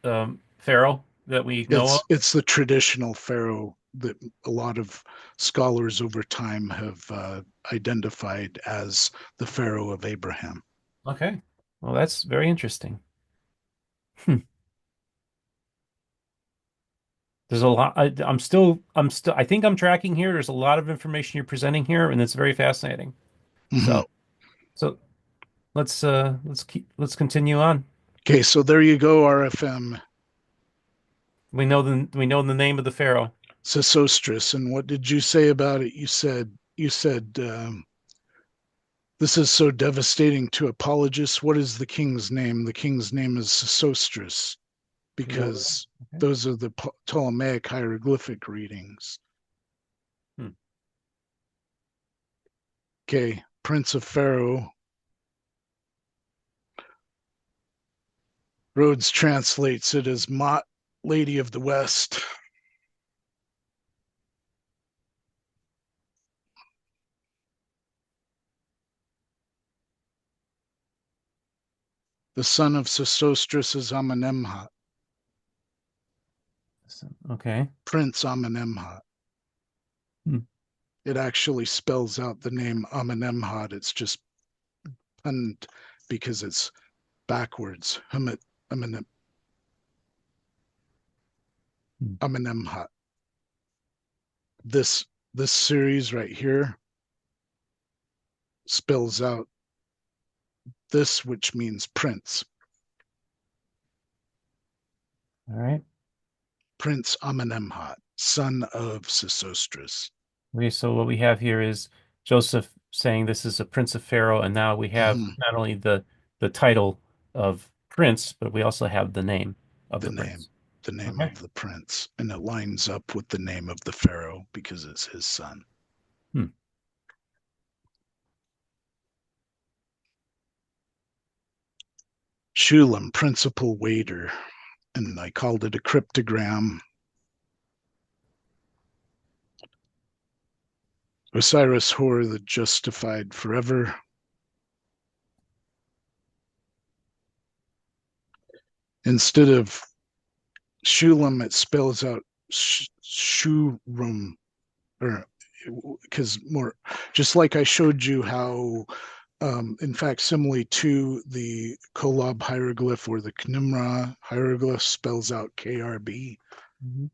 pharaoh that we know of. It's the traditional pharaoh that a lot of scholars over time have identified as the pharaoh of Abraham. Okay. Well, that's very interesting. Hmm. There's a lot. I think I'm tracking here. There's a lot of information you're presenting here, and it's very fascinating. Mm-hmm. So, so let's continue on. Okay, so there you go, RFM. We know the name of the pharaoh. Sesostris. And what did you say about it? You said this is so devastating to apologists. What is the king's name? The king's name is Sesostris Really? because Okay. those are the Ptolemaic hieroglyphic readings. Hmm. Okay, Prince of Pharaoh. Rhodes translates it as Mott, Lady of the West. The son of Sesostris is Amenemhat, Okay. Prince Amenemhat. Hmm. It actually spells out the name Amenemhat. It's just punned because it's backwards. Hmm. Amenemhat. This series right here spells out this, which means prince. All right. Prince Amenemhat, son of Sesostris. Okay, so what we have here is Joseph saying this is a prince of Pharaoh, and now we have Mm-hmm. not only the title of prince, but we also have the name of The the name, prince. the name Okay. of the prince, and it lines up with the name of the pharaoh because it's his son. Hmm. Shulam, principal waiter, and I called it a cryptogram. Osiris Hor, the justified forever. Instead of Shulam, it spells out Shurum, or because more, just like I showed you how, in facsimile to the Kolob hieroglyph or the Knimra hieroglyph spells out KRB. Mhm.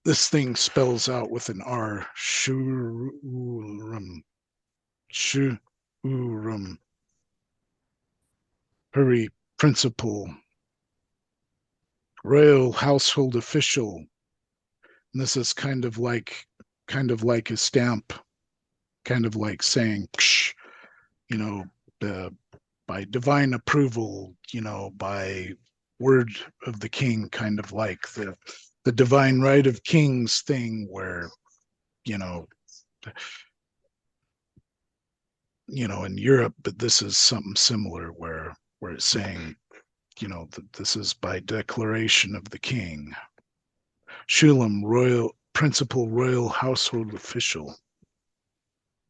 This thing spells out with an R, Shurum, Shurum. Hurry, principal, royal household official. And this is kind of like a stamp, kind of like saying, Psh, you know, uh, by divine approval, by word of the king, kind of like the divine right of kings thing, where you know, in Europe, but this is something similar where it's saying, that this is by declaration of the king. Shulam, royal principal royal household official,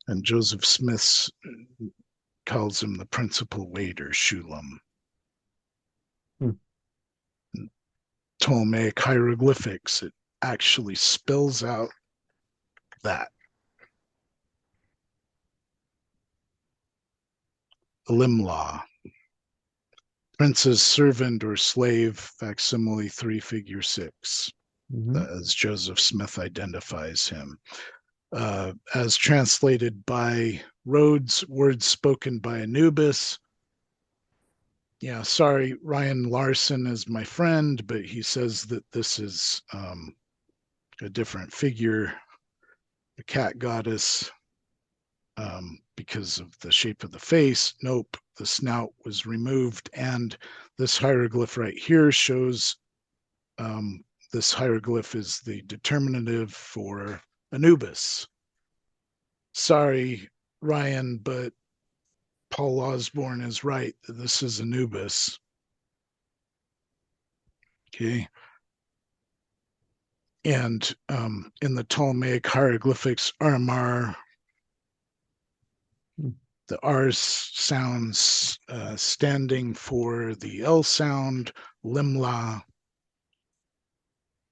and Joseph Smith calls him the principal waiter, Shulam. Hmm. Ptolemaic hieroglyphics, it actually spells out that. Limlaw, prince's servant or slave, facsimile 3 figure 6, Mhm. as Joseph Smith identifies him. As translated by Rhodes, words spoken by Anubis. Yeah, sorry, Ryan Larson is my friend, but he says that this is a different figure, a cat goddess, because of the shape of the face. Nope, the snout was removed. And this hieroglyph right here shows this hieroglyph is the determinative for Anubis. Sorry, Ryan, but Paul Osborne is right. This is Anubis. Okay. And in the Ptolemaic hieroglyphics, Armar, Hmm. The R sounds standing for the L sound, limla,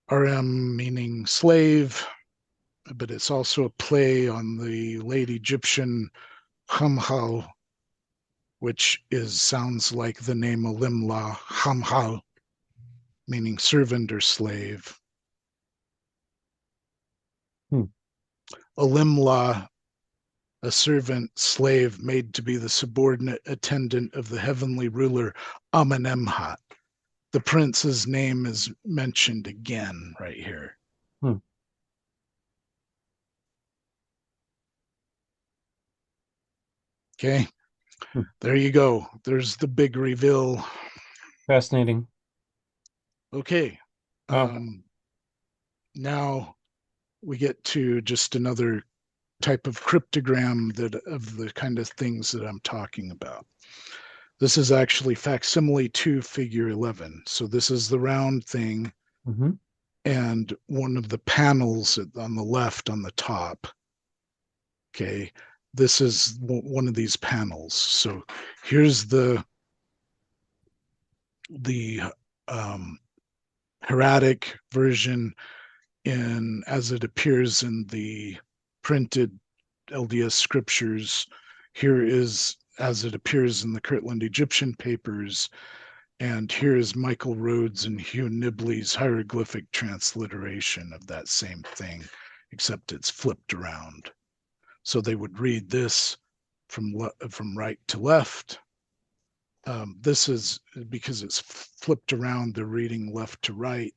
RM meaning slave, but it's also a play on the late Egyptian Hamhal, which sounds like the name Alimla, Hamhal, meaning servant or slave. Hmm. Alimla, a servant slave made to be the subordinate attendant of the heavenly ruler Amenemhat. The prince's name is mentioned again right here. Hmm. Okay, Hmm. there you go. There's the big reveal. Fascinating. Okay, Wow. now we get to just another type of cryptogram that of the kind of things that I'm talking about. This is actually facsimile 2 figure 11. So this is the round thing Hmm. and one of the panels on the left on the top. Okay, this is one of these panels. So here's the um, hieratic version in as it appears in the printed LDS scriptures. Here is as it appears in the Kirtland Egyptian papers, and here is Michael Rhodes and Hugh Nibley's hieroglyphic transliteration of that same thing, except it's flipped around. So they would read this from right to left. This is because it's flipped around, they're reading left to right.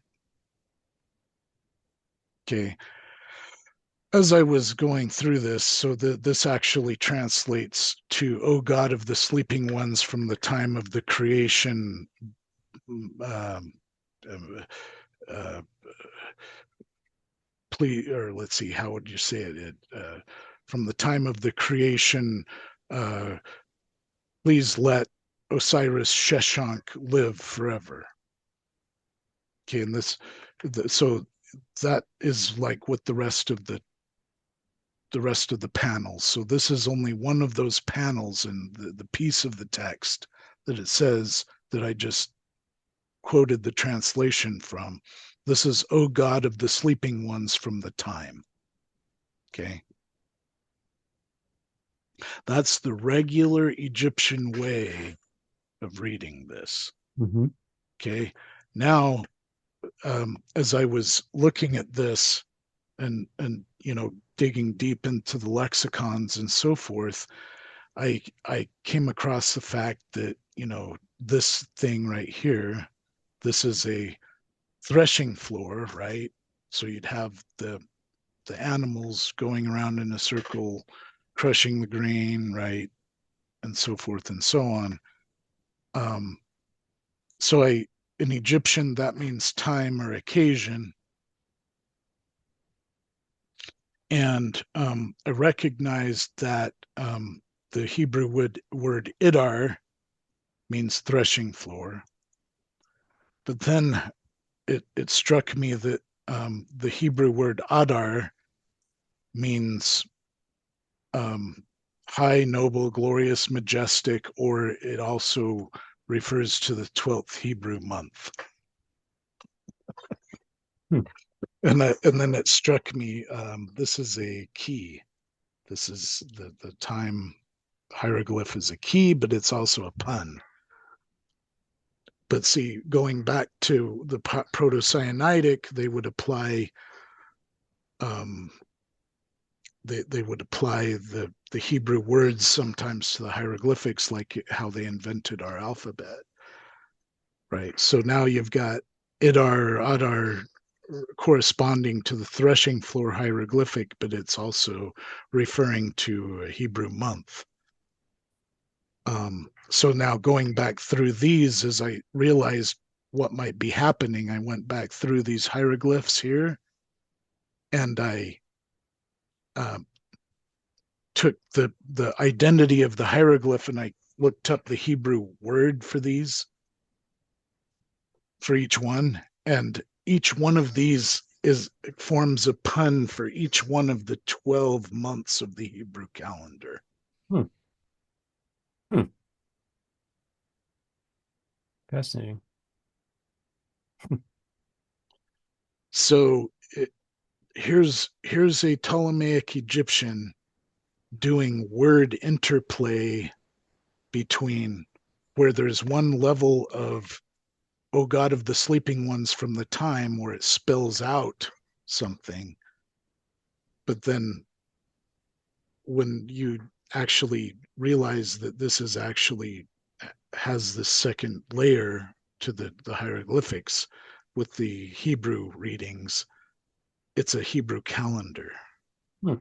Okay, as I was going through this, so this actually translates to, "O God of the sleeping ones from the time of the creation." Um, uh, uh, please, or let's see, how would you say it? From the time of the creation, uh, please let Osiris Sheshank live forever. Okay, and so that is like what the rest of the panels. So this is only one of those panels in the piece of the text that it says that I just quoted the translation from. This is, "O God of the sleeping ones from the time." Okay. That's the regular Egyptian way of reading this. Hmm. Okay. Now, as I was looking at this and digging deep into the lexicons and so forth, I came across the fact that this thing right here, this is a threshing floor, right? So you'd have the animals going around in a circle, crushing the grain, right, and so forth and so on. Um, so in Egyptian that means time or occasion, and I recognized that the Hebrew word idar means threshing floor. But then it struck me that the Hebrew word adar means high, noble, glorious, majestic, or it also refers to the 12th Hebrew month. Hmm. And then it struck me, this is a key. This is the time hieroglyph is a key, but it's also a pun. But see, going back to the Proto-Sinaitic, they would apply um, they would apply the Hebrew words sometimes to the hieroglyphics, like how they invented our alphabet, right? So now you've got idar, adar corresponding to the threshing floor hieroglyphic, but it's also referring to a Hebrew month. So now going back through these, as I realized what might be happening, I went back through these hieroglyphs here, and I um, took the identity of the hieroglyph and I looked up the Hebrew word for these, for each one, and each one of these forms a pun for each one of the 12 months of the Hebrew calendar. Hmm. Hmm. Fascinating. So here's a Ptolemaic Egyptian doing word interplay between where there's one level of O God of the Sleeping Ones from the time where it spells out something, but then when you actually realize that this is actually has the second layer to the hieroglyphics with the Hebrew readings, it's a Hebrew calendar. Hmm.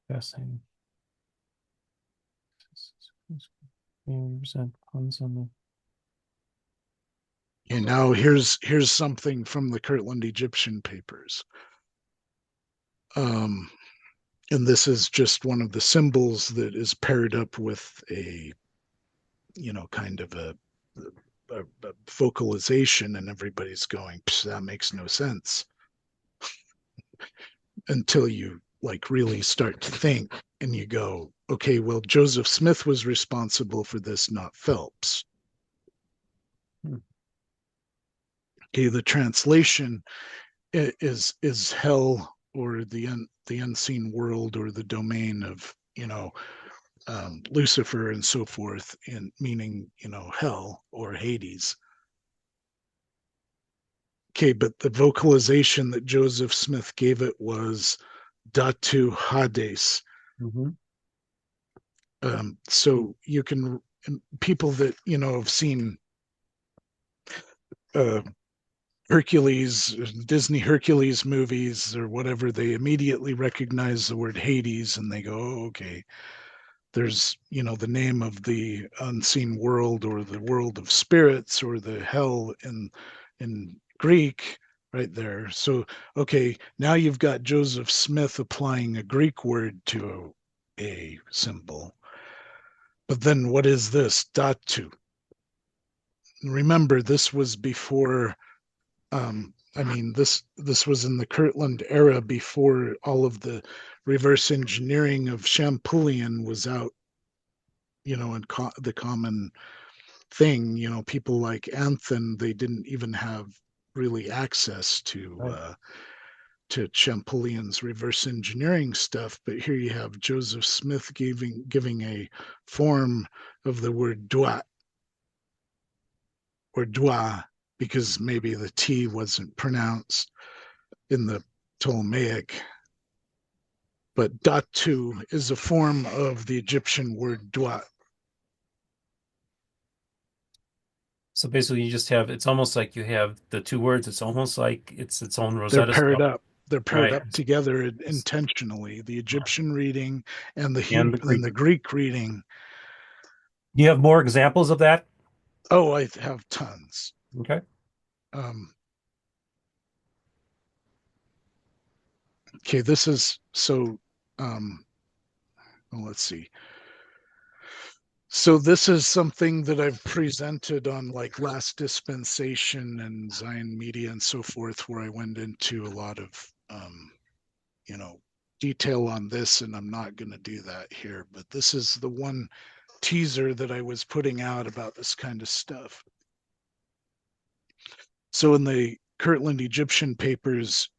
Fascinating. 80% puns on the. And now here's something from the Kirtland Egyptian papers. Um, and this is just one of the symbols that is paired up with a, kind of a vocalization, and everybody's going, that makes no sense until you like really start to think and you go, okay, well, Joseph Smith was responsible for this, not Phelps. Hmm. Okay, the translation is hell or the unseen world or the domain of Lucifer and so forth, in meaning hell or Hades. Okay, but the vocalization that Joseph Smith gave it was Datu Hades. Mm-hmm. So you can people that have seen uh, Hercules, Disney Hercules movies or whatever, they immediately recognize the word Hades and they go, oh, okay, there's the name of the unseen world or the world of spirits or the hell in Greek right there. So okay, now you've got Joseph Smith applying a Greek word to a symbol. But then what is this? Datu. Remember, this was before. This was in the Kirtland era before all of the reverse engineering of Champollion was out. And the common thing. People like Anthon, they didn't even have really access Right. to Champollion's reverse engineering stuff. But here you have Joseph Smith giving a form of the word doit or doit because maybe the T wasn't pronounced in the Ptolemaic. But datu is a form of the Egyptian word doit. So basically, you just have it's almost like you have the two words. It's almost like it's its own They're Rosetta paired Stone. up. They're paired Right. up together It's- intentionally. The Egyptian reading and And the Greek. The Greek reading. Do you have more examples of that? Oh, I have tons. Okay. Um, okay, this is so. Um, well, let's see. So this is something that I've presented on like Last Dispensation and Zion Media and so forth, where I went into a lot of you know detail on this, and I'm not going to do that here. But this is the one teaser that I was putting out about this kind of stuff. So in the Kirtland Egyptian papers,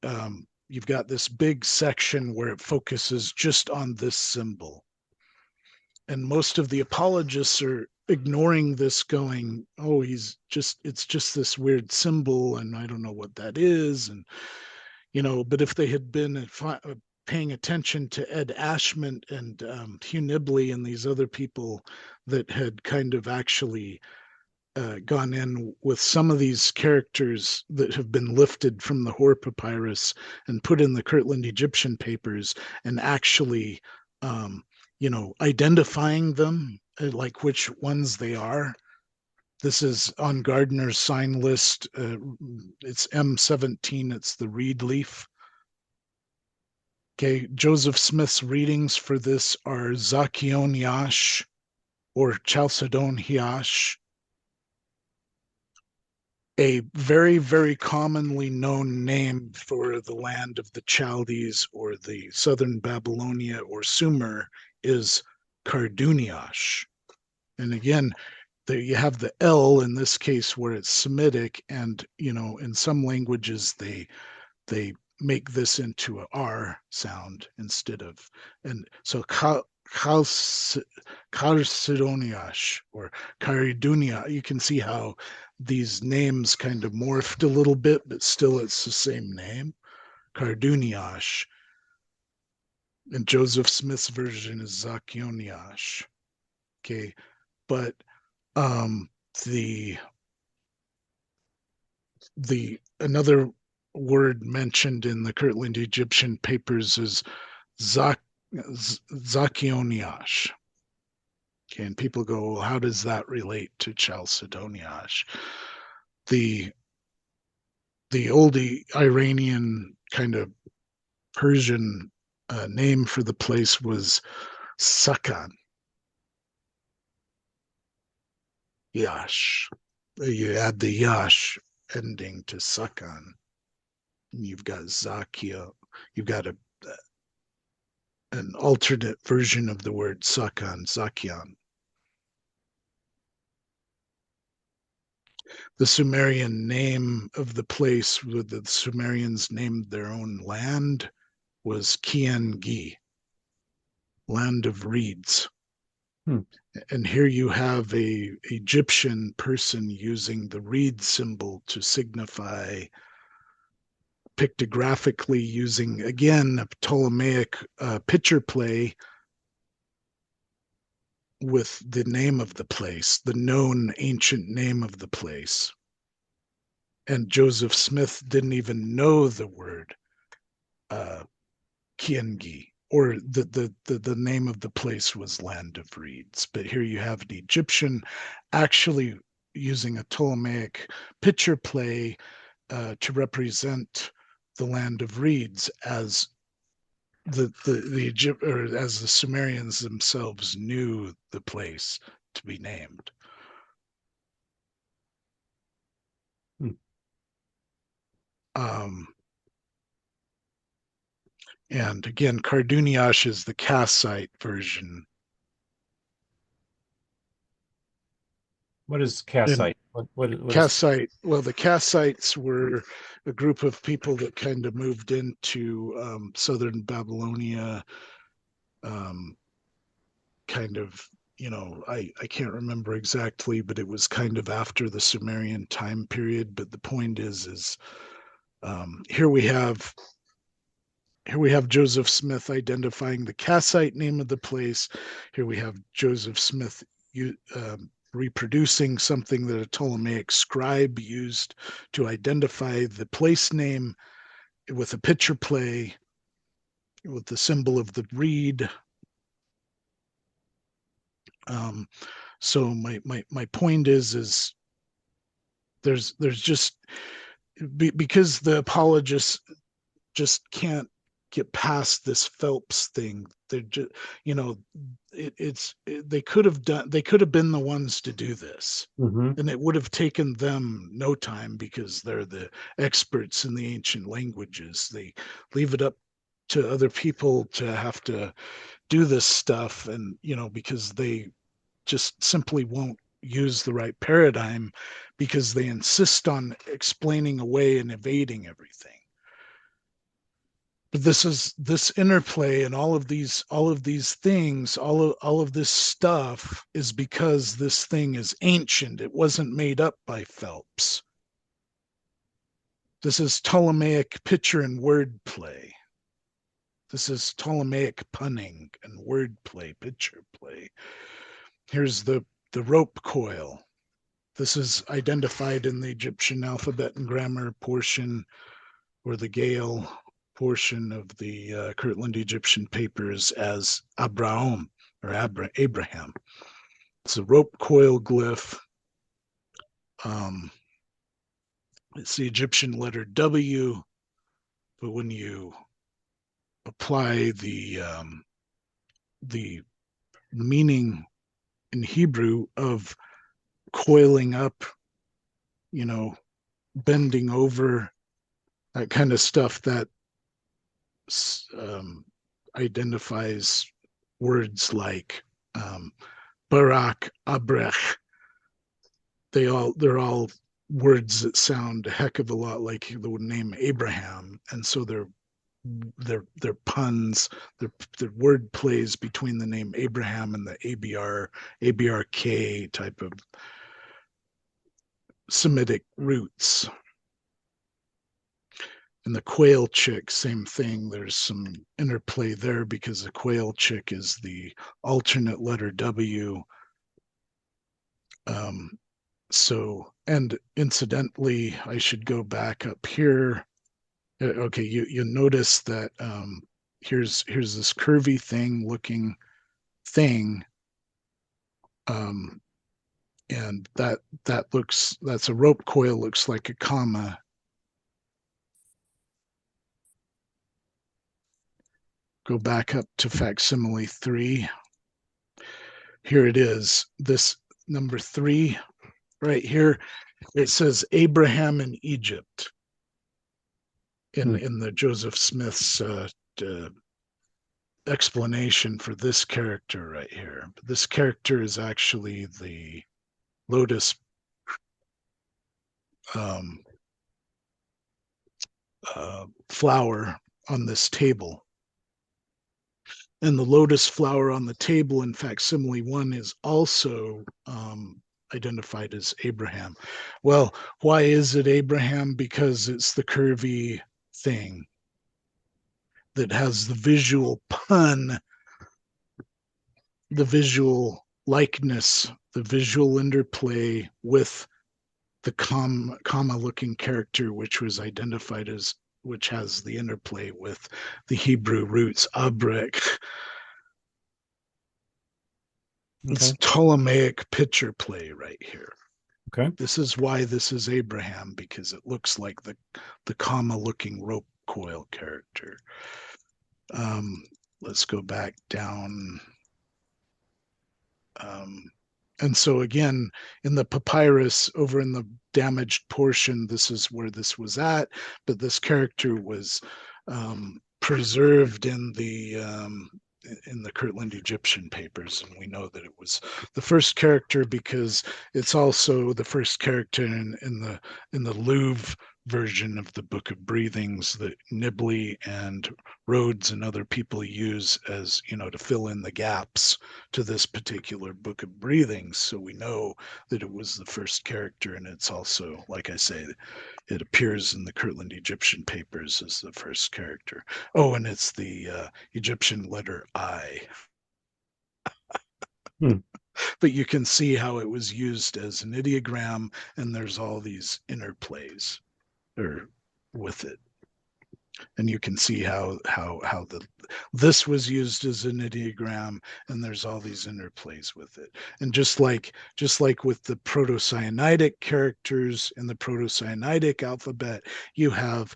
you've got this big section where it focuses just on this symbol. And most of the apologists are ignoring this, going, oh, it's just this weird symbol, and I don't know what that is. And, but if they had been paying attention to Ed Ashman and Hugh Nibley and these other people that had kind of actually gone in with some of these characters that have been lifted from the Hor Papyrus and put in the Kirtland Egyptian papers and actually, identifying them, like which ones they are. This is on Gardner's sign list. It's M17. It's the reed leaf. Okay, Joseph Smith's readings for this are Zakion Yash or Chalcedon Hiash. a very, very commonly known name for the land of the Chaldees or the southern Babylonia or Sumer is Karduniash. And again, there you have the L in this case where it's Semitic, and in some languages they make this into a R sound instead of, and so Carsidoniash or Caridunia, you can see how these names kind of morphed a little bit, but still it's the same name, Carduniash. And Joseph Smith's version is Zakioniash. Okay, but um, the the another word mentioned in the Kirtland Egyptian papers is Zak, Zakioniash. Okay, and people go, well, how does that relate to Chalcedoniash? The the old Iranian kind of Persian name for the place was Sakan Yash. You add the Yash ending to Sakan. You've got Zakia. You've got an alternate version of the word Sakan, Zakian. The Sumerian name of the place where the Sumerians named their own land was Kiangi, land of reeds. Hmm. And here you have a Egyptian person using the reed symbol to signify pictographically, using again a Ptolemaic picture play with the name of the place, the known ancient name of the place. And Joseph Smith didn't even know the word uh, Kiangi, or the name of the place was Land of Reeds. But here you have an Egyptian actually using a Ptolemaic picture play to represent the Land of Reeds as the Egypt, or as the Sumerians themselves knew the place to be named. Hmm. Um, and again, Karduniash is the Kassite version. What is And Kassite? What is Kassite, well, the Kassites were a group of people that kind of moved into southern Babylonia, um, kind of, I can't remember exactly, but it was kind of after the Sumerian time period. But the point is um, here we have here we have Joseph Smith identifying the Kassite name of the place. Here we have Joseph Smith reproducing something that a Ptolemaic scribe used to identify the place name with a picture play with the symbol of the reed. Um, so my point is there's just because the apologists just can't get past this Phelps thing. They're just, you know, they could have been the ones to do this. hmm And it would have taken them no time because they're the experts in the ancient languages. They leave it up to other people to have to do this stuff. And, because they just simply won't use the right paradigm because they insist on explaining away and evading everything. But this interplay and all of these things, all of this stuff is because this thing is ancient. It wasn't made up by Phelps. This is Ptolemaic picture and word play. This is Ptolemaic punning and word play, picture play. Here's the rope coil. This is identified in the Egyptian alphabet and grammar portion, or the Gale portion of the Kirtland Egyptian papers, as Abraham or Abraham. It's a rope coil glyph. Um, it's the Egyptian letter W, but when you apply the meaning in Hebrew of coiling up, you know, bending over, that kind of stuff that um, identifies words like Barak, Abrech. They're all words that sound a heck of a lot like the name Abraham, and so they're puns, they're word plays between the name Abraham and the ABRK type of Semitic roots. And the quail chick, same thing. There's some interplay there because the quail chick is the alternate letter W. Um, and incidentally, I should go back up here. Okay, you notice that here's this curvy thing looking thing, um, and that's a rope coil, looks like a comma. Go back up to facsimile 3. Here it is. This number 3 right here. It says Abraham in Egypt Hmm. in the Joseph Smith's explanation for this character right here. But this character is actually the lotus um, flower on this table. And the lotus flower on the table in facsimile 1 is also identified as Abraham. Well, why is it Abraham? Because it's the curvy thing that has the visual pun, the visual likeness, the visual interplay with the comma looking character, which was identified as, which has the interplay with the Hebrew roots, abrek. It's Okay. Ptolemaic picture play right here. Okay. This is why this is Abraham, because it looks like the comma looking rope coil character. Um, let's go back down. Um, and so again, in the papyrus over in the damaged portion, this is where this was at, but this character was preserved in the Kirtland Egyptian papers, and we know that it was the first character because it's also the first character in the Louvre version of the Book of Breathings that Nibley and Rhodes and other people use as, to fill in the gaps to this particular Book of Breathings. So we know that it was the first character, and it's also, like I say, it appears in the Kirtland Egyptian papers as the first character. Oh, and it's the Egyptian letter I. Hmm. But you can see how it was used as an ideogram, and there's all these interplays or with it. And you can see how this was used as an ideogram, and there's all these interplays with it. And just like with the proto-Sinaitic characters in the proto-Sinaitic alphabet, you have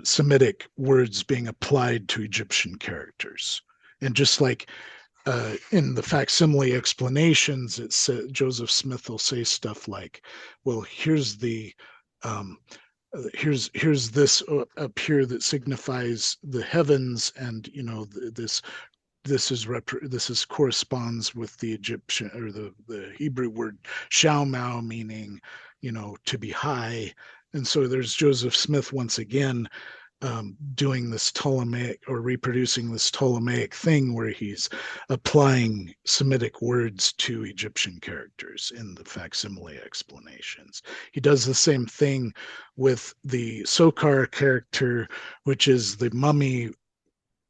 Semitic words being applied to Egyptian characters. And just like in the facsimile explanations, Joseph Smith will say stuff like, "Well, um, here's this up here that signifies the heavens, and this corresponds with the Egyptian or the Hebrew word shalmau, meaning to be high." And so there's Joseph Smith once again doing this Ptolemaic or reproducing this Ptolemaic thing where he's applying Semitic words to Egyptian characters in the facsimile explanations. He does the same thing with the Sokar character, which is the mummy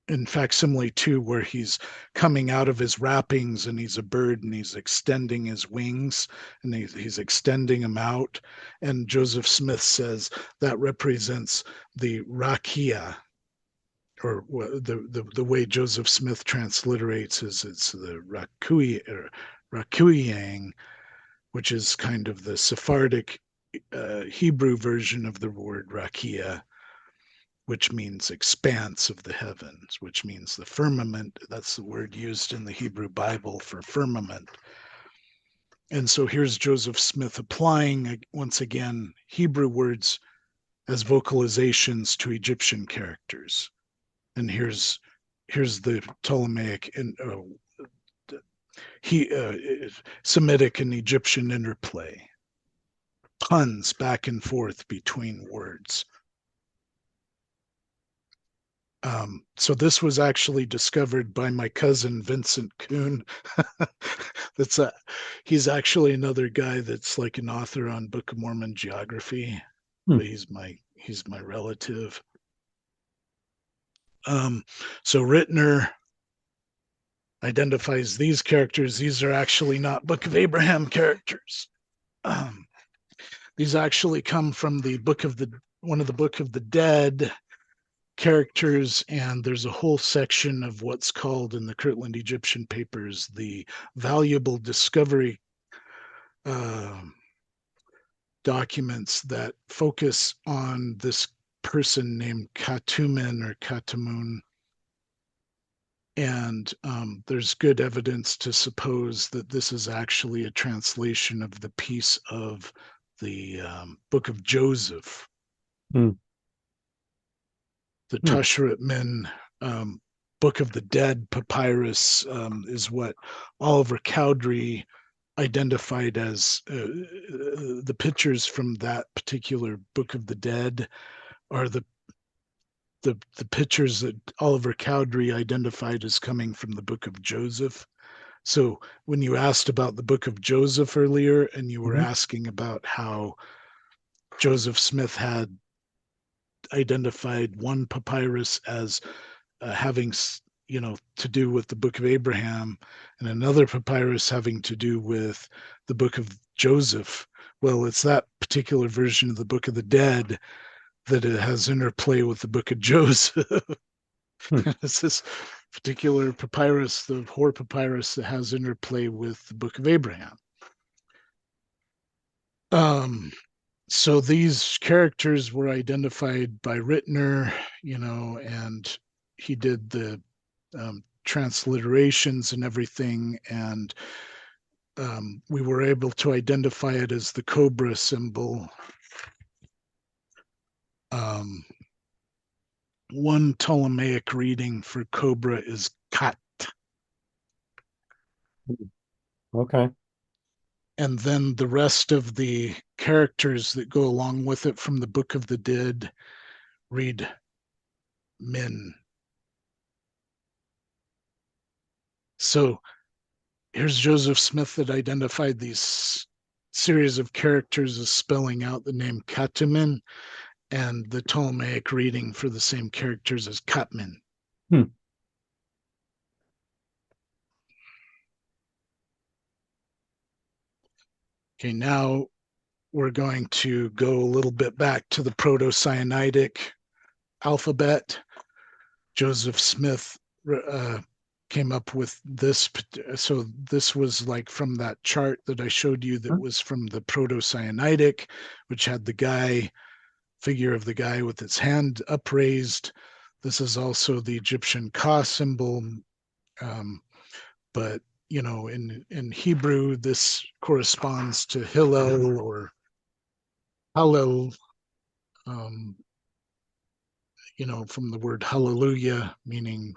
in facsimile 2, where he's coming out of his wrappings and he's a bird and he's extending his wings and he's extending them out. And Joseph Smith says that represents the rakia, or the way Joseph Smith transliterates is it's the rakuyang, which is kind of the Sephardic Hebrew version of the word rakia, which means expanse of the heavens, which means the firmament. That's the word used in the Hebrew Bible for firmament. And so here's Joseph Smith applying, once again, Hebrew words as vocalizations to Egyptian characters. And here's the Ptolemaic and he Semitic and Egyptian interplay, puns back and forth between words. So this was actually discovered by my cousin Vincent Kuhn. He's actually another guy that's like an author on Book of Mormon geography, Hmm. but he's my relative. So Rittner identifies these characters. These are actually not Book of Abraham characters. These actually come from the one of the Book of the Dead characters, and there's a whole section of what's called in the Kirtland Egyptian papers the valuable discovery documents that focus on this person named Katumen or Katamun. And there's good evidence to suppose that this is actually a translation of the piece of the Book of Joseph. Hmm. The Hmm. Tashret Min Book of the Dead papyrus is what Oliver Cowdery identified as the pictures from that particular Book of the Dead are the pictures that Oliver Cowdery identified as coming from the Book of Joseph. So when you asked about the Book of Joseph earlier, and you were Mhm. asking about how Joseph Smith had identified one papyrus as having to do with the Book of Abraham, and another papyrus having to do with the Book of Joseph. Well, it's that particular version of the Book of the Dead that it has interplay with the Book of Joseph. Hmm. It's this particular papyrus, the Hor papyrus, that has interplay with the Book of Abraham. Um, so these characters were identified by Rittner, and he did the transliterations and everything, and we were able to identify it as the cobra symbol. Um, one Ptolemaic reading for cobra is kat, Okay. and then the rest of the characters that go along with it from the Book of the Dead read min. So here's Joseph Smith that identified these series of characters as spelling out the name Katumin, and the Ptolemaic reading for the same characters as Katmin. Hmm. Okay, now we're going to go a little bit back to the Proto-Sinaitic alphabet. Joseph Smith came up with this. So this was like from that chart that I showed you that was from the Proto-Sinaitic, which had the figure of the guy with its hand upraised. This is also the Egyptian Ka symbol, but in Hebrew, this corresponds to Hillel or Hallel, um, from the word hallelujah, meaning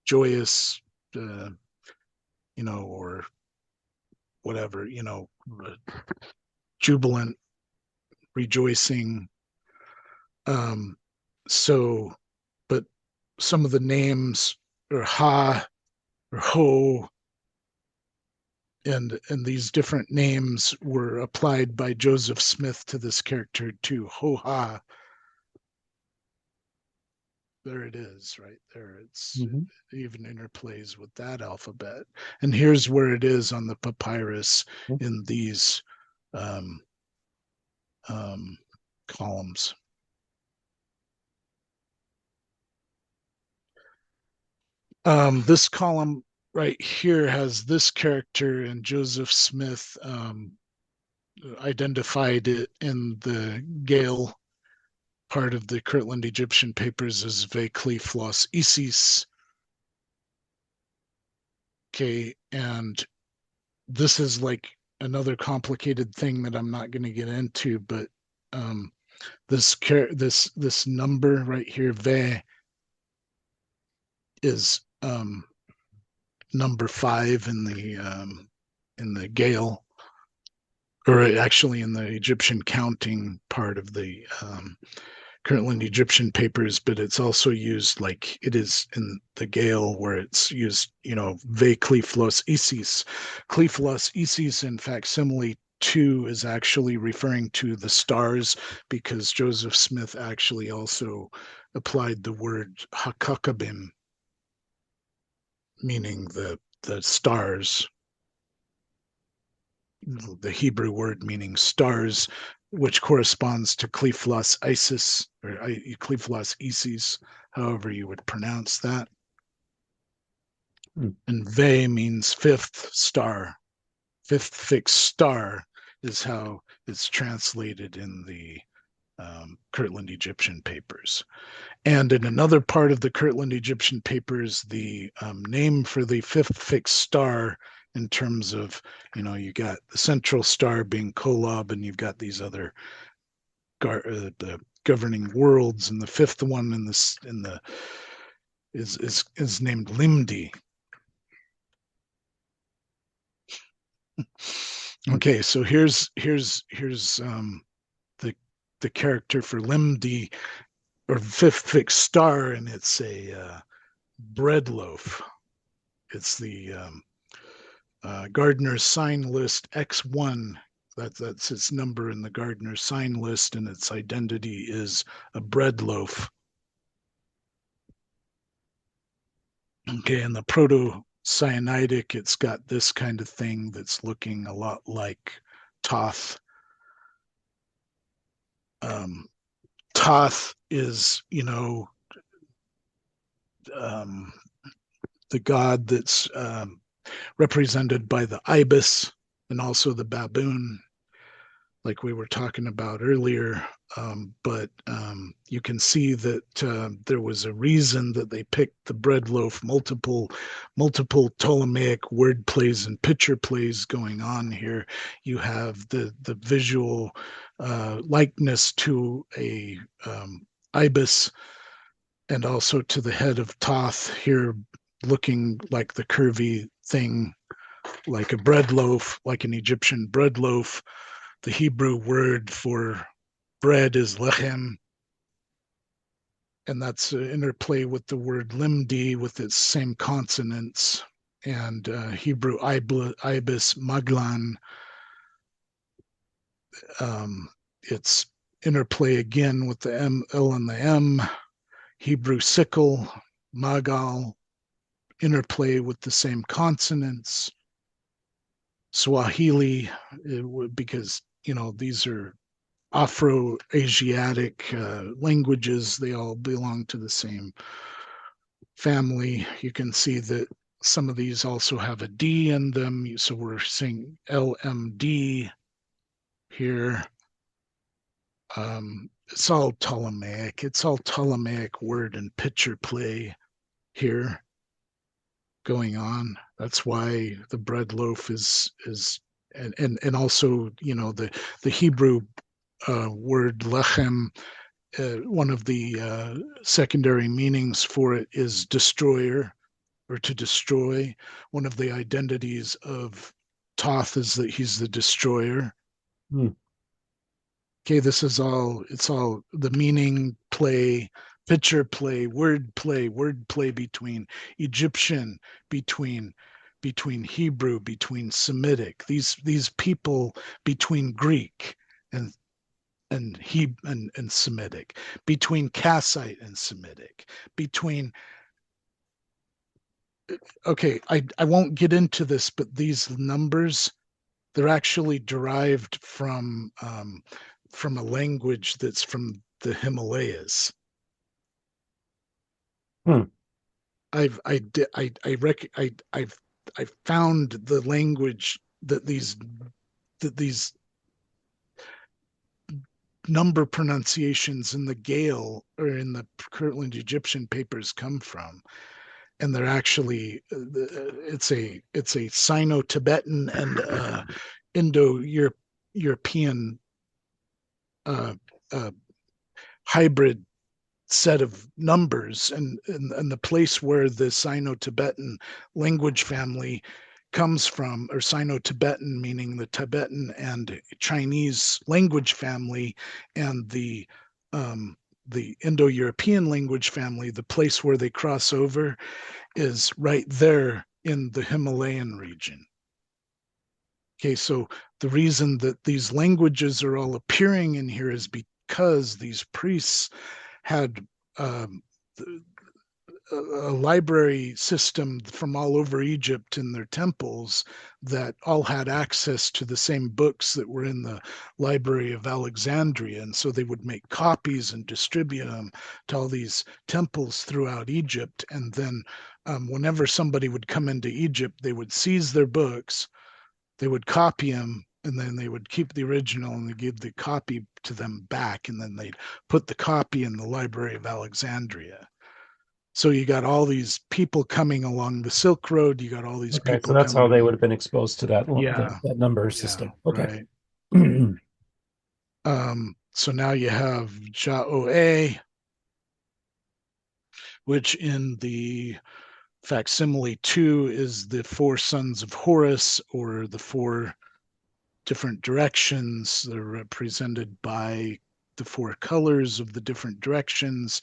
joyous, uh, or whatever, jubilant, rejoicing. Um, so, but some of the names are Ha or Ho, and these different names were applied by Joseph Smith to this character too. Ho Ha, there it is, right there. Mhm. It even interplays with that alphabet. And here's where it is on the papyrus in these um, um, columns. This column right here has this character, and Joseph Smith identified it in the Gale part of the Kirtland Egyptian papers as Vecliflos Isis. Okay, and this is like another complicated thing that I'm not going to get into, but um, this number right here, ve, is number 5 in the Gale, or actually in the Egyptian counting part of the Kirtland Egyptian papers, but it's also used like it is in the Gale, where it's used, ve cleflos isis. Cleflos isis in facsimile 2 is actually referring to the stars, because Joseph Smith actually also applied the word hakakabim, meaning the stars, the Hebrew word meaning stars, which corresponds to Cleflos Isis, or Cleflos Isis, however you would pronounce that. Hmm. And Ve means fifth star. Fifth fixed star is how it's translated in the Kirtland Egyptian papers. And in another part of the Kirtland Egyptian papers, the name for the fifth fixed star, in terms of, you got the central star being Kolob, and you've got these other the governing worlds, and the fifth one in the is named Limdi. Hmm. Okay, so here's the character for Limdi, or fifth fixed star, and it's a bread loaf. It's the Gardner's sign list X1. That's its number in the Gardner's sign list, and its identity is a bread loaf. Okay, and the Proto-Sinaitic, it's got this kind of thing that's looking a lot like Thoth. Thoth is, um, the god that's represented by the ibis and also the baboon, like we were talking about earlier. But you can see that there was a reason that they picked the bread loaf. Multiple Ptolemaic word plays and picture plays going on here. You have the visual likeness to a ibis, and also to the head of Thoth here, looking like the curvy thing, like a bread loaf, like an Egyptian bread loaf. The Hebrew word for bread is lechem, and that's an interplay with the word limdi with its same consonants. And Hebrew ibis maglan, it's interplay again with the L and the M. Hebrew sickle, magal, interplay with the same consonants. Swahili, because these are Afro-Asiatic languages. They all belong to the same family. You can see that some of these also have a D in them. So we're seeing LMD here. It's all Ptolemaic. It's all Ptolemaic word and picture play here going on. That's why the bread loaf is and also the Hebrew word lechem. One of the secondary meanings for it is destroyer, or to destroy. One of the identities of Thoth is that he's the destroyer. Hmm. Okay, it's all the meaning play, picture play, word play between Egyptian, between Hebrew, between Semitic. These people, between Greek and and Semitic, between Kassite and Semitic, between, okay, I won't get into this, but these numbers, they're actually derived from a language that's from the Himalayas. Hmm. I've found the language that these number pronunciations in the Gale, or in the Kirtland Egyptian papers, come from, and they're actually it's a Sino-Tibetan and Indo-European uh, uh, hybrid set of numbers, and the place where the Sino-Tibetan language family comes from, or Sino-Tibetan meaning the Tibetan and Chinese language family, and the Indo-European language family, the place where they cross over is right there in the Himalayan region. Okay, so the reason that these languages are all appearing in here is because these priests had um, a library system from all over Egypt in their temples that all had access to the same books that were in the Library of Alexandria. And so they would make copies and distribute them to all these temples throughout Egypt. And then whenever somebody would come into Egypt, they would seize their books, they would copy them, and then they would keep the original and they give the copy to them back. And then they'd put the copy in the Library of Alexandria. So you got all these people coming along the Silk Road. You got all these Okay, so people that's how coming they would in. have been exposed to Yeah, that number yeah, system. Okay. right. So now you have Ja'oe, which in the facsimile 2 is the four sons of Horus, or the four different directions. They're represented by the four colors of the different directions.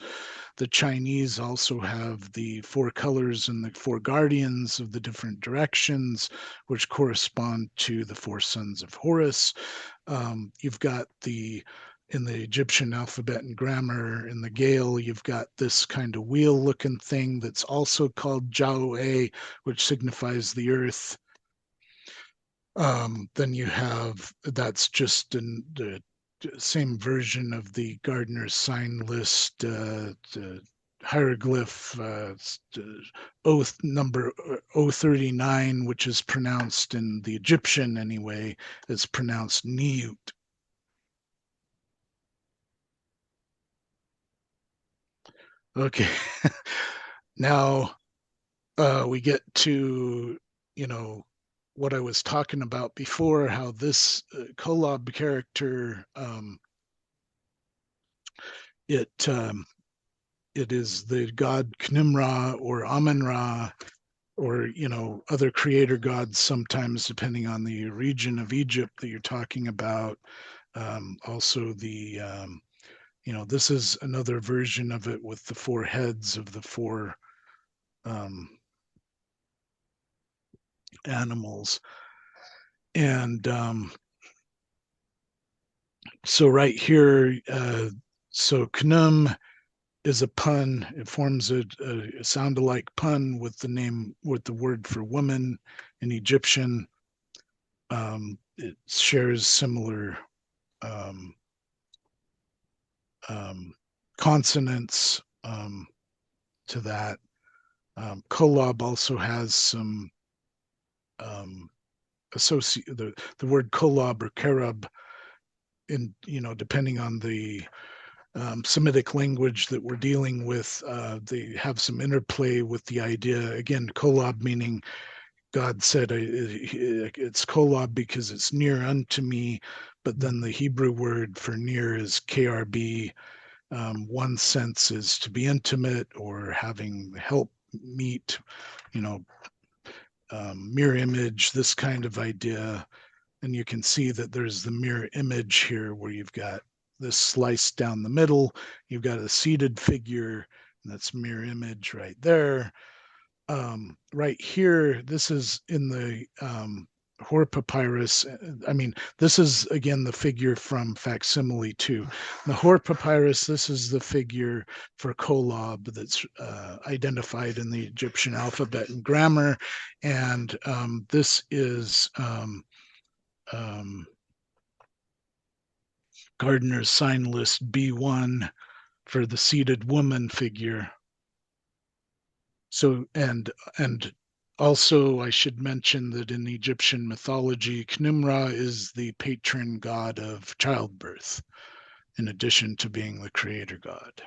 The Chinese also have the four colors and the four guardians of the different directions, which correspond to the four sons of Horus. You've got in the Egyptian alphabet and grammar, in the Gale, you've got this kind of wheel looking thing that's also called Ja'oe, which signifies the earth. Then you have, that's just the same version of the Gardener's sign list, hieroglyph oath number 039, which is pronounced in the Egyptian anyway, it's pronounced Niut. Okay. Now we get to, you know, what I was talking about before, how this Kolob character, it it is the god Knimra or Amun-Ra, or other creator gods sometimes, depending on the region of Egypt that you're talking about. Also, this is another version of it with the four heads of the four um, animals. And so right here, so Knum is a pun. It forms a sound-alike pun with the word for woman in Egyptian. It shares similar um, um, consonants to that. Kolob also has some the word kolob or karab, in depending on the Semitic language that we're dealing with, they have some interplay with the idea. Again, kolob meaning God said it's kolob because it's near unto me, but then the Hebrew word for near is krb. One sense is to be intimate or having help meet, you know, mirror image, this kind of idea. And you can see that there's the mirror image here where you've got this slice down the middle, you've got a seated figure, and that's mirror image right there. Right here, this is in the Hor Papyrus. I mean, this is again the figure from Facsimile 2. The Hor Papyrus, this is the figure for Kolob that's identified in the Egyptian alphabet and grammar. And this is Gardner's sign list B1 for the seated woman figure. So, and also I should mention that in Egyptian mythology, Knumra is the patron god of childbirth, in addition to being the creator god.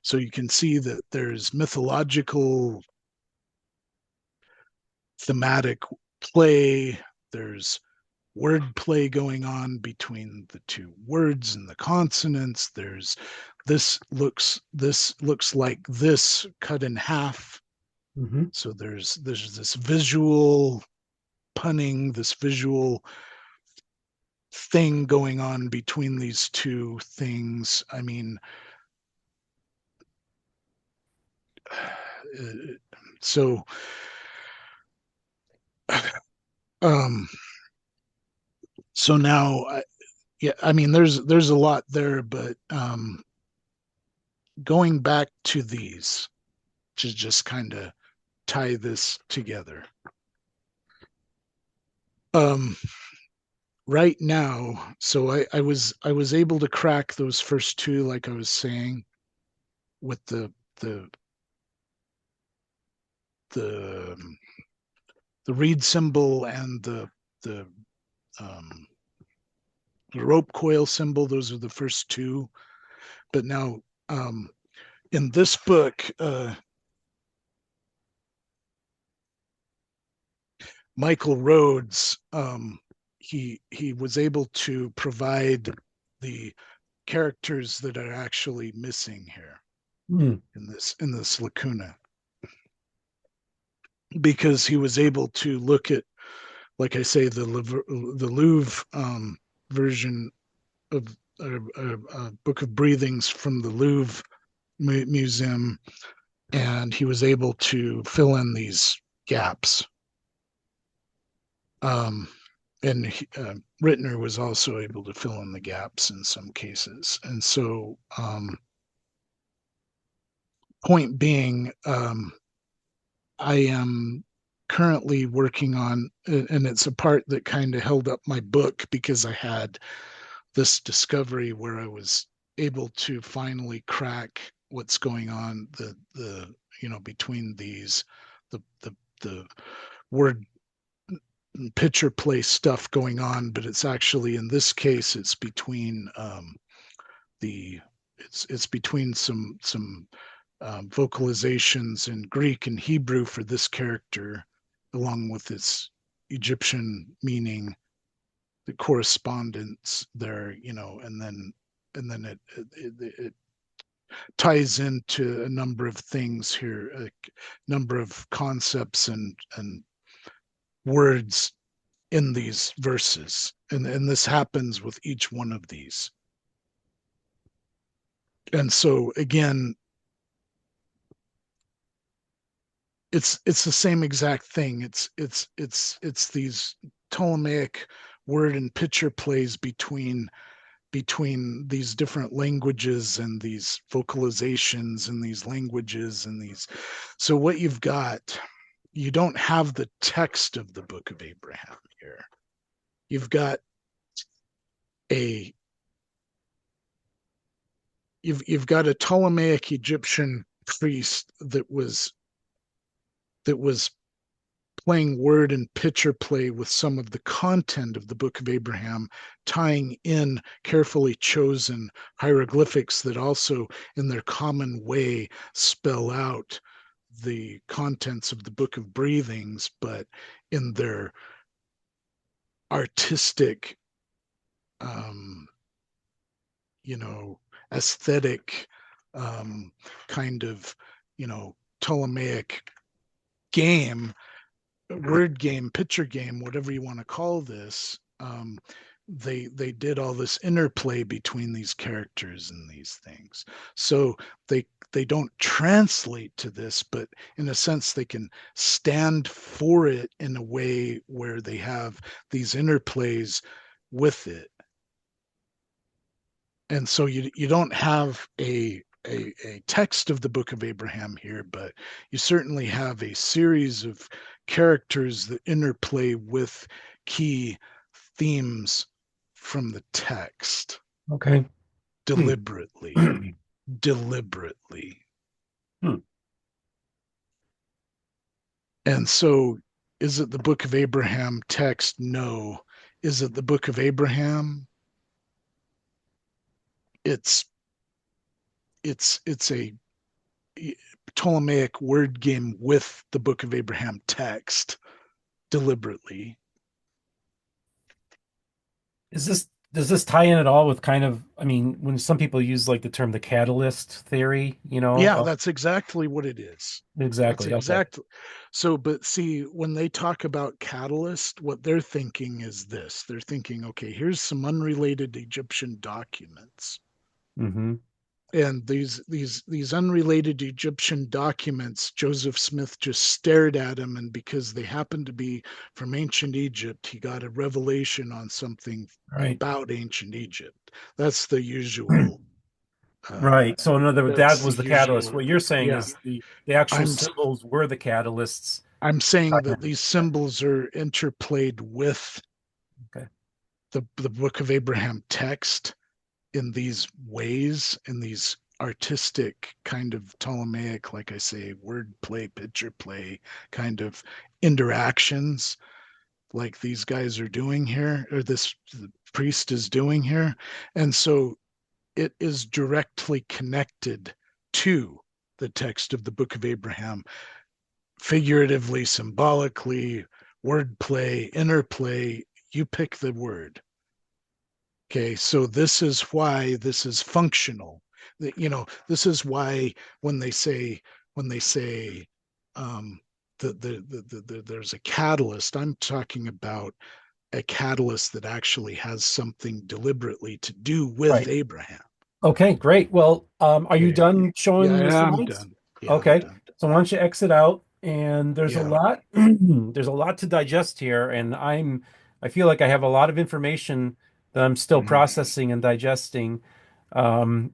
So you can see that there's mythological thematic play There's wordplay going on between the two words and the consonants. There's this looks like this cut in half. Hmm. So there's this visual punning, this visual thing going on between these two things. I mean, so um so now yeah, I mean there's a lot there, but going back to these to just kind of tie this together. Um right now, so I was able to crack those first two, like I was saying, with the the the reed symbol and the um the rope coil symbol. Those are the first two. But now, in this book, Michael Rhodes, he was able to provide the characters that are actually missing here Mm. in this lacuna, because he was able to look at, like I say, the Louvre version of a book of breathings from the Louvre Museum, and he was able to fill in these gaps. Um, and Rittner was also able to fill in the gaps in some cases. And so, point being, I am currently working on, and it's a part that kind of held up my book because I had this discovery where I was able to finally crack what's going on between these the word picture play stuff going on, but it's actually, in this case, it's between the it's between some vocalizations in Greek and Hebrew for this character, along with its Egyptian meaning, the correspondence there, and then it ties into a number of things here, a number of concepts and words in these verses, and this happens with each one of these. And so again, it's the same exact thing. It's these Ptolemaic word and picture plays between these different languages and these vocalizations and these languages and these. So what you've got, you don't have the text of the Book of Abraham here. You've got a you've got a Ptolemaic Egyptian priest that was playing word and picture play with some of the content of the Book of Abraham, tying in carefully chosen hieroglyphics that also, in their common way, spell out the contents of the Book of Breathings, but in their artistic, um, you know, aesthetic, kind of, Ptolemaic game, word game, picture game, whatever you want to call this. They did all this interplay between these characters and these things. So they don't translate to this, but in a sense they can stand for it in a way where they have these interplays with it. And so you don't have a text of the Book of Abraham here, but you certainly have a series of characters that interplay with key themes from the text Okay. Hmm. deliberately. Deliberately. Hmm. And so, is it the Book of Abraham text? No. Is it the Book of Abraham? It's it's a Ptolemaic word game with the Book of Abraham text deliberately. Is this does this tie in at all with kind of, I mean, when some people use like the term the catalyst theory, Yeah, that's exactly what it is. That's exactly. Okay. exactly. So, but see, when they talk about catalyst, what they're thinking is this. They're thinking, okay, here's some unrelated Egyptian documents. Hmm. And these unrelated Egyptian documents, Joseph Smith just stared at them, and because they happened to be from ancient Egypt, he got a revelation on something Right. about ancient Egypt. That's the usual. Uh, Right. So in other words, that that's the was the catalyst. usual. What you're saying Yeah, is the actual I'm symbols were the catalysts. I'm saying that these symbols are interplayed with Okay. the Book of Abraham text in these ways, in these artistic kind of Ptolemaic, like I say, word play, picture play kind of interactions, like these guys are doing here, or this priest is doing here. And so it is directly connected to the text of the Book of Abraham, figuratively, symbolically, wordplay, interplay. You pick the word. Okay, so this is why this is functional. This is why when they say when they say um, there's a catalyst, I'm talking about a catalyst that actually has something deliberately to do with Right. Abraham. Okay, great. Well, are you Okay. done Yeah, showing the I'm slides? done. Yeah, I'm Okay. done. So why don't you exit out? And there's a Yeah. lot, there's a lot to digest here, and I feel like I have a lot of information that I'm still Mhm. processing and digesting. Um,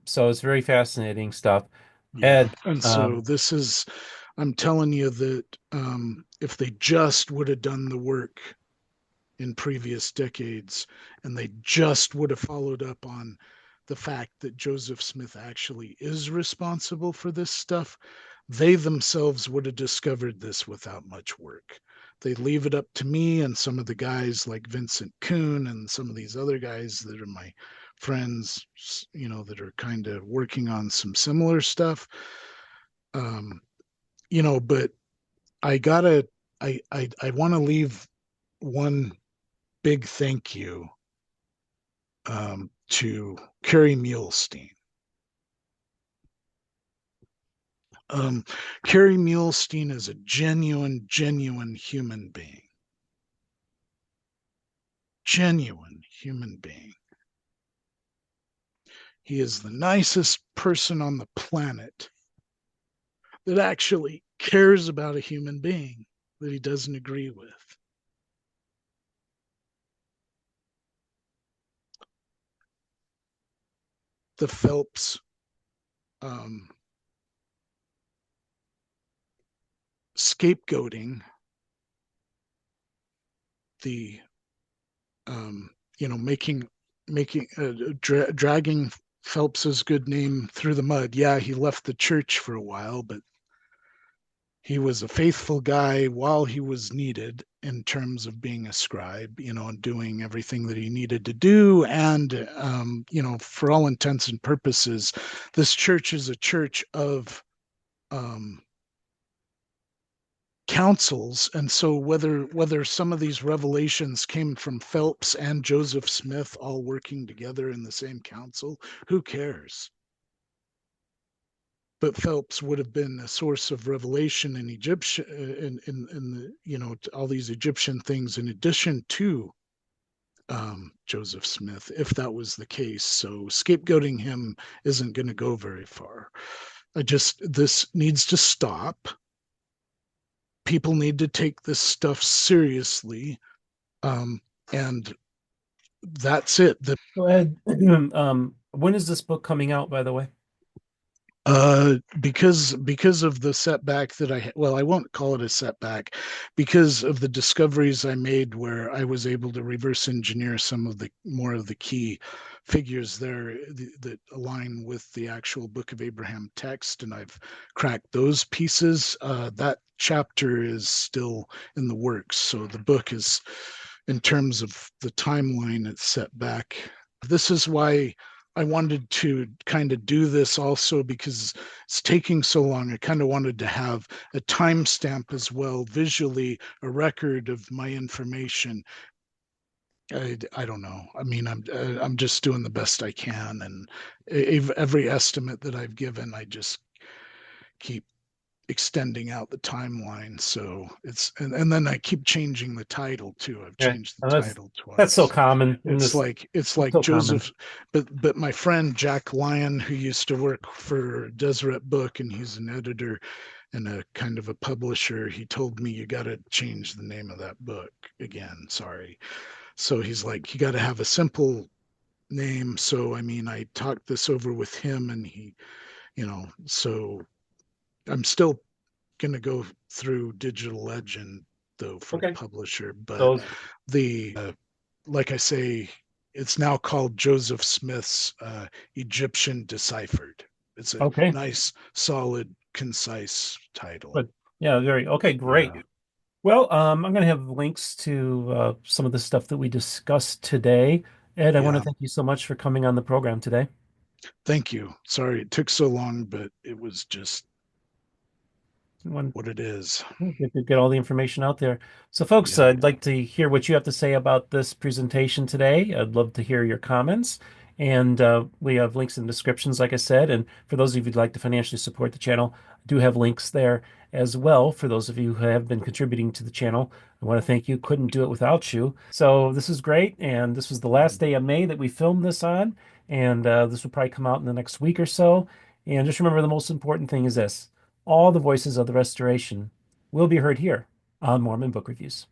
so it's very fascinating stuff. Yeah. Ed, And so I'm telling you that if they just would have done the work in previous decades, and they just would have followed up on the fact that Joseph Smith actually is responsible for this stuff, they themselves would have discovered this without much work. They leave it up to me and some of the guys like Vincent Kuhn and some of these other guys that are my friends, that are kind of working on some similar stuff. Um, but I gotta, I want to leave one big thank you to Carrie Muhlestein. Um, Carrie Muhlestein is a genuine human being. Genuine human being. He is the nicest person on the planet that actually cares about a human being that he doesn't agree with. The Phelps um, scapegoating, the making dragging Phelps's good name through the mud. Yeah, he left the church for a while, but he was a faithful guy while he was needed in terms of being a scribe, and doing everything that he needed to do. And, for all intents and purposes, this church is a church of um, councils. And so whether some of these revelations came from Phelps and Joseph Smith all working together in the same council, who cares? But Phelps would have been a source of revelation in Egyptian in the all these Egyptian things in addition to Joseph Smith, if that was the case. So scapegoating him isn't going to go very far. This needs to stop. People need to take this stuff seriously, um, and that's it. go ahead. When is this book coming out, by the way? Because of the setback that I won't call it a setback, because of the discoveries I made where I was able to reverse engineer some of the more of the key figures there that align with the actual Book of Abraham text, and I've cracked those pieces. That chapter is still in the works, so the book is, in terms of the timeline, it's set back. This is why I wanted to kind of do this also, because it's taking so long. I kind of wanted to have a timestamp as well, visually, a record of my information. I don't know. I mean, I'm just doing the best I can, and every estimate that I've given, I just keep extending out the timeline. So and then I keep changing the title too. I've Yeah, changed the and title that's so twice. common in It's this. like it's It's like so common. Joseph, but my friend Jack Lyon, who used to work for Deseret Book, and he's an editor and a kind of a publisher, he told me you got to change the name of that book again. Sorry. So he's like, you got to have a simple name. So I mean, I talked this over with him, and so I'm still gonna go through Digital Legend though for the Okay. publisher, but So, the like I say, it's now called Joseph Smith's Egyptian Deciphered. It's a okay. nice, solid, concise title. But yeah, okay, great. Yeah, Well, I'm going to have links to some of the stuff that we discussed today. Ed, I want to yeah. thank you so much for coming on the program today. Thank you. Sorry it took so long, but it was just When what it is. get all the information out there. So, folks, Yeah. I'd like to hear what you have to say about this presentation today. I'd love to hear your comments. And we have links in the descriptions, like I said. And for those of you who'd like to financially support the channel, I do have links there as well. For those of you who have been contributing to the channel, I want to thank you. Couldn't do it without you. So this is great. And this was the last day of May that we filmed this on. And this will probably come out in the next week or so. And just remember, the most important thing is this: all the voices of the restoration will be heard here on Mormon Book Reviews.